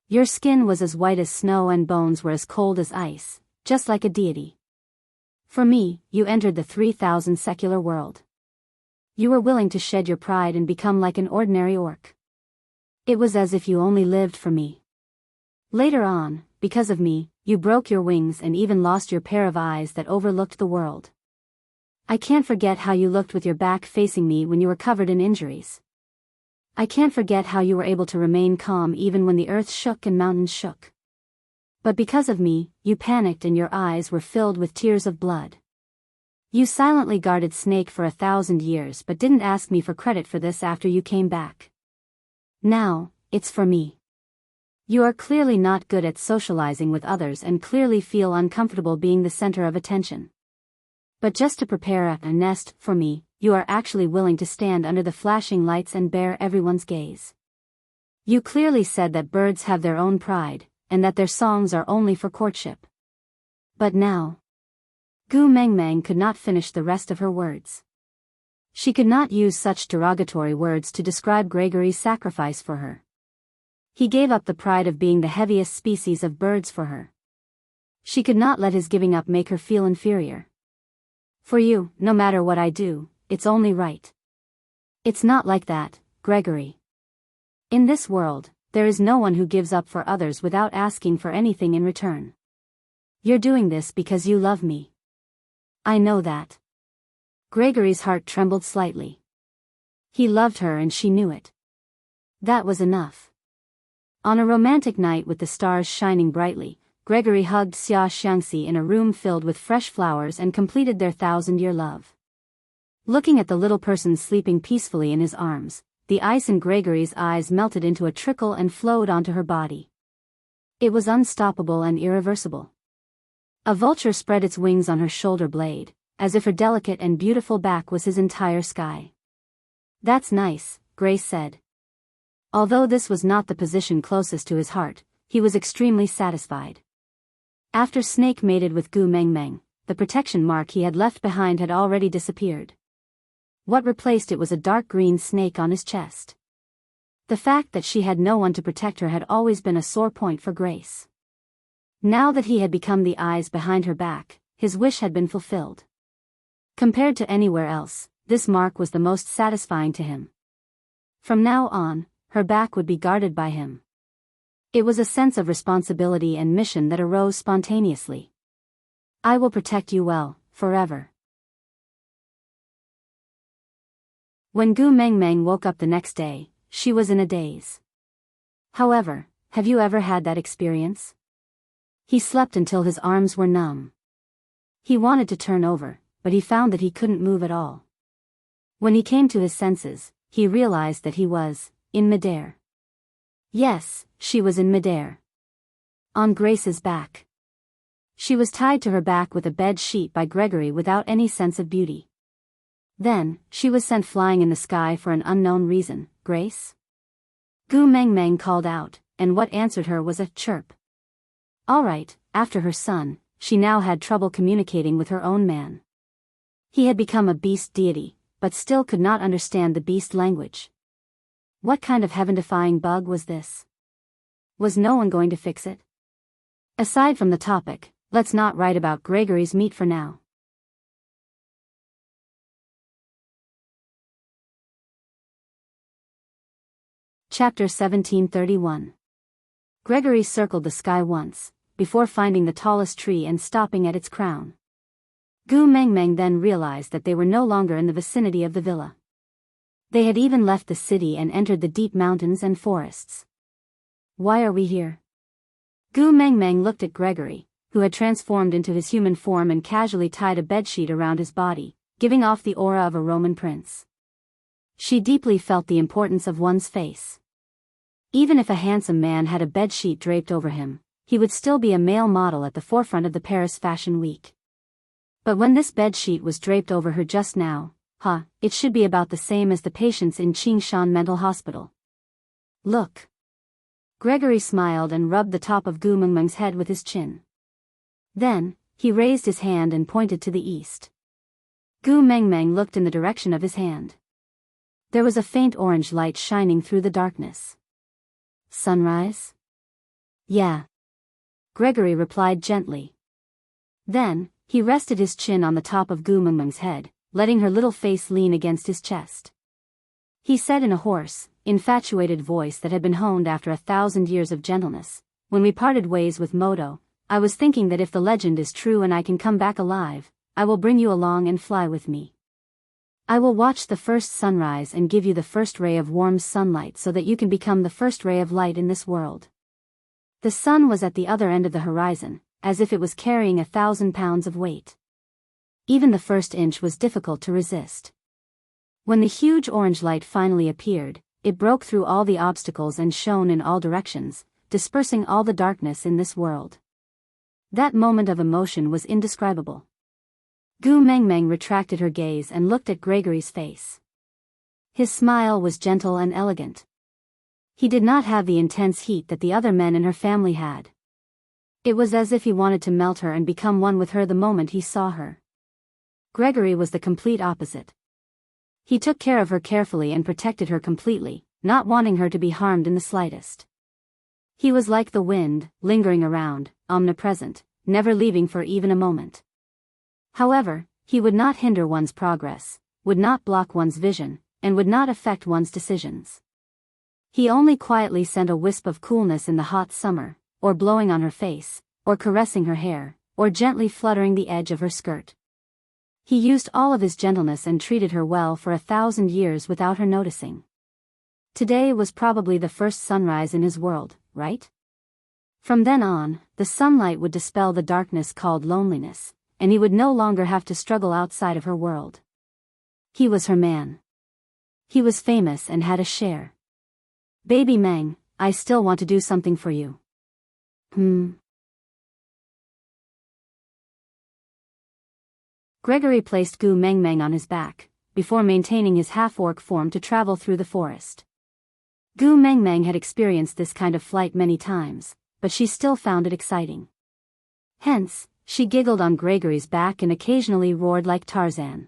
Your skin was as white as snow and bones were as cold as ice, just like a deity. For me, you entered the 3,000 secular world. You were willing to shed your pride and become like an ordinary orc. It was as if you only lived for me. Later on, because of me, you broke your wings and even lost your pair of eyes that overlooked the world. I can't forget how you looked with your back facing me when you were covered in injuries. I can't forget how you were able to remain calm even when the earth shook and mountains shook. But because of me, you panicked and your eyes were filled with tears of blood. You silently guarded Snake for 1,000 years but didn't ask me for credit for this after you came back. Now, it's for me. You are clearly not good at socializing with others and clearly feel uncomfortable being the center of attention. But just to prepare a nest for me, you are actually willing to stand under the flashing lights and bear everyone's gaze. You clearly said that birds have their own pride, and that their songs are only for courtship. But now... Gu Mengmeng could not finish the rest of her words. She could not use such derogatory words to describe Gregory's sacrifice for her. He gave up the pride of being the heaviest species of birds for her. She could not let his giving up make her feel inferior. For you, no matter what I do, it's only right. It's not like that, Gregory. In this world, there is no one who gives up for others without asking for anything in return. You're doing this because you love me. I know that. Gregory's heart trembled slightly. He loved her and she knew it. That was enough. On a romantic night with the stars shining brightly, Gregory hugged Xia Xiangxi in a room filled with fresh flowers and completed their 1,000-year love. Looking at the little person sleeping peacefully in his arms, the ice in Gregory's eyes melted into a trickle and flowed onto her body. It was unstoppable and irreversible. A vulture spread its wings on her shoulder blade, as if her delicate and beautiful back was his entire sky. That's nice, Grace said. Although this was not the position closest to his heart, he was extremely satisfied. After Snake mated with Gu Mengmeng, the protection mark he had left behind had already disappeared. What replaced it was a dark green snake on his chest. The fact that she had no one to protect her had always been a sore point for Grace. Now that he had become the eyes behind her back, his wish had been fulfilled. Compared to anywhere else, this mark was the most satisfying to him. From now on, her back would be guarded by him. It was a sense of responsibility and mission that arose spontaneously. I will protect you well, forever. When Gu Mengmeng woke up the next day, she was in a daze. However, have you ever had that experience? He slept until his arms were numb. He wanted to turn over, but he found that he couldn't move at all. When he came to his senses, he realized that he was in midair. Yes, she was in midair. On Grace's back. She was tied to her back with a bed sheet by Gregory without any sense of beauty. Then, she was sent flying in the sky for an unknown reason. Grace? Gu Meng Meng called out, and what answered her was a chirp. All right, after her son, she now had trouble communicating with her own man. He had become a beast deity, but still could not understand the beast language. What kind of heaven-defying bug was this? Was no one going to fix it? Aside from the topic, let's not write about Gregory's meat for now. Chapter 1731. Gregory circled the sky once, before finding the tallest tree and stopping at its crown. Gu Meng Meng then realized that they were no longer in the vicinity of the villa. They had even left the city and entered the deep mountains and forests. Why are we here? Gu Meng Meng looked at Gregory, who had transformed into his human form and casually tied a bedsheet around his body, giving off the aura of a Roman prince. She deeply felt the importance of one's face. Even if a handsome man had a bedsheet draped over him, he would still be a male model at the forefront of the Paris Fashion Week. But when this bedsheet was draped over her just now, it should be about the same as the patients in Qingshan Mental Hospital. Look. Gregory smiled and rubbed the top of Gu Meng Meng's head with his chin. Then, he raised his hand and pointed to the east. Gu Meng Meng looked in the direction of his hand. There was a faint orange light shining through the darkness. Sunrise? Yeah. Gregory replied gently. Then, he rested his chin on the top of Gu Meng Meng's head, letting her little face lean against his chest. He said in a hoarse, infatuated voice that had been honed after 1,000 years of gentleness, when we parted ways with Moto, I was thinking that if the legend is true and I can come back alive, I will bring you along and fly with me. I will watch the first sunrise and give you the first ray of warm sunlight so that you can become the first ray of light in this world. The sun was at the other end of the horizon, as if it was carrying 1,000 pounds of weight. Even the first inch was difficult to resist. When the huge orange light finally appeared, it broke through all the obstacles and shone in all directions, dispersing all the darkness in this world. That moment of emotion was indescribable. Gu Meng Meng retracted her gaze and looked at Gregory's face. His smile was gentle and elegant. He did not have the intense heat that the other men in her family had. It was as if he wanted to melt her and become one with her the moment he saw her. Gregory was the complete opposite. He took care of her carefully and protected her completely, not wanting her to be harmed in the slightest. He was like the wind, lingering around, omnipresent, never leaving for even a moment. However, he would not hinder one's progress, would not block one's vision, and would not affect one's decisions. He only quietly sent a wisp of coolness in the hot summer, or blowing on her face, or caressing her hair, or gently fluttering the edge of her skirt. He used all of his gentleness and treated her well for 1,000 years without her noticing. Today was probably the first sunrise in his world, right? From then on, the sunlight would dispel the darkness called loneliness, and he would no longer have to struggle outside of her world. He was her man. He was famous and had a share. Baby Meng, I still want to do something for you. Gregory placed Gu Meng Meng on his back, before maintaining his half-orc form to travel through the forest. Gu Meng Meng had experienced this kind of flight many times, but she still found it exciting. Hence, she giggled on Gregory's back and occasionally roared like Tarzan.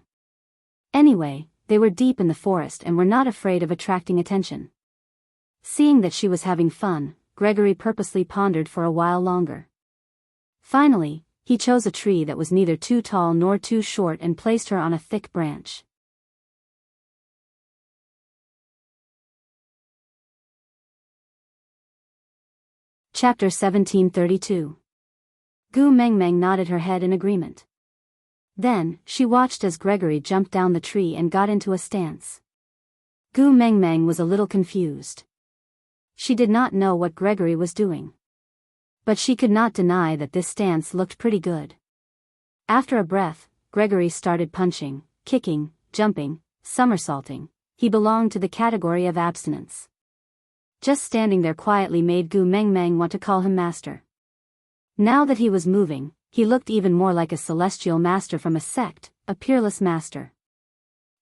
Anyway, they were deep in the forest and were not afraid of attracting attention. Seeing that she was having fun, Gregory purposely pondered for a while longer. Finally, he chose a tree that was neither too tall nor too short and placed her on a thick branch. Chapter 1732. Gu Meng Meng nodded her head in agreement. Then, she watched as Gregory jumped down the tree and got into a stance. Gu Meng Meng was a little confused. She did not know what Gregory was doing. But she could not deny that this stance looked pretty good. After a breath, Gregory started punching, kicking, jumping, somersaulting. He belonged to the category of abstinence. Just standing there quietly made Gu Mengmeng want to call him master. Now that he was moving, he looked even more like a celestial master from a sect, a peerless master.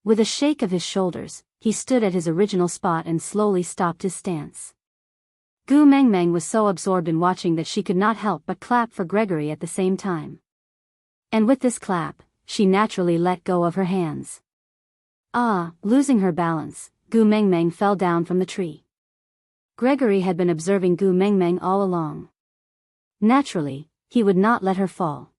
With a shake of his shoulders, he stood at his original spot and slowly stopped his stance. Gu Mengmeng was so absorbed in watching that she could not help but clap for Gregory at the same time. And with this clap, she naturally let go of her hands. Losing her balance, Gu Mengmeng fell down from the tree. Gregory had been observing Gu Mengmeng all along. Naturally, he would not let her fall.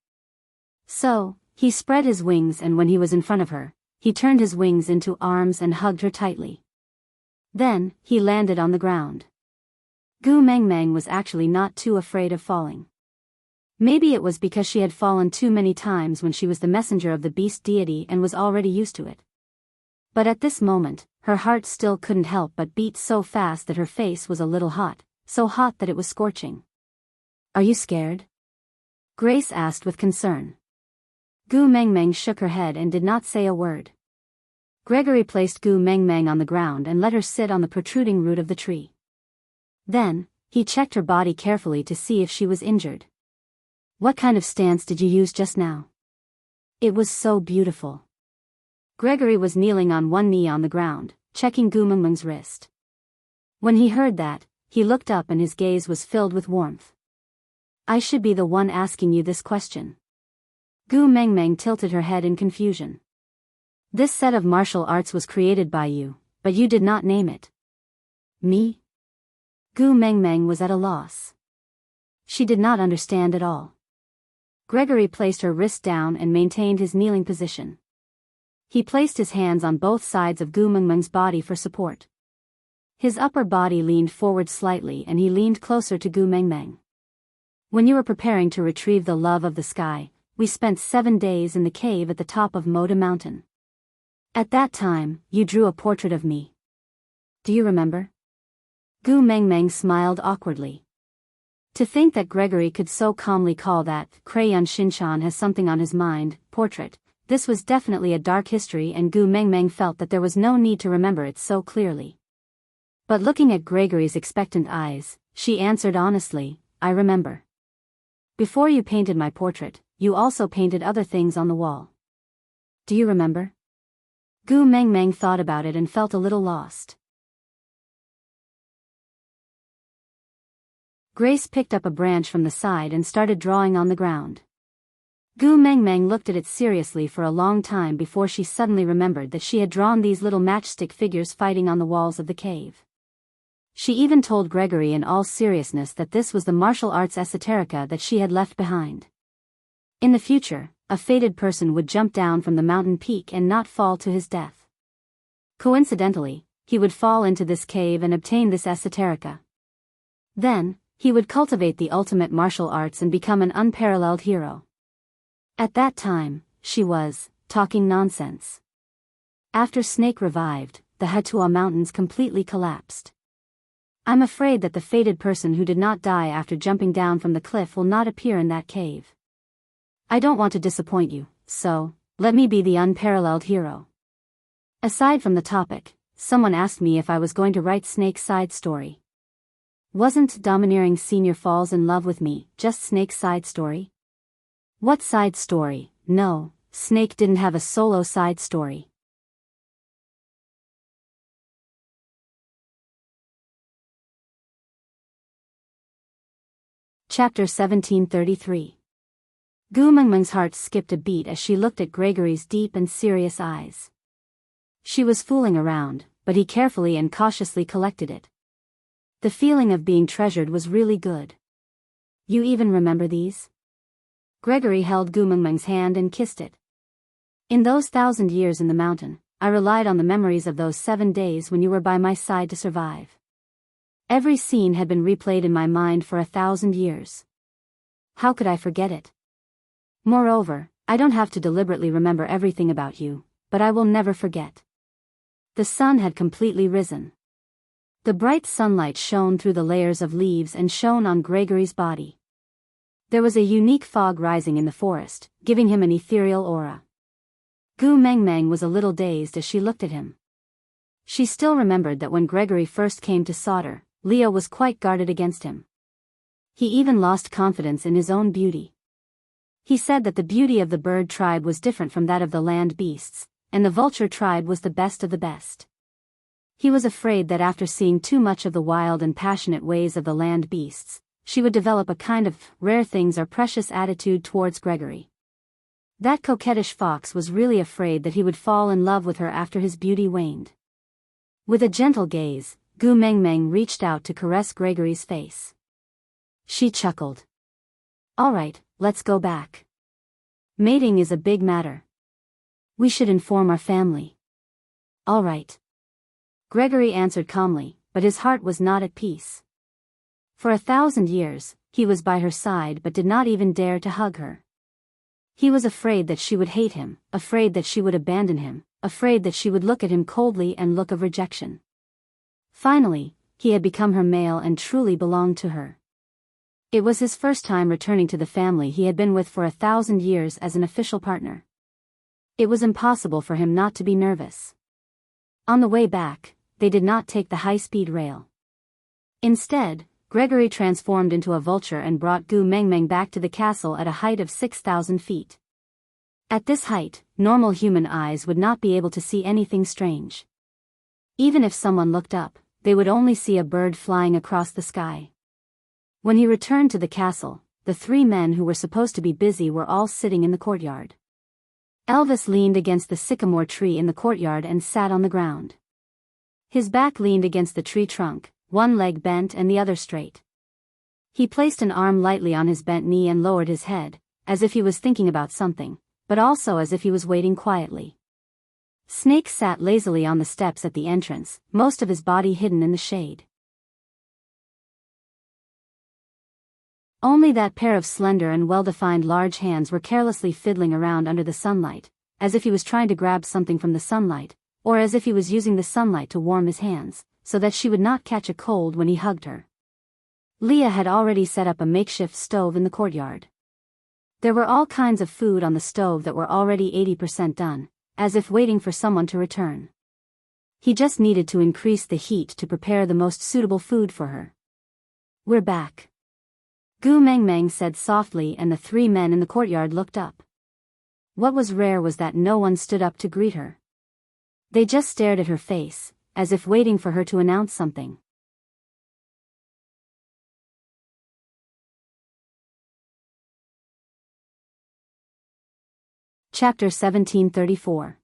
So, he spread his wings, and when he was in front of her, he turned his wings into arms and hugged her tightly. Then, he landed on the ground. Gu Mengmeng was actually not too afraid of falling. Maybe it was because she had fallen too many times when she was the messenger of the beast deity and was already used to it. But at this moment, her heart still couldn't help but beat so fast that her face was a little hot, so hot that it was scorching. "Are you scared?" Grace asked with concern. Gu Mengmeng shook her head and did not say a word. Gregory placed Gu Mengmeng on the ground and let her sit on the protruding root of the tree. Then, he checked her body carefully to see if she was injured. "What kind of stance did you use just now?" "It was so beautiful." Gregory was kneeling on one knee on the ground, checking Gu Mengmeng's wrist. When he heard that, he looked up and his gaze was filled with warmth. "I should be the one asking you this question." Gu Mengmeng tilted her head in confusion. "This set of martial arts was created by you, but you did not name it." "Me?" Gu Mengmeng was at a loss. She did not understand at all. Gregory placed her wrist down and maintained his kneeling position. He placed his hands on both sides of Gu Mengmeng's body for support. His upper body leaned forward slightly and he leaned closer to Gu Mengmeng. "When you were preparing to retrieve the love of the sky, we spent 7 days in the cave at the top of Moda Mountain. At that time, you drew a portrait of me. Do you remember?" Gu Mengmeng smiled awkwardly. To think that Gregory could so calmly call that Crayon Shinchan has something on his mind portrait. This was definitely a dark history, and Gu Mengmeng felt that there was no need to remember it so clearly. But looking at Gregory's expectant eyes, she answered honestly, "I remember. Before you painted my portrait, you also painted other things on the wall. Do you remember?" Gu Mengmeng thought about it and felt a little lost. Grace picked up a branch from the side and started drawing on the ground. Gu Mengmeng looked at it seriously for a long time before she suddenly remembered that she had drawn these little matchstick figures fighting on the walls of the cave. She even told Gregory in all seriousness that this was the martial arts esoterica that she had left behind. In the future, a fated person would jump down from the mountain peak and not fall to his death. Coincidentally, he would fall into this cave and obtain this esoterica. Then, he would cultivate the ultimate martial arts and become an unparalleled hero. At that time, she was talking nonsense. After Snake revived, the Hatua Mountains completely collapsed. I'm afraid that the fated person who did not die after jumping down from the cliff will not appear in that cave. I don't want to disappoint you, so, let me be the unparalleled hero. Aside from the topic, someone asked me if I was going to write Snake's side story. Wasn't Domineering Senior Falls in Love with Me just Snake's side story? What side story? No, Snake didn't have a solo side story. Chapter 1733. Gu Mengmeng's heart skipped a beat as she looked at Gregory's deep and serious eyes. She was fooling around, but he carefully and cautiously collected it. The feeling of being treasured was really good. You even remember these? Gregory held Gu Mengmeng's hand and kissed it. In those 1,000 years in the mountain, I relied on the memories of those 7 days when you were by my side to survive. Every scene had been replayed in my mind for 1,000 years. How could I forget it? Moreover, I don't have to deliberately remember everything about you, but I will never forget. The sun had completely risen. The bright sunlight shone through the layers of leaves and shone on Gregory's body. There was a unique fog rising in the forest, giving him an ethereal aura. Gu Mengmeng was a little dazed as she looked at him. She still remembered that when Gregory first came to Sauter, Leo was quite guarded against him. He even lost confidence in his own beauty. He said that the beauty of the bird tribe was different from that of the land beasts, and the vulture tribe was the best of the best. He was afraid that after seeing too much of the wild and passionate ways of the land beasts, she would develop a kind of rare things are precious attitude towards Gregory. That coquettish fox was really afraid that he would fall in love with her after his beauty waned. With a gentle gaze, Gu Mengmeng reached out to caress Gregory's face. She chuckled. "All right, let's go back. Mating is a big matter. We should inform our family." "All right." Gregory answered calmly, but his heart was not at peace. For 1,000 years, he was by her side but did not even dare to hug her. He was afraid that she would hate him, afraid that she would abandon him, afraid that she would look at him coldly and look of rejection. Finally, he had become her male and truly belonged to her. It was his first time returning to the family he had been with for 1,000 years as an official partner. It was impossible for him not to be nervous. On the way back, they did not take the high-speed rail. Instead, Gregory transformed into a vulture and brought Gu Mengmeng back to the castle at a height of 6,000 feet. At this height, normal human eyes would not be able to see anything strange. Even if someone looked up, they would only see a bird flying across the sky. When he returned to the castle, the 3 men who were supposed to be busy were all sitting in the courtyard. Elvis leaned against the sycamore tree in the courtyard and sat on the ground. His back leaned against the tree trunk, one leg bent and the other straight. He placed an arm lightly on his bent knee and lowered his head, as if he was thinking about something, but also as if he was waiting quietly. Snake sat lazily on the steps at the entrance, most of his body hidden in the shade. Only that pair of slender and well-defined large hands were carelessly fiddling around under the sunlight, as if he was trying to grab something from the sunlight, or as if he was using the sunlight to warm his hands, so that she would not catch a cold when he hugged her. Leah had already set up a makeshift stove in the courtyard. There were all kinds of food on the stove that were already 80% done, as if waiting for someone to return. He just needed to increase the heat to prepare the most suitable food for her. "We're back," Gu Mengmeng said softly, and the 3 men in the courtyard looked up. What was rare was that no one stood up to greet her. They just stared at her face, as if waiting for her to announce something. Chapter 1734.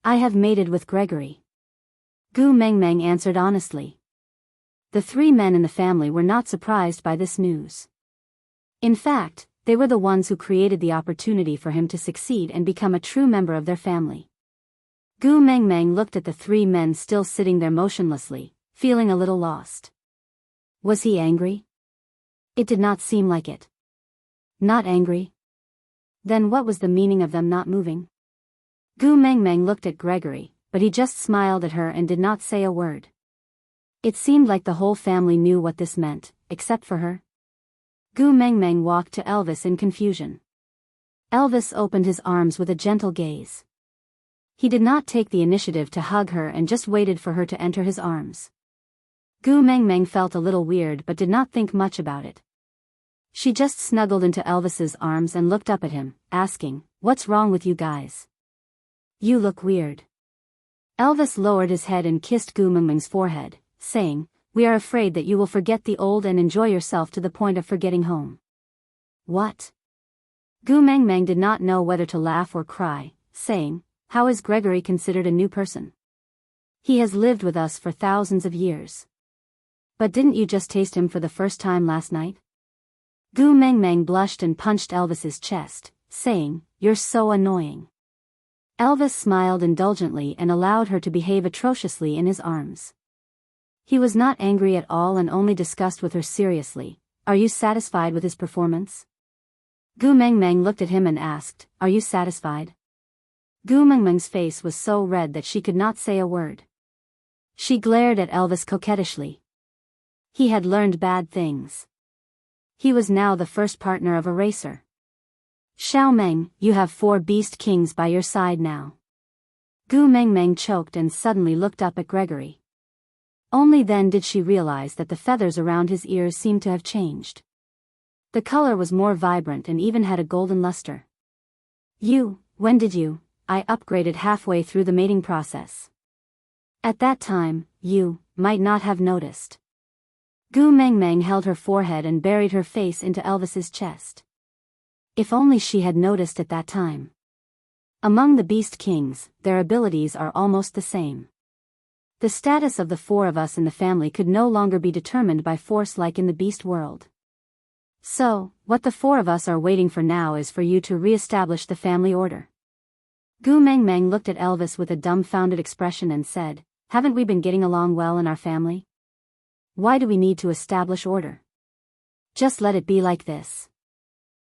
I have mated with Gregory. Gu Mengmeng answered honestly. The 3 men in the family were not surprised by this news. In fact, they were the ones who created the opportunity for him to succeed and become a true member of their family. Gu Mengmeng looked at the 3 men still sitting there motionlessly, feeling a little lost. Was he angry? It did not seem like it. Not angry? Then what was the meaning of them not moving? Gu Mengmeng looked at Gregory, but he just smiled at her and did not say a word. It seemed like the whole family knew what this meant, except for her. Gu Mengmeng walked to Elvis in confusion. Elvis opened his arms with a gentle gaze. He did not take the initiative to hug her and just waited for her to enter his arms. Gu Mengmeng felt a little weird but did not think much about it. She just snuggled into Elvis's arms and looked up at him, asking, "What's wrong with you guys? You look weird." Elvis lowered his head and kissed Gu Mengmeng's forehead, saying, "We are afraid that you will forget the old and enjoy yourself to the point of forgetting home." What? Gu Mengmeng did not know whether to laugh or cry, saying, "How is Gregory considered a new person? He has lived with us for thousands of years. But didn't you just taste him for the first time last night?" Gu Mengmeng blushed and punched Elvis's chest, saying, "You're so annoying." Elvis smiled indulgently and allowed her to behave atrociously in his arms. He was not angry at all and only discussed with her seriously, "Are you satisfied with his performance?" Gu Mengmeng looked at him and asked, "Are you satisfied?" Gu Mengmeng's face was so red that she could not say a word. She glared at Elvis coquettishly. He had learned bad things. He was now the first partner of a racer. Xiao Meng, you have 4 beast kings by your side now. Gu Mengmeng choked and suddenly looked up at Gregory. Only then did she realize that the feathers around his ears seemed to have changed. The color was more vibrant and even had a golden luster. When did you? I upgraded halfway through the mating process. At that time, you might not have noticed. Gu Mengmeng held her forehead and buried her face into Elvis's chest. If only she had noticed at that time. Among the Beast Kings, their abilities are almost the same. The status of the 4 of us in the family could no longer be determined by force like in the beast world. So, what the 4 of us are waiting for now is for you to re-establish the family order. Gu Mengmeng looked at Elvis with a dumbfounded expression and said, haven't we been getting along well in our family? Why do we need to establish order? Just let it be like this.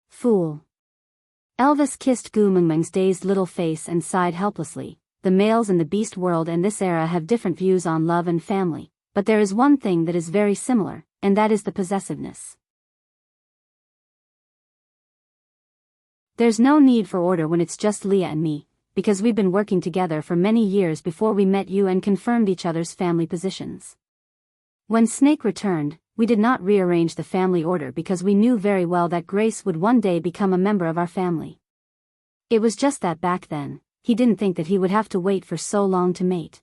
Fool. Elvis kissed Gu Mengmeng's dazed little face and sighed helplessly. The males in the beast world and this era have different views on love and family, but there is one thing that is very similar, and that is the possessiveness. There's no need for order when it's just Leah and me, because we've been working together for many years before we met you and confirmed each other's family positions. When Snake returned, we did not rearrange the family order because we knew very well that Grace would one day become a member of our family. It was just that back then, he didn't think that he would have to wait for so long to mate.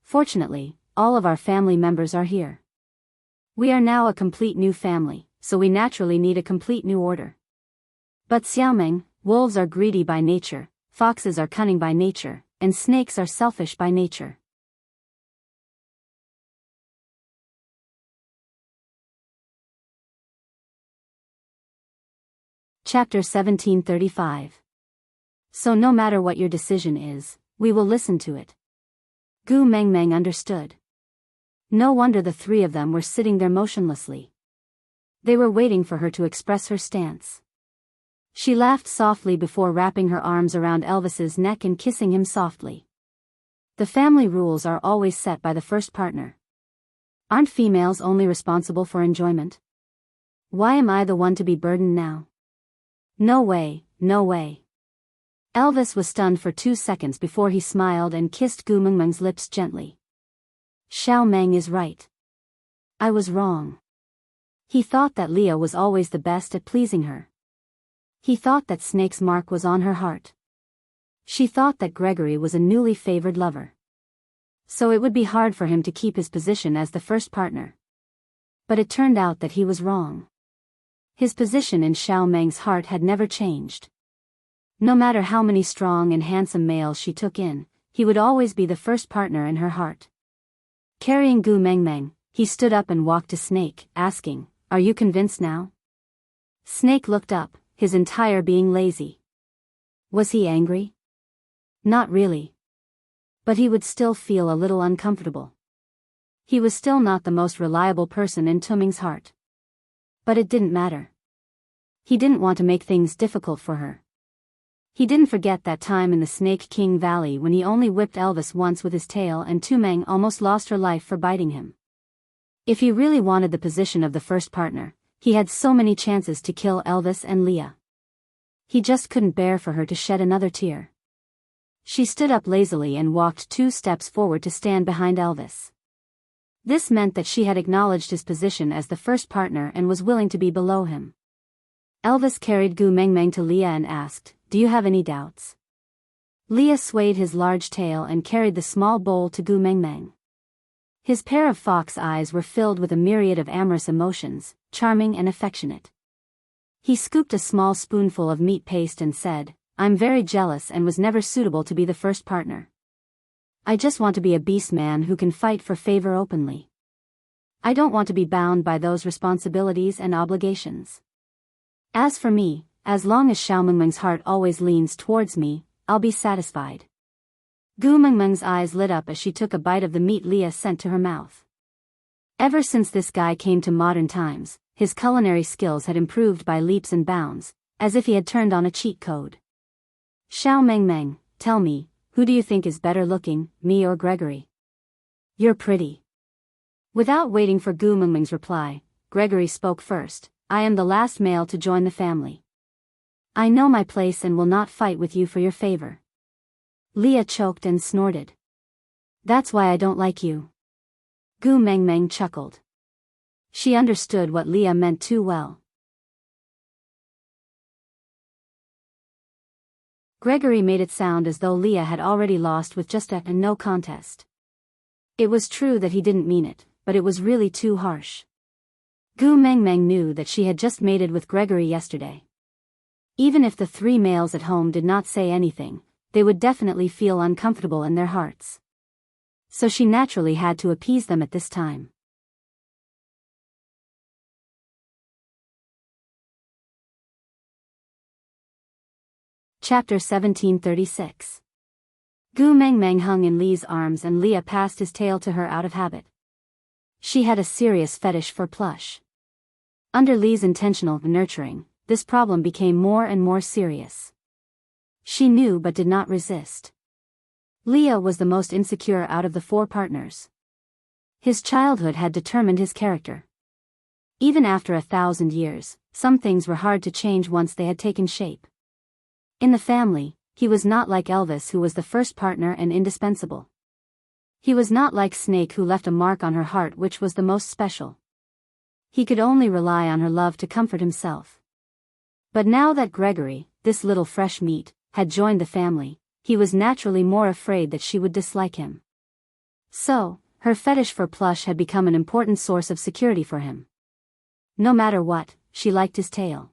Fortunately, all of our family members are here. We are now a complete new family, so we naturally need a complete new order. But Xiaomeng, wolves are greedy by nature, foxes are cunning by nature, and snakes are selfish by nature. Chapter 1735. So no matter what your decision is, we will listen to it. Gu Mengmeng understood. No wonder the 3 of them were sitting there motionlessly. They were waiting for her to express her stance. She laughed softly before wrapping her arms around Elvis's neck and kissing him softly. The family rules are always set by the first partner. Aren't females only responsible for enjoyment? Why am I the one to be burdened now? No way, no way. Elvis was stunned for 2 seconds before he smiled and kissed Gu Mengmeng's lips gently. Xiao Meng is right. I was wrong. He thought that Leah was always the best at pleasing her. He thought that Snake's mark was on her heart. She thought that Gregory was a newly favored lover. So it would be hard for him to keep his position as the first partner. But it turned out that he was wrong. His position in Xiao Meng's heart had never changed. No matter how many strong and handsome males she took in, he would always be the first partner in her heart. Carrying Gu Mengmeng, he stood up and walked to Snake, asking, "Are you convinced now?" Snake looked up, his entire being lazy. Was he angry? Not really. But he would still feel a little uncomfortable. He was still not the most reliable person in Tuming's heart. But it didn't matter. He didn't want to make things difficult for her. He didn't forget that time in the Snake King Valley when he only whipped Elvis once with his tail and Tumeng almost lost her life for biting him. If he really wanted the position of the first partner, he had so many chances to kill Elvis and Leah. He just couldn't bear for her to shed another tear. She stood up lazily and walked 2 steps forward to stand behind Elvis. This meant that she had acknowledged his position as the first partner and was willing to be below him. Elvis carried Gu Mengmeng to Leah and asked, "Do you have any doubts?" Leah swayed his large tail and carried the small bowl to Gu Mengmeng. His pair of fox eyes were filled with a myriad of amorous emotions, charming and affectionate. He scooped a small spoonful of meat paste and said, "I'm very jealous and was never suitable to be the first partner. I just want to be a beast man who can fight for favor openly. I don't want to be bound by those responsibilities and obligations. As for me, as long as Xiao Mengmeng's heart always leans towards me, I'll be satisfied." Gu Mengmeng's eyes lit up as she took a bite of the meat Leah sent to her mouth. Ever since this guy came to modern times, his culinary skills had improved by leaps and bounds, as if he had turned on a cheat code. "Xiao Mengmeng, tell me, who do you think is better looking, me or Gregory?" "You're pretty." Without waiting for Gu Mengmeng's reply, Gregory spoke first. I am the last male to join the family. I know my place and will not fight with you for your favor. Leah choked and snorted. That's why I don't like you. Gu Mengmeng chuckled. She understood what Leah meant too well. Gregory made it sound as though Leah had already lost with just a no contest. It was true that he didn't mean it, but it was really too harsh. Gu Mengmeng knew that she had just mated with Gregory yesterday. Even if the three males at home did not say anything, they would definitely feel uncomfortable in their hearts. So she naturally had to appease them at this time. Chapter 1736. Gu Mengmeng hung in Li's arms and Leah passed his tail to her out of habit. She had a serious fetish for plush. Under Li's intentional nurturing, this problem became more and more serious. She knew but did not resist. Leah was the most insecure out of the four partners. His childhood had determined his character. Even after 1,000 years, some things were hard to change once they had taken shape. In the family, he was not like Elvis, who was the first partner and indispensable. He was not like Snake, who left a mark on her heart which was the most special. He could only rely on her love to comfort himself. But now that Gregory, this little fresh meat, had joined the family, he was naturally more afraid that she would dislike him. So, her fetish for plush had become an important source of security for him. No matter what, she liked his tail.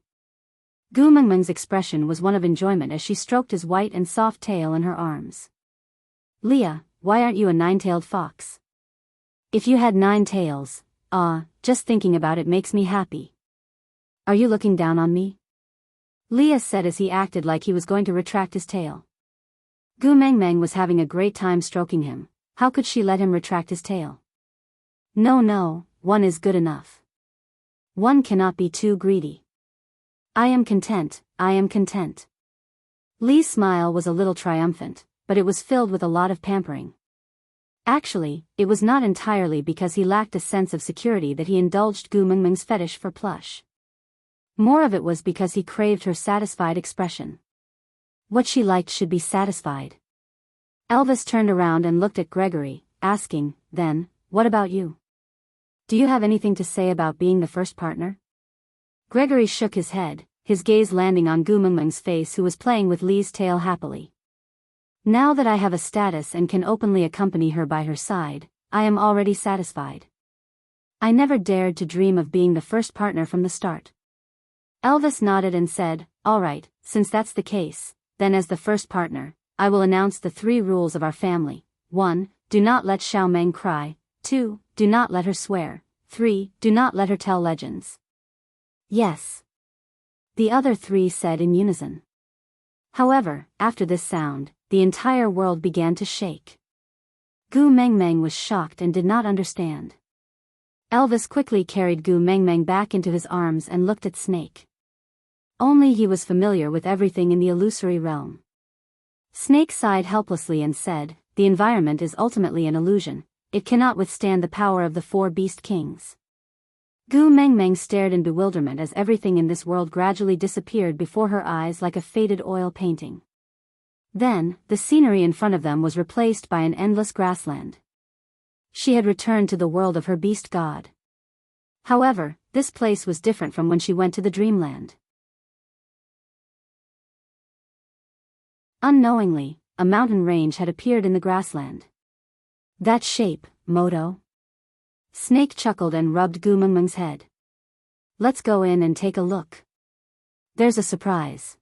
Gu Mengmeng's expression was one of enjoyment as she stroked his white and soft tail in her arms. Leah, why aren't you a nine-tailed fox? If you had 9 tails, just thinking about it makes me happy. Are you looking down on me? Leah said as he acted like he was going to retract his tail. Gu Mengmeng was having a great time stroking him. How could she let him retract his tail? No, one is good enough. One cannot be too greedy. I am content. Li's smile was a little triumphant, but it was filled with a lot of pampering. Actually, it was not entirely because he lacked a sense of security that he indulged Gu Mengmeng's fetish for plush. More of it was because he craved her satisfied expression. What she liked should be satisfied. Elvis turned around and looked at Gregory, asking, then, what about you? Do you have anything to say about being the first partner? Gregory shook his head, his gaze landing on Gu Mengmeng's face, who was playing with Li's tail happily. Now that I have a status and can openly accompany her by her side, I am already satisfied. I never dared to dream of being the first partner from the start. Elvis nodded and said, all right, since that's the case, then as the first partner, I will announce the 3 rules of our family. 1. Do not let Xiao Meng cry. 2. Do not let her swear. 3. Do not let her tell legends. Yes. The other 3 said in unison. However, after this sound, the entire world began to shake. Gu Mengmeng was shocked and did not understand. Elvis quickly carried Gu Mengmeng back into his arms and looked at Snake. Only he was familiar with everything in the illusory realm. Snake sighed helplessly and said, the environment is ultimately an illusion, it cannot withstand the power of the 4 beast kings. Gu Mengmeng stared in bewilderment as everything in this world gradually disappeared before her eyes like a faded oil painting. Then, the scenery in front of them was replaced by an endless grassland. She had returned to the world of her beast god. However, this place was different from when she went to the dreamland. Unknowingly, a mountain range had appeared in the grassland. That shape, Moto? Snake chuckled and rubbed Gu Mengmeng's head. Let's go in and take a look. There's a surprise.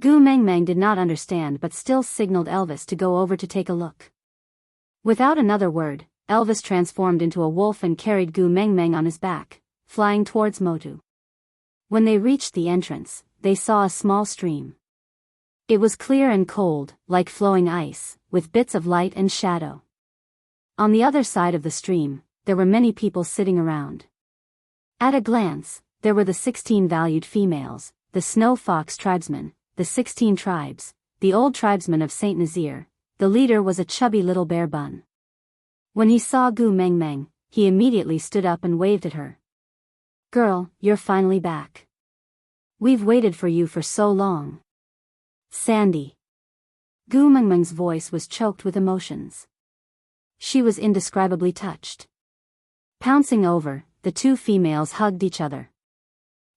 Gu Mengmeng did not understand but still signaled Elvis to go over to take a look. Without another word, Elvis transformed into a wolf and carried Gu Mengmeng on his back, flying towards Motu. When they reached the entrance, they saw a small stream. It was clear and cold, like flowing ice, with bits of light and shadow. On the other side of the stream, there were many people sitting around. At a glance, there were the 16 valued females, the Snow Fox tribesmen, the 16 tribes, the old tribesmen of Saint Nazir. The leader was a chubby little bear bun. When he saw Gu Mengmeng, he immediately stood up and waved at her. Girl, you're finally back. We've waited for you for so long. Sandy. Gu Mengmeng's voice was choked with emotions. She was indescribably touched. Pouncing over, the two females hugged each other.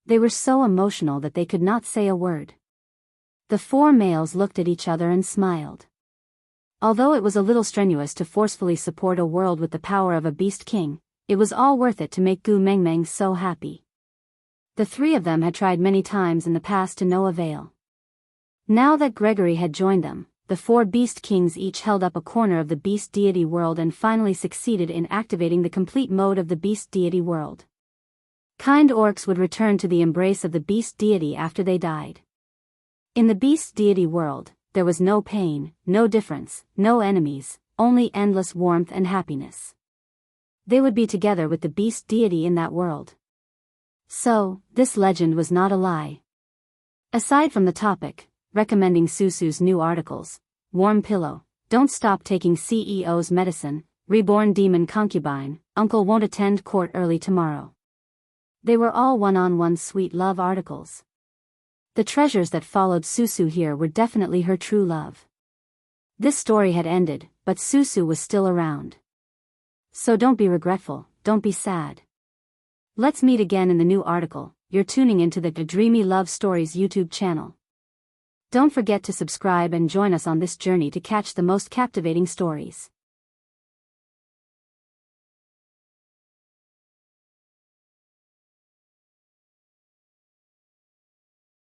They were so emotional that they could not say a word. The four males looked at each other and smiled. Although it was a little strenuous to forcefully support a world with the power of a beast king, it was all worth it to make Gu Mengmeng so happy. The three of them had tried many times in the past to no avail. Now that Gregory had joined them, the four beast kings each held up a corner of the beast deity world and finally succeeded in activating the complete mode of the beast deity world. Kind orcs would return to the embrace of the beast deity after they died. In the beast deity world, there was no pain, no difference, no enemies, only endless warmth and happiness. They would be together with the beast deity in that world. So, this legend was not a lie. Aside from the topic, recommending Susu's new articles, Warm Pillow, Don't Stop Taking CEO's Medicine, Reborn Demon Concubine, Uncle Won't Attend Court Early Tomorrow. They were all one-on-one sweet love articles. The treasures that followed Susu here were definitely her true love. This story had ended, but Susu was still around. So don't be regretful, don't be sad. Let's meet again in the new article. You're tuning into the Dreamy Love Stories YouTube channel. Don't forget to subscribe and join us on this journey to catch the most captivating stories.